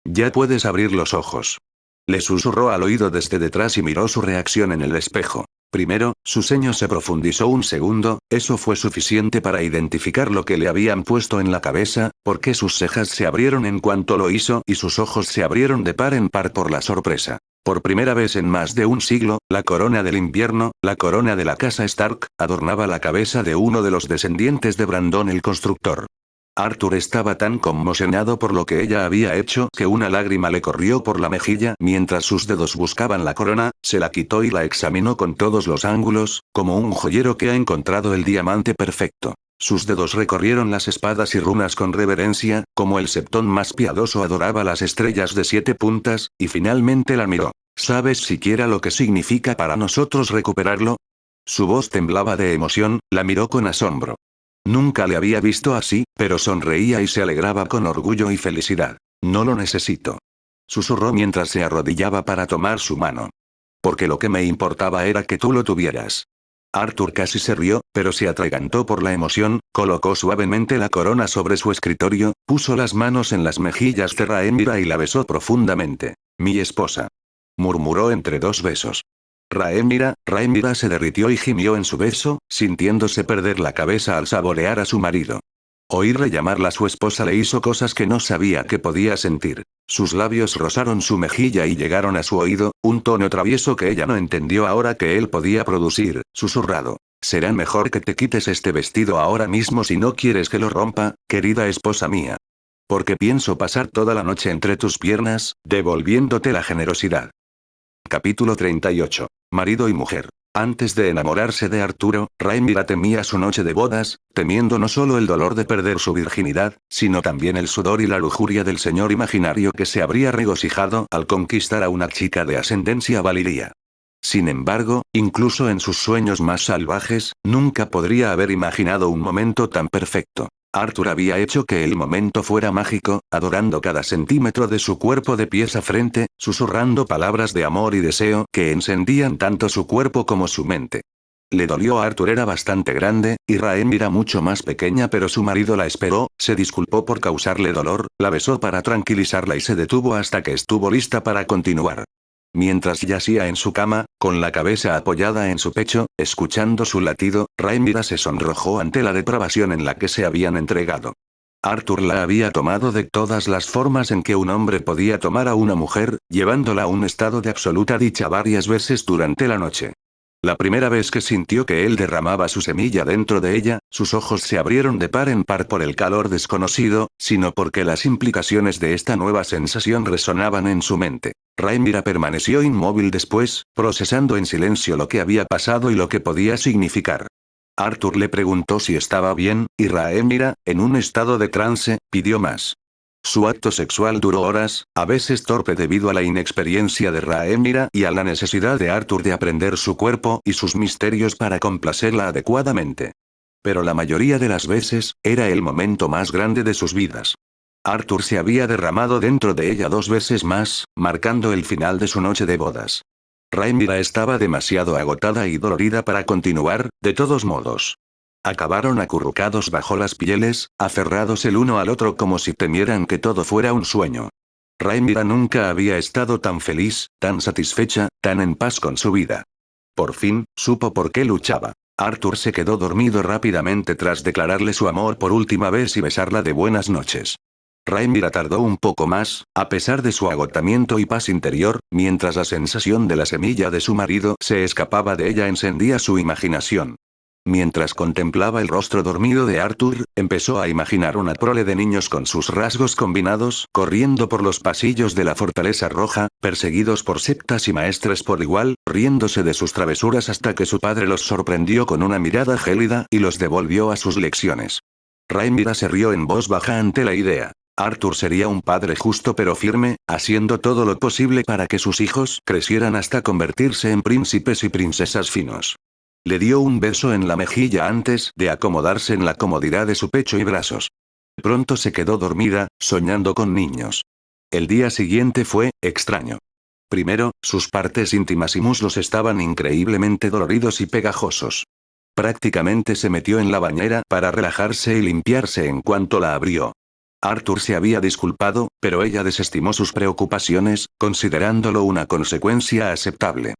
Ya puedes abrir los ojos. Le susurró al oído desde detrás y miró su reacción en el espejo. Primero, su ceño se profundizó un segundo, eso fue suficiente para identificar lo que le habían puesto en la cabeza, porque sus cejas se abrieron en cuanto lo hizo y sus ojos se abrieron de par en par por la sorpresa. Por primera vez en más de un siglo, la corona del invierno, la corona de la casa Stark, adornaba la cabeza de uno de los descendientes de Brandon el Constructor. Arthur estaba tan conmocionado por lo que ella había hecho que una lágrima le corrió por la mejilla mientras sus dedos buscaban la corona, se la quitó y la examinó con todos los ángulos, como un joyero que ha encontrado el diamante perfecto. Sus dedos recorrieron las espadas y runas con reverencia, como el septón más piadoso adoraba las estrellas de 7 puntas, y finalmente la miró. ¿Sabes siquiera lo que significa para nosotros recuperarlo? Su voz temblaba de emoción, la miró con asombro. Nunca le había visto así, pero sonreía y se alegraba con orgullo y felicidad. No lo necesito. Susurró mientras se arrodillaba para tomar su mano. Porque lo que me importaba era que tú lo tuvieras. Arthur casi se rió, pero se atragantó por la emoción, colocó suavemente la corona sobre su escritorio, puso las manos en las mejillas de Rhaenyra y la besó profundamente. Mi esposa. Murmuró entre dos besos. Rhaenyra se derritió y gimió en su beso, sintiéndose perder la cabeza al saborear a su marido. Oírle llamarla su esposa le hizo cosas que no sabía que podía sentir. Sus labios rozaron su mejilla y llegaron a su oído, un tono travieso que ella no entendió ahora que él podía producir, susurrado. Será mejor que te quites este vestido ahora mismo si no quieres que lo rompa, querida esposa mía. Porque pienso pasar toda la noche entre tus piernas, devolviéndote la generosidad. Capítulo 38. Marido y mujer. Antes de enamorarse de Arturo, Rhaenyra temía su noche de bodas, temiendo no solo el dolor de perder su virginidad, sino también el sudor y la lujuria del señor imaginario que se habría regocijado al conquistar a una chica de ascendencia valiria. Sin embargo, incluso en sus sueños más salvajes, nunca podría haber imaginado un momento tan perfecto. Arthur había hecho que el momento fuera mágico, adorando cada centímetro de su cuerpo de pies a frente, susurrando palabras de amor y deseo que encendían tanto su cuerpo como su mente. Le dolió a Arthur, era bastante grande, y Rhaenyra mucho más pequeña, pero su marido la esperó, se disculpó por causarle dolor, la besó para tranquilizarla y se detuvo hasta que estuvo lista para continuar. Mientras yacía en su cama, con la cabeza apoyada en su pecho, escuchando su latido, Rhaenyra se sonrojó ante la depravación en la que se habían entregado. Arthur la había tomado de todas las formas en que un hombre podía tomar a una mujer, llevándola a un estado de absoluta dicha varias veces durante la noche. La primera vez que sintió que él derramaba su semilla dentro de ella, sus ojos se abrieron de par en par por el calor desconocido, sino porque las implicaciones de esta nueva sensación resonaban en su mente. Rhaenyra permaneció inmóvil después, procesando en silencio lo que había pasado y lo que podía significar. Arthur le preguntó si estaba bien, y Rhaenyra, en un estado de trance, pidió más. Su acto sexual duró horas, a veces torpe debido a la inexperiencia de Rhaenyra y a la necesidad de Arthur de aprender su cuerpo y sus misterios para complacerla adecuadamente. Pero la mayoría de las veces, era el momento más grande de sus vidas. Arthur se había derramado dentro de ella 2 veces más, marcando el final de su noche de bodas. Rhaenyra estaba demasiado agotada y dolorida para continuar, de todos modos. Acabaron acurrucados bajo las pieles, aferrados el uno al otro como si temieran que todo fuera un sueño. Rhaenyra nunca había estado tan feliz, tan satisfecha, tan en paz con su vida. Por fin, supo por qué luchaba. Arthur se quedó dormido rápidamente tras declararle su amor por última vez y besarla de buenas noches. Rhaenyra tardó un poco más, a pesar de su agotamiento y paz interior, mientras la sensación de la semilla de su marido se escapaba de ella encendía su imaginación. Mientras contemplaba el rostro dormido de Arthur, empezó a imaginar una prole de niños con sus rasgos combinados, corriendo por los pasillos de la Fortaleza Roja, perseguidos por septas y maestres por igual, riéndose de sus travesuras hasta que su padre los sorprendió con una mirada gélida y los devolvió a sus lecciones. Rhaenyra se rió en voz baja ante la idea. Arthur sería un padre justo pero firme, haciendo todo lo posible para que sus hijos crecieran hasta convertirse en príncipes y princesas finos. Le dio un beso en la mejilla antes de acomodarse en la comodidad de su pecho y brazos. Pronto se quedó dormida, soñando con niños. El día siguiente fue extraño. Primero, sus partes íntimas y muslos estaban increíblemente doloridos y pegajosos. Prácticamente se metió en la bañera para relajarse y limpiarse en cuanto la abrió. Arthur se había disculpado, pero ella desestimó sus preocupaciones, considerándolo una consecuencia aceptable.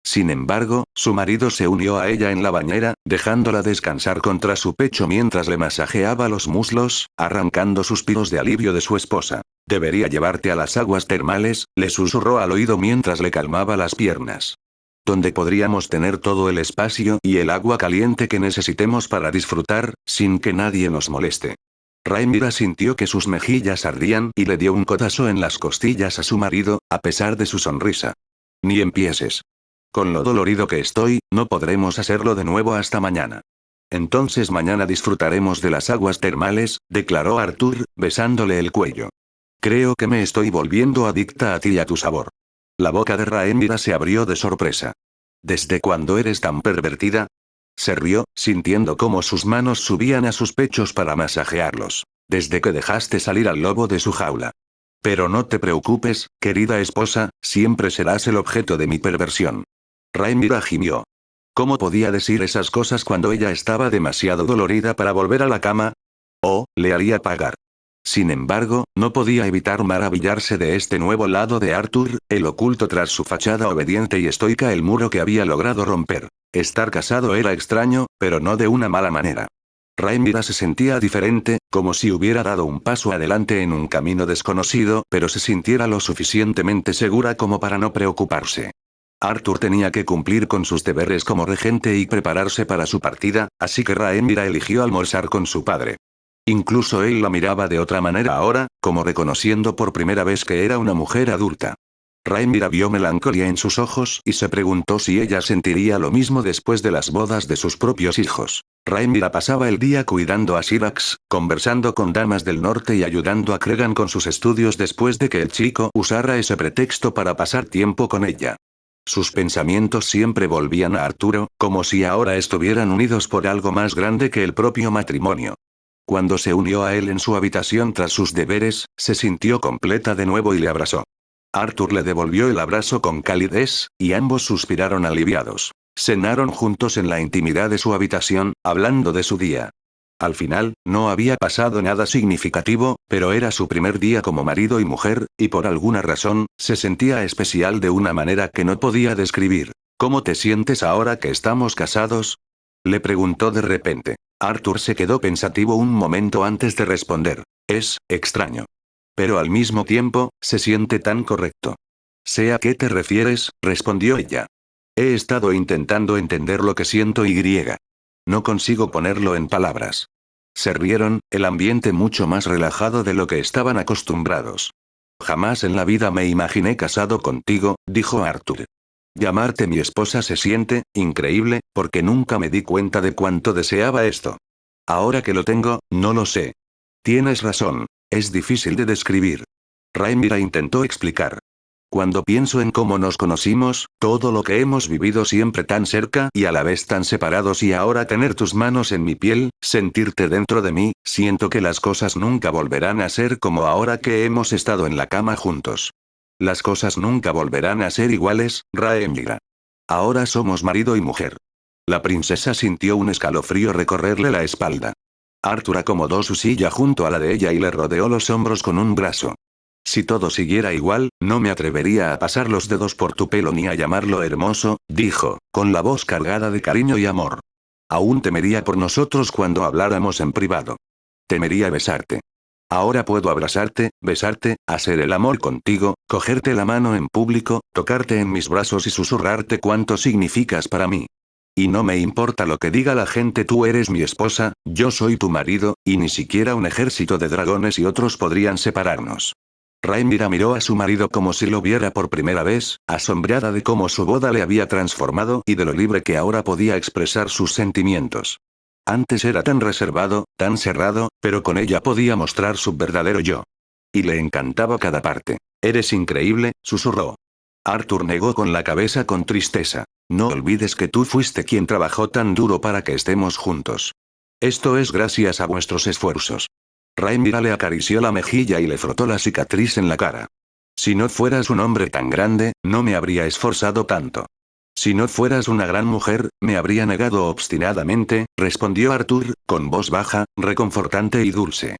Sin embargo, su marido se unió a ella en la bañera, dejándola descansar contra su pecho mientras le masajeaba los muslos, arrancando suspiros de alivio de su esposa. «Debería llevarte a las aguas termales», le susurró al oído mientras le calmaba las piernas. «Donde podríamos tener todo el espacio y el agua caliente que necesitemos para disfrutar, sin que nadie nos moleste». Rhaenyra sintió que sus mejillas ardían y le dio un codazo en las costillas a su marido, a pesar de su sonrisa. «Ni empieces. Con lo dolorido que estoy, no podremos hacerlo de nuevo hasta mañana». «Entonces mañana disfrutaremos de las aguas termales», declaró Arthur, besándole el cuello. «Creo que me estoy volviendo adicta a ti y a tu sabor». La boca de Rhaenyra se abrió de sorpresa. «¿Desde cuándo eres tan pervertida?». Se rió, sintiendo cómo sus manos subían a sus pechos para masajearlos. «Desde que dejaste salir al lobo de su jaula. Pero no te preocupes, querida esposa, siempre serás el objeto de mi perversión». Rhaenyra gimió. ¿Cómo podía decir esas cosas cuando ella estaba demasiado dolorida para volver a la cama? Oh, le haría pagar. Sin embargo, no podía evitar maravillarse de este nuevo lado de Arthur, el oculto tras su fachada obediente y estoica, el muro que había logrado romper. Estar casado era extraño, pero no de una mala manera. Rhaenyra se sentía diferente, como si hubiera dado un paso adelante en un camino desconocido, pero se sintiera lo suficientemente segura como para no preocuparse. Arthur tenía que cumplir con sus deberes como regente y prepararse para su partida, así que Rhaenyra eligió almorzar con su padre. Incluso él la miraba de otra manera ahora, como reconociendo por primera vez que era una mujer adulta. Rhaenyra vio melancolía en sus ojos y se preguntó si ella sentiría lo mismo después de las bodas de sus propios hijos. Rhaenyra pasaba el día cuidando a Syrax, conversando con damas del norte y ayudando a Cregan con sus estudios después de que el chico usara ese pretexto para pasar tiempo con ella. Sus pensamientos siempre volvían a Arturo, como si ahora estuvieran unidos por algo más grande que el propio matrimonio. Cuando se unió a él en su habitación tras sus deberes, se sintió completa de nuevo y le abrazó. Arthur le devolvió el abrazo con calidez, y ambos suspiraron aliviados. Cenaron juntos en la intimidad de su habitación, hablando de su día. Al final, no había pasado nada significativo, pero era su primer día como marido y mujer, y por alguna razón, se sentía especial de una manera que no podía describir. «¿Cómo te sientes ahora que estamos casados?», le preguntó de repente. Arthur se quedó pensativo un momento antes de responder. «Es extraño. Pero al mismo tiempo, se siente tan correcto». «Sé a qué te refieres», respondió ella. «He estado intentando entender lo que siento y no consigo ponerlo en palabras». Se rieron, el ambiente mucho más relajado de lo que estaban acostumbrados. «Jamás en la vida me imaginé casado contigo», dijo Arthur. «Llamarte mi esposa se siente increíble, porque nunca me di cuenta de cuánto deseaba esto. Ahora que lo tengo, no lo sé». «Tienes razón. Es difícil de describir». Rhaenyra intentó explicar. «Cuando pienso en cómo nos conocimos, todo lo que hemos vivido siempre tan cerca y a la vez tan separados, y ahora tener tus manos en mi piel, sentirte dentro de mí, siento que las cosas nunca volverán a ser como ahora que hemos estado en la cama juntos». Las cosas nunca volverán a ser iguales, Rhaenyra. Ahora somos marido y mujer. La princesa sintió un escalofrío recorrerle la espalda. Arthur acomodó su silla junto a la de ella y le rodeó los hombros con un brazo. Si todo siguiera igual, no me atrevería a pasar los dedos por tu pelo ni a llamarlo hermoso, dijo, con la voz cargada de cariño y amor. Aún temería por nosotros cuando habláramos en privado. Temería besarte. Ahora puedo abrazarte, besarte, hacer el amor contigo, cogerte la mano en público, tocarte en mis brazos y susurrarte cuánto significas para mí. Y no me importa lo que diga la gente, tú eres mi esposa, yo soy tu marido, y ni siquiera un ejército de dragones y otros podrían separarnos. Rhaenyra miró a su marido como si lo viera por primera vez, asombrada de cómo su boda le había transformado y de lo libre que ahora podía expresar sus sentimientos. Antes era tan reservado, tan cerrado, pero con ella podía mostrar su verdadero yo. Y le encantaba cada parte. Eres increíble, susurró. Arthur negó con la cabeza con tristeza. No olvides que tú fuiste quien trabajó tan duro para que estemos juntos. Esto es gracias a vuestros esfuerzos. Rhaenyra le acarició la mejilla y le frotó la cicatriz en la cara. Si no fueras un hombre tan grande, no me habría esforzado tanto. Si no fueras una gran mujer, me habría negado obstinadamente, respondió Arthur, con voz baja, reconfortante y dulce.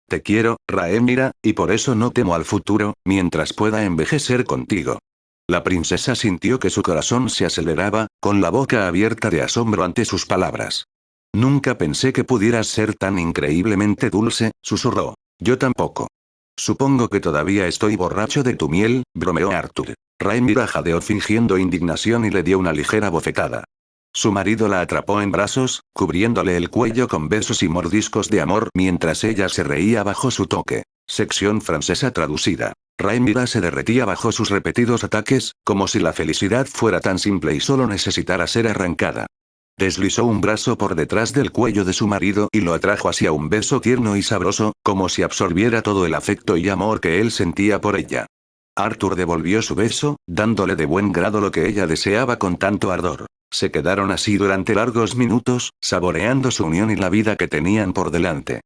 Te quiero, Rhaenyra, y por eso no temo al futuro, mientras pueda envejecer contigo. La princesa sintió que su corazón se aceleraba, con la boca abierta de asombro ante sus palabras. Nunca pensé que pudieras ser tan increíblemente dulce, susurró. Yo tampoco. Supongo que todavía estoy borracho de tu miel, bromeó Arthur. Rhaenyra jadeó fingiendo indignación y le dio una ligera bofetada. Su marido la atrapó en brazos, cubriéndole el cuello con besos y mordiscos de amor mientras ella se reía bajo su toque. Sección francesa traducida. Rhaenyra se derretía bajo sus repetidos ataques, como si la felicidad fuera tan simple y solo necesitara ser arrancada. Deslizó un brazo por detrás del cuello de su marido y lo atrajo hacia un beso tierno y sabroso, como si absorbiera todo el afecto y amor que él sentía por ella. Arthur devolvió su beso, dándole de buen grado lo que ella deseaba con tanto ardor. Se quedaron así durante largos minutos, saboreando su unión y la vida que tenían por delante.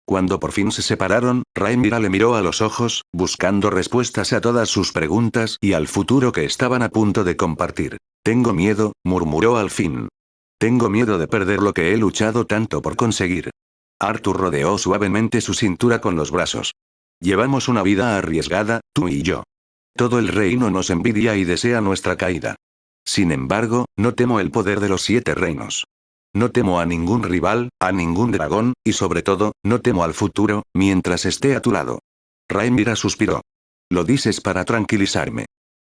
Cuando por fin se separaron, Rhaenyra le miró a los ojos, buscando respuestas a todas sus preguntas y al futuro que estaban a punto de compartir. Tengo miedo, murmuró al fin. Tengo miedo de perder lo que he luchado tanto por conseguir. Arthur rodeó suavemente su cintura con los brazos. Llevamos una vida arriesgada, tú y yo. Todo el reino nos envidia y desea nuestra caída. Sin embargo, no temo el poder de los 7 reinos. No temo a ningún rival, a ningún dragón, y sobre todo, no temo al futuro, mientras esté a tu lado. Rhaenyra suspiró. Lo dices para tranquilizarme.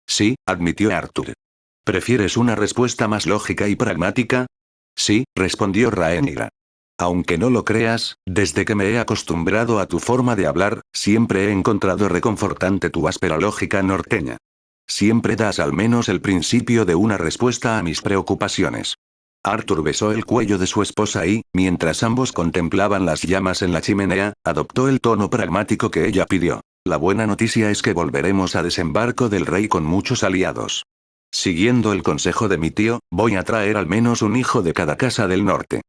Sí, admitió Arthur. ¿Prefieres una respuesta más lógica y pragmática? Sí, respondió Rhaenyra. Aunque no lo creas, desde que me he acostumbrado a tu forma de hablar, siempre he encontrado reconfortante tu áspera lógica norteña. Siempre das al menos el principio de una respuesta a mis preocupaciones. Arthur besó el cuello de su esposa y, mientras ambos contemplaban las llamas en la chimenea, adoptó el tono pragmático que ella pidió. La buena noticia es que volveremos a desembarco del rey con muchos aliados. Siguiendo el consejo de mi tío, voy a traer al menos un hijo de cada casa del norte.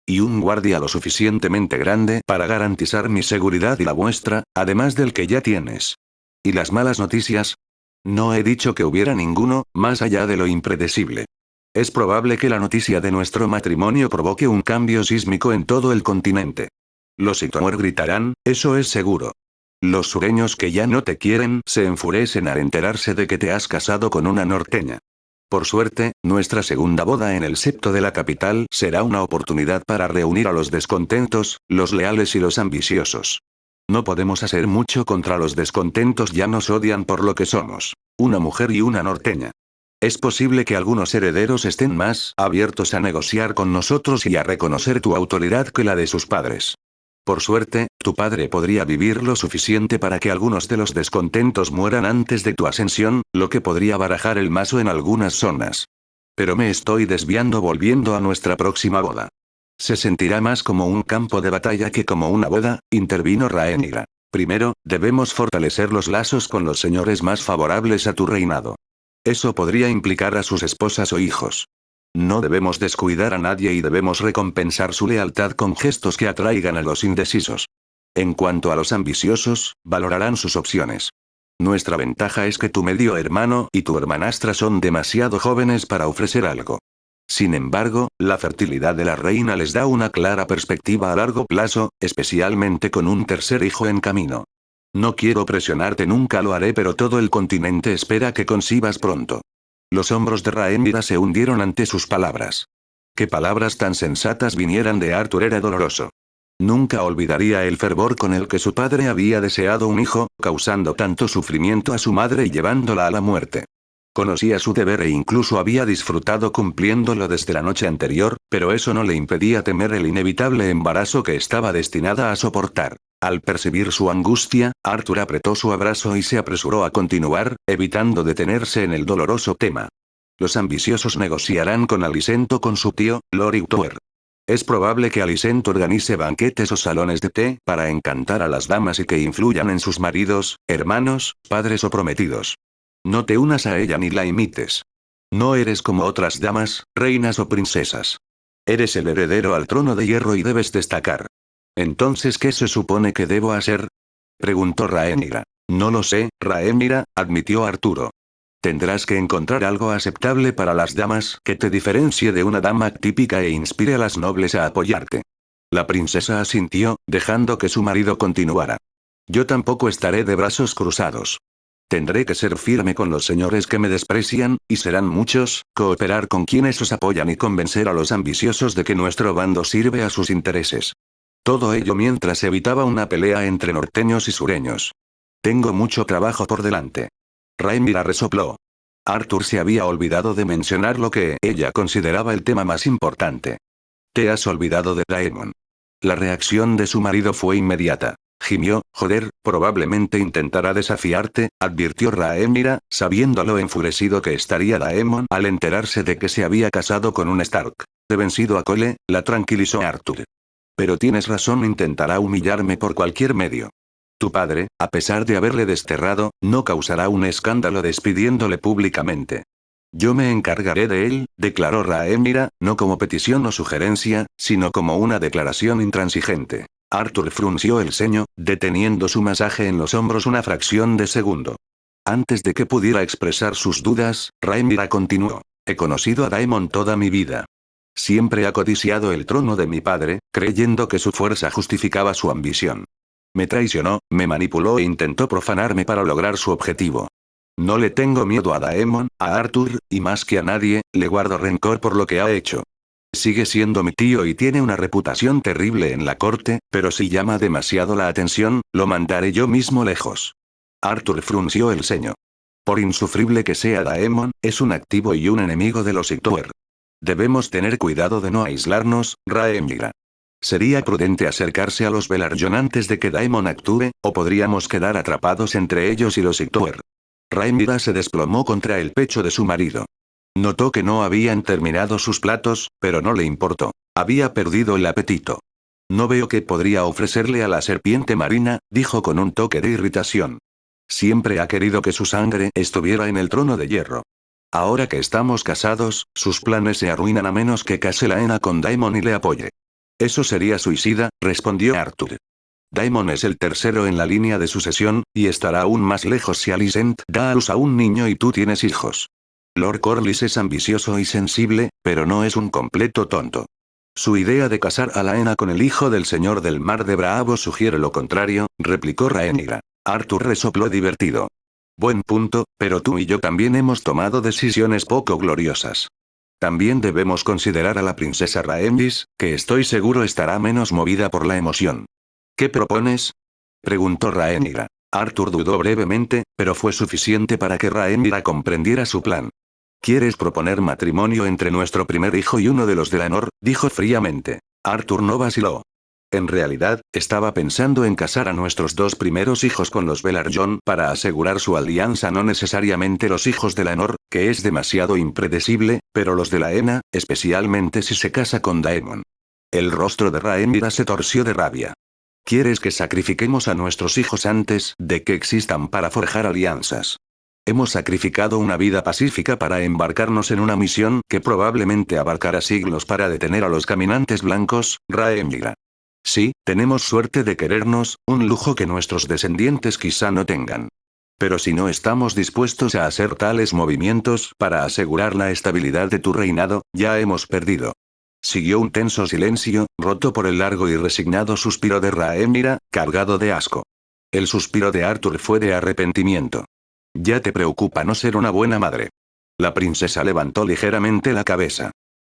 Y un guardia lo suficientemente grande para garantizar mi seguridad y la vuestra, además del que ya tienes. ¿Y las malas noticias? No he dicho que hubiera ninguno, más allá de lo impredecible. Es probable que la noticia de nuestro matrimonio provoque un cambio sísmico en todo el continente. Los Hightower gritarán, eso es seguro. Los sureños que ya no te quieren se enfurecen al enterarse de que te has casado con una norteña. Por suerte, nuestra segunda boda en el septo de la capital será una oportunidad para reunir a los descontentos, los leales y los ambiciosos. No podemos hacer mucho contra los descontentos, ya nos odian por lo que somos. Una mujer y una norteña. Es posible que algunos herederos estén más abiertos a negociar con nosotros y a reconocer tu autoridad que la de sus padres. Por suerte, tu padre podría vivir lo suficiente para que algunos de los descontentos mueran antes de tu ascensión, lo que podría barajar el mazo en algunas zonas. Pero me estoy desviando volviendo a nuestra próxima boda. Se sentirá más como un campo de batalla que como una boda, intervino Rhaenyra. Primero, debemos fortalecer los lazos con los señores más favorables a tu reinado. Eso podría implicar a sus esposas o hijos. No debemos descuidar a nadie y debemos recompensar su lealtad con gestos que atraigan a los indecisos. En cuanto a los ambiciosos, valorarán sus opciones. Nuestra ventaja es que tu medio hermano y tu hermanastra son demasiado jóvenes para ofrecer algo. Sin embargo, la fertilidad de la reina les da una clara perspectiva a largo plazo, especialmente con un tercer hijo en camino. No quiero presionarte, nunca lo haré, pero todo el continente espera que concibas pronto. Los hombros de Rhaenyra se hundieron ante sus palabras. Que palabras tan sensatas vinieran de Arthur era doloroso. Nunca olvidaría el fervor con el que su padre había deseado un hijo, causando tanto sufrimiento a su madre y llevándola a la muerte. Conocía su deber e incluso había disfrutado cumpliéndolo desde la noche anterior, pero eso no le impedía temer el inevitable embarazo que estaba destinada a soportar. Al percibir su angustia, Arthur apretó su abrazo y se apresuró a continuar, evitando detenerse en el doloroso tema. Los ambiciosos negociarán con Alicent o con su tío, Lord Hightower. Es probable que Alicent organice banquetes o salones de té para encantar a las damas y que influyan en sus maridos, hermanos, padres o prometidos. No te unas a ella ni la imites. No eres como otras damas, reinas o princesas. Eres el heredero al trono de hierro y debes destacar. Entonces, ¿qué se supone que debo hacer?, preguntó Rhaenyra. No lo sé, Rhaenyra, admitió Arturo. Tendrás que encontrar algo aceptable para las damas que te diferencie de una dama típica e inspire a las nobles a apoyarte. La princesa asintió, dejando que su marido continuara. Yo tampoco estaré de brazos cruzados. Tendré que ser firme con los señores que me desprecian, y serán muchos, cooperar con quienes os apoyan y convencer a los ambiciosos de que nuestro bando sirve a sus intereses. Todo ello mientras evitaba una pelea entre norteños y sureños. Tengo mucho trabajo por delante. Rhaenyra resopló. Arthur se había olvidado de mencionar lo que ella consideraba el tema más importante. Te has olvidado de Daemon. La reacción de su marido fue inmediata. Gimió, joder, probablemente intentará desafiarte, advirtió Rhaenyra, sabiendo lo enfurecido que estaría Daemon al enterarse de que se había casado con un Stark. De vencido a Cole, la tranquilizó Arthur. Pero tienes razón, intentará humillarme por cualquier medio. Tu padre, a pesar de haberle desterrado, no causará un escándalo despidiéndole públicamente. Yo me encargaré de él, declaró Rhaenyra, no como petición o sugerencia, sino como una declaración intransigente. Arthur frunció el ceño, deteniendo su masaje en los hombros una fracción de segundo. Antes de que pudiera expresar sus dudas, Rhaenyra continuó. He conocido a Daemon toda mi vida. Siempre ha codiciado el trono de mi padre, creyendo que su fuerza justificaba su ambición. Me traicionó, me manipuló e intentó profanarme para lograr su objetivo. No le tengo miedo a Daemon, a Arthur, y más que a nadie, le guardo rencor por lo que ha hecho. Sigue siendo mi tío y tiene una reputación terrible en la corte, pero si llama demasiado la atención, lo mandaré yo mismo lejos. Arthur frunció el ceño. Por insufrible que sea Daemon, es un activo y un enemigo de los Hightower. Debemos tener cuidado de no aislarnos, Rhaenyra. Sería prudente acercarse a los Velaryon antes de que Daemon actúe, o podríamos quedar atrapados entre ellos y los Hightower. Rhaenyra se desplomó contra el pecho de su marido. Notó que no habían terminado sus platos, pero no le importó. Había perdido el apetito. No veo qué podría ofrecerle a la serpiente marina, dijo con un toque de irritación. Siempre ha querido que su sangre estuviera en el trono de hierro. Ahora que estamos casados, sus planes se arruinan a menos que case Laena con Daemon y le apoye. Eso sería suicida, respondió Arthur. Daemon es el tercero en la línea de sucesión, y estará aún más lejos si Alicent da a luz a un niño y tú tienes hijos. Lord Corlys es ambicioso y sensible, pero no es un completo tonto. Su idea de casar a Laena con el hijo del señor del mar de Braavos sugiere lo contrario, replicó Rhaenyra. Arthur resopló divertido. Buen punto, pero tú y yo también hemos tomado decisiones poco gloriosas. También debemos considerar a la princesa Rhaenys, que estoy seguro estará menos movida por la emoción. ¿Qué propones?, preguntó Rhaenyra. Arthur dudó brevemente, pero fue suficiente para que Rhaenyra comprendiera su plan. ¿Quieres proponer matrimonio entre nuestro primer hijo y uno de los de Laenor?, dijo fríamente. Arthur no vaciló. En realidad, estaba pensando en casar a nuestros dos primeros hijos con los Velaryon para asegurar su alianza, no necesariamente los hijos de Laenor, que es demasiado impredecible, pero los de Laena, especialmente si se casa con Daemon. El rostro de Rhaenyra se torció de rabia. ¿Quieres que sacrifiquemos a nuestros hijos antes de que existan para forjar alianzas? Hemos sacrificado una vida pacífica para embarcarnos en una misión que probablemente abarcará siglos para detener a los caminantes blancos, Rhaenyra. Sí, tenemos suerte de querernos, un lujo que nuestros descendientes quizá no tengan. Pero si no estamos dispuestos a hacer tales movimientos para asegurar la estabilidad de tu reinado, ya hemos perdido. Siguió un tenso silencio, roto por el largo y resignado suspiro de Rhaenyra, cargado de asco. El suspiro de Arthur fue de arrepentimiento. Ya te preocupa no ser una buena madre. La princesa levantó ligeramente la cabeza.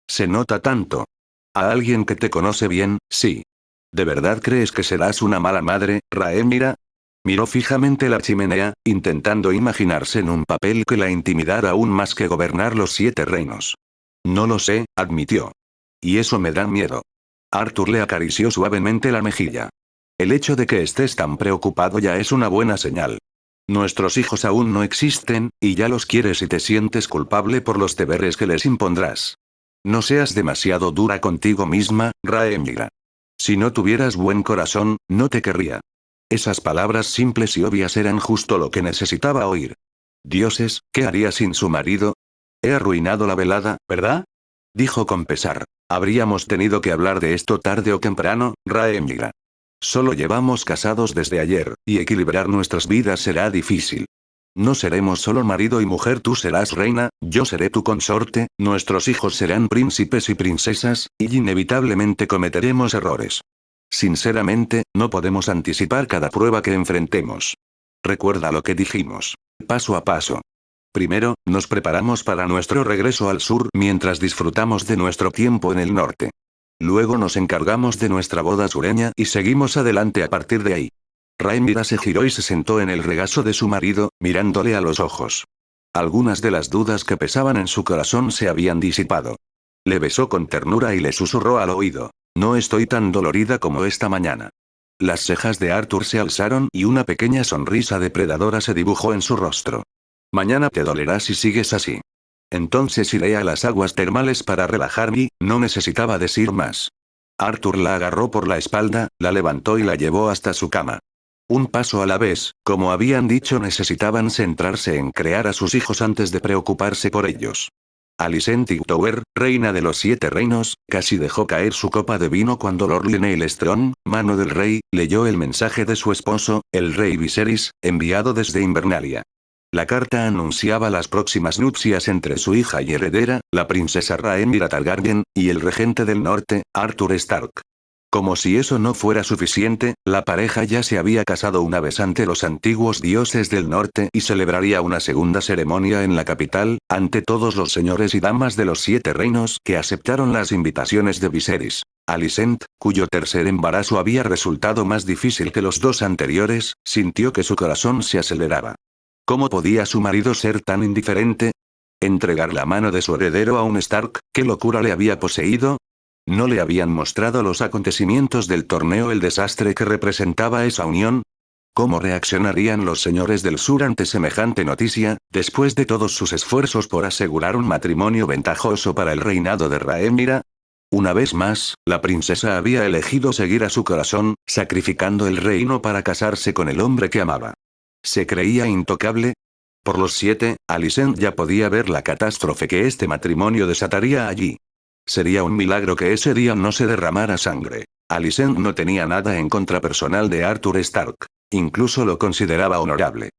Se nota tanto. A alguien que te conoce bien, sí. ¿De verdad crees que serás una mala madre, Rhaenyra? Miró fijamente la chimenea, intentando imaginarse en un papel que la intimidara aún más que gobernar los 7 reinos. No lo sé, admitió. Y eso me da miedo. Arthur le acarició suavemente la mejilla. El hecho de que estés tan preocupado ya es una buena señal. Nuestros hijos aún no existen, y ya los quieres y te sientes culpable por los deberes que les impondrás. No seas demasiado dura contigo misma, Rhaenyra. Si no tuvieras buen corazón, no te querría. Esas palabras simples y obvias eran justo lo que necesitaba oír. Dioses, ¿qué haría sin su marido? He arruinado la velada, ¿verdad? Dijo con pesar. Habríamos tenido que hablar de esto tarde o temprano, Rhaenyra. Solo llevamos casados desde ayer, y equilibrar nuestras vidas será difícil. No seremos solo marido y mujer, tú serás reina, yo seré tu consorte, nuestros hijos serán príncipes y princesas, y inevitablemente cometeremos errores. Sinceramente, no podemos anticipar cada prueba que enfrentemos. Recuerda lo que dijimos. Paso a paso. Primero, nos preparamos para nuestro regreso al sur mientras disfrutamos de nuestro tiempo en el norte. Luego nos encargamos de nuestra boda sureña y seguimos adelante a partir de ahí. Rhaenyra se giró y se sentó en el regazo de su marido, mirándole a los ojos. Algunas de las dudas que pesaban en su corazón se habían disipado. Le besó con ternura y le susurró al oído. No estoy tan dolorida como esta mañana. Las cejas de Arthur se alzaron y una pequeña sonrisa depredadora se dibujó en su rostro. Mañana te dolerá si sigues así. Entonces iré a las aguas termales para relajarme, no necesitaba decir más. Arthur la agarró por la espalda, la levantó y la llevó hasta su cama. Un paso a la vez, como habían dicho, necesitaban centrarse en crear a sus hijos antes de preocuparse por ellos. Alicent Hightower, reina de los 7 reinos, casi dejó caer su copa de vino cuando Lord Lyonel Strong, mano del rey, leyó el mensaje de su esposo, el rey Viserys, enviado desde Invernalia. La carta anunciaba las próximas nupcias entre su hija y heredera, la princesa Rhaenyra Targaryen, y el regente del norte, Arthur Stark. Como si eso no fuera suficiente, la pareja ya se había casado una vez ante los antiguos dioses del norte y celebraría una segunda ceremonia en la capital, ante todos los señores y damas de los 7 reinos que aceptaron las invitaciones de Viserys. Alicent, cuyo tercer embarazo había resultado más difícil que los 2 anteriores, sintió que su corazón se aceleraba. ¿Cómo podía su marido ser tan indiferente? ¿Entregar la mano de su heredero a un Stark? ¿Qué locura le había poseído? ¿No le habían mostrado los acontecimientos del torneo el desastre que representaba esa unión? ¿Cómo reaccionarían los señores del sur ante semejante noticia, después de todos sus esfuerzos por asegurar un matrimonio ventajoso para el reinado de Rhaenyra? Una vez más, la princesa había elegido seguir a su corazón, sacrificando el reino para casarse con el hombre que amaba. ¿Se creía intocable? Por los 7, Alicent ya podía ver la catástrofe que este matrimonio desataría allí. Sería un milagro que ese día no se derramara sangre. Alicent no tenía nada en contra personal de Arthur Stark. Incluso lo consideraba honorable.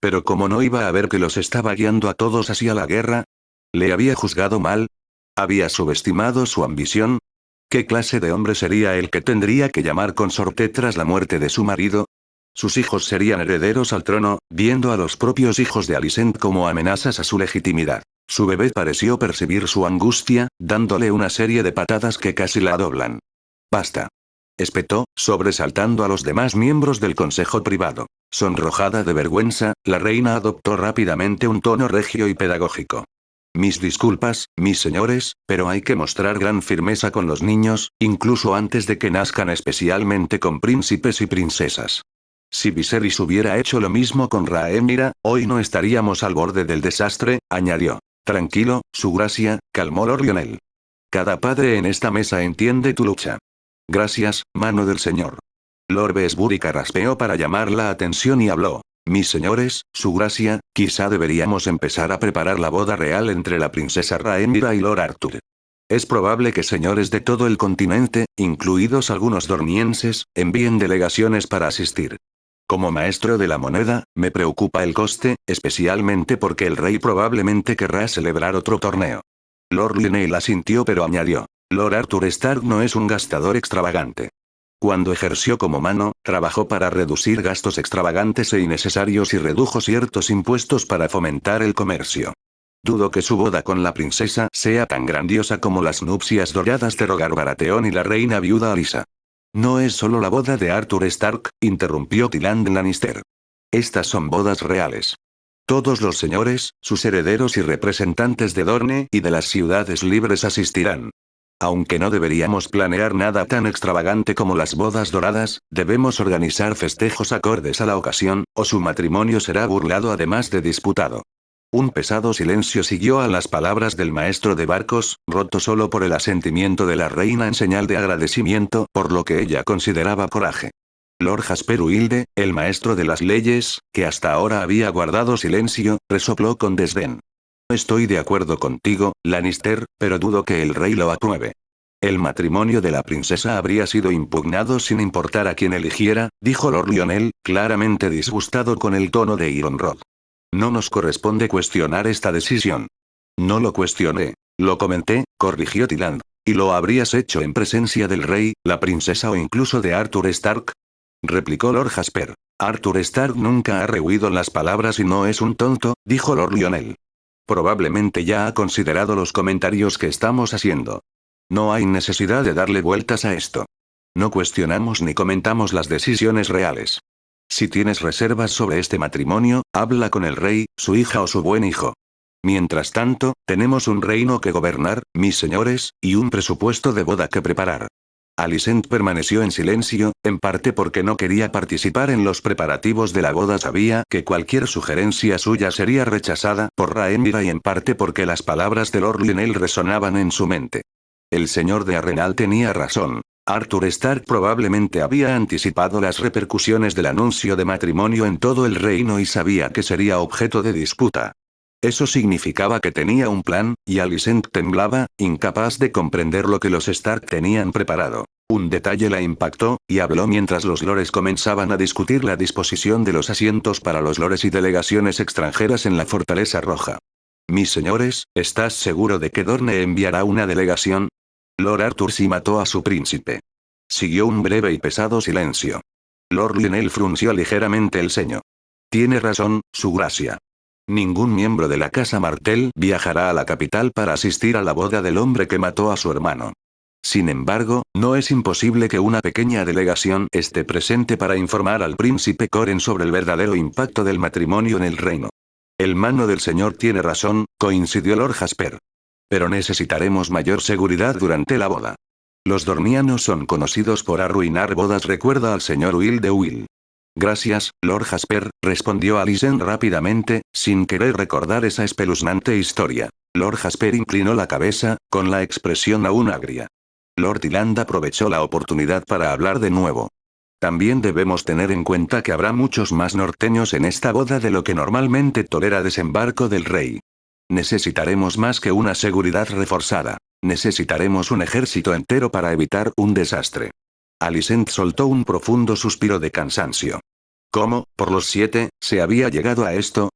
Pero ¿cómo no iba a ver que los estaba guiando a todos hacia la guerra? ¿Le había juzgado mal? ¿Había subestimado su ambición? ¿Qué clase de hombre sería el que tendría que llamar consorte tras la muerte de su marido? Sus hijos serían herederos al trono, viendo a los propios hijos de Alicent como amenazas a su legitimidad. Su bebé pareció percibir su angustia, dándole una serie de patadas que casi la doblan. «Basta», espetó, sobresaltando a los demás miembros del consejo privado. Sonrojada de vergüenza, la reina adoptó rápidamente un tono regio y pedagógico. «Mis disculpas, mis señores, pero hay que mostrar gran firmeza con los niños, incluso antes de que nazcan, especialmente con príncipes y princesas. Si Viserys hubiera hecho lo mismo con Rhaenyra, hoy no estaríamos al borde del desastre», añadió. «Tranquilo, su gracia», calmó Lord Lyonel. «Cada padre en esta mesa entiende tu lucha». «Gracias, mano del señor». Lord Besbury carraspeó para llamar la atención y habló. «Mis señores, su gracia, quizá deberíamos empezar a preparar la boda real entre la princesa Rhaenyra y Lord Arthur. Es probable que señores de todo el continente, incluidos algunos dornienses, envíen delegaciones para asistir. Como maestro de la moneda, me preocupa el coste, especialmente porque el rey probablemente querrá celebrar otro torneo. Lord Lionel asintió pero añadió. Lord Arthur Stark no es un gastador extravagante. Cuando ejerció como mano, trabajó para reducir gastos extravagantes e innecesarios y redujo ciertos impuestos para fomentar el comercio. Dudo que su boda con la princesa sea tan grandiosa como las nupcias doradas de Rogar Baratheon y la reina viuda Alysa. No es solo la boda de Arthur Stark, interrumpió Tyland Lannister. Estas son bodas reales. Todos los señores, sus herederos y representantes de Dorne y de las ciudades libres asistirán. Aunque no deberíamos planear nada tan extravagante como las bodas doradas, debemos organizar festejos acordes a la ocasión, o su matrimonio será burlado además de disputado. Un pesado silencio siguió a las palabras del maestro de barcos, roto solo por el asentimiento de la reina en señal de agradecimiento por lo que ella consideraba coraje. Lord Jasper Wilde, el maestro de las leyes, que hasta ahora había guardado silencio, resopló con desdén. Estoy de acuerdo contigo, Lannister, pero dudo que el rey lo apruebe. El matrimonio de la princesa habría sido impugnado sin importar a quién eligiera, dijo Lord Lionel, claramente disgustado con el tono de Ironrod. No nos corresponde cuestionar esta decisión. No lo cuestioné. Lo comenté, corrigió Tyland. ¿Y lo habrías hecho en presencia del rey, la princesa o incluso de Arthur Stark? Replicó Lord Jasper. Arthur Stark nunca ha rehuido las palabras y no es un tonto, dijo Lord Lionel. Probablemente ya ha considerado los comentarios que estamos haciendo. No hay necesidad de darle vueltas a esto. No cuestionamos ni comentamos las decisiones reales. Si tienes reservas sobre este matrimonio, habla con el rey, su hija o su buen hijo. Mientras tanto, tenemos un reino que gobernar, mis señores, y un presupuesto de boda que preparar. Alicent permaneció en silencio, en parte porque no quería participar en los preparativos de la boda, sabía que cualquier sugerencia suya sería rechazada por Rhaenyra y en parte porque las palabras de Lord Lionel resonaban en su mente. El señor de Harrenhal tenía razón. Arthur Stark probablemente había anticipado las repercusiones del anuncio de matrimonio en todo el reino y sabía que sería objeto de disputa. Eso significaba que tenía un plan, y Alicent temblaba, incapaz de comprender lo que los Stark tenían preparado. Un detalle la impactó, y habló mientras los lores comenzaban a discutir la disposición de los asientos para los lores y delegaciones extranjeras en la Fortaleza Roja. Mis señores, ¿estás seguro de que Dorne enviará una delegación? Lord Arthur sí mató a su príncipe. Siguió un breve y pesado silencio. Lord Lionel frunció ligeramente el ceño. Tiene razón, su gracia. Ningún miembro de la casa Martell viajará a la capital para asistir a la boda del hombre que mató a su hermano. Sin embargo, no es imposible que una pequeña delegación esté presente para informar al príncipe Coren sobre el verdadero impacto del matrimonio en el reino. El mano del señor tiene razón, coincidió Lord Jasper. Pero necesitaremos mayor seguridad durante la boda. Los dornianos son conocidos por arruinar bodas, recuerda al señor Will de Will. Gracias, Lord Jasper, respondió Alicent rápidamente, sin querer recordar esa espeluznante historia. Lord Jasper inclinó la cabeza, con la expresión aún agria. Lord Tyland aprovechó la oportunidad para hablar de nuevo. También debemos tener en cuenta que habrá muchos más norteños en esta boda de lo que normalmente tolera desembarco del rey. Necesitaremos más que una seguridad reforzada. Necesitaremos un ejército entero para evitar un desastre. Alicent soltó un profundo suspiro de cansancio. ¿Cómo, por los 7, se había llegado a esto?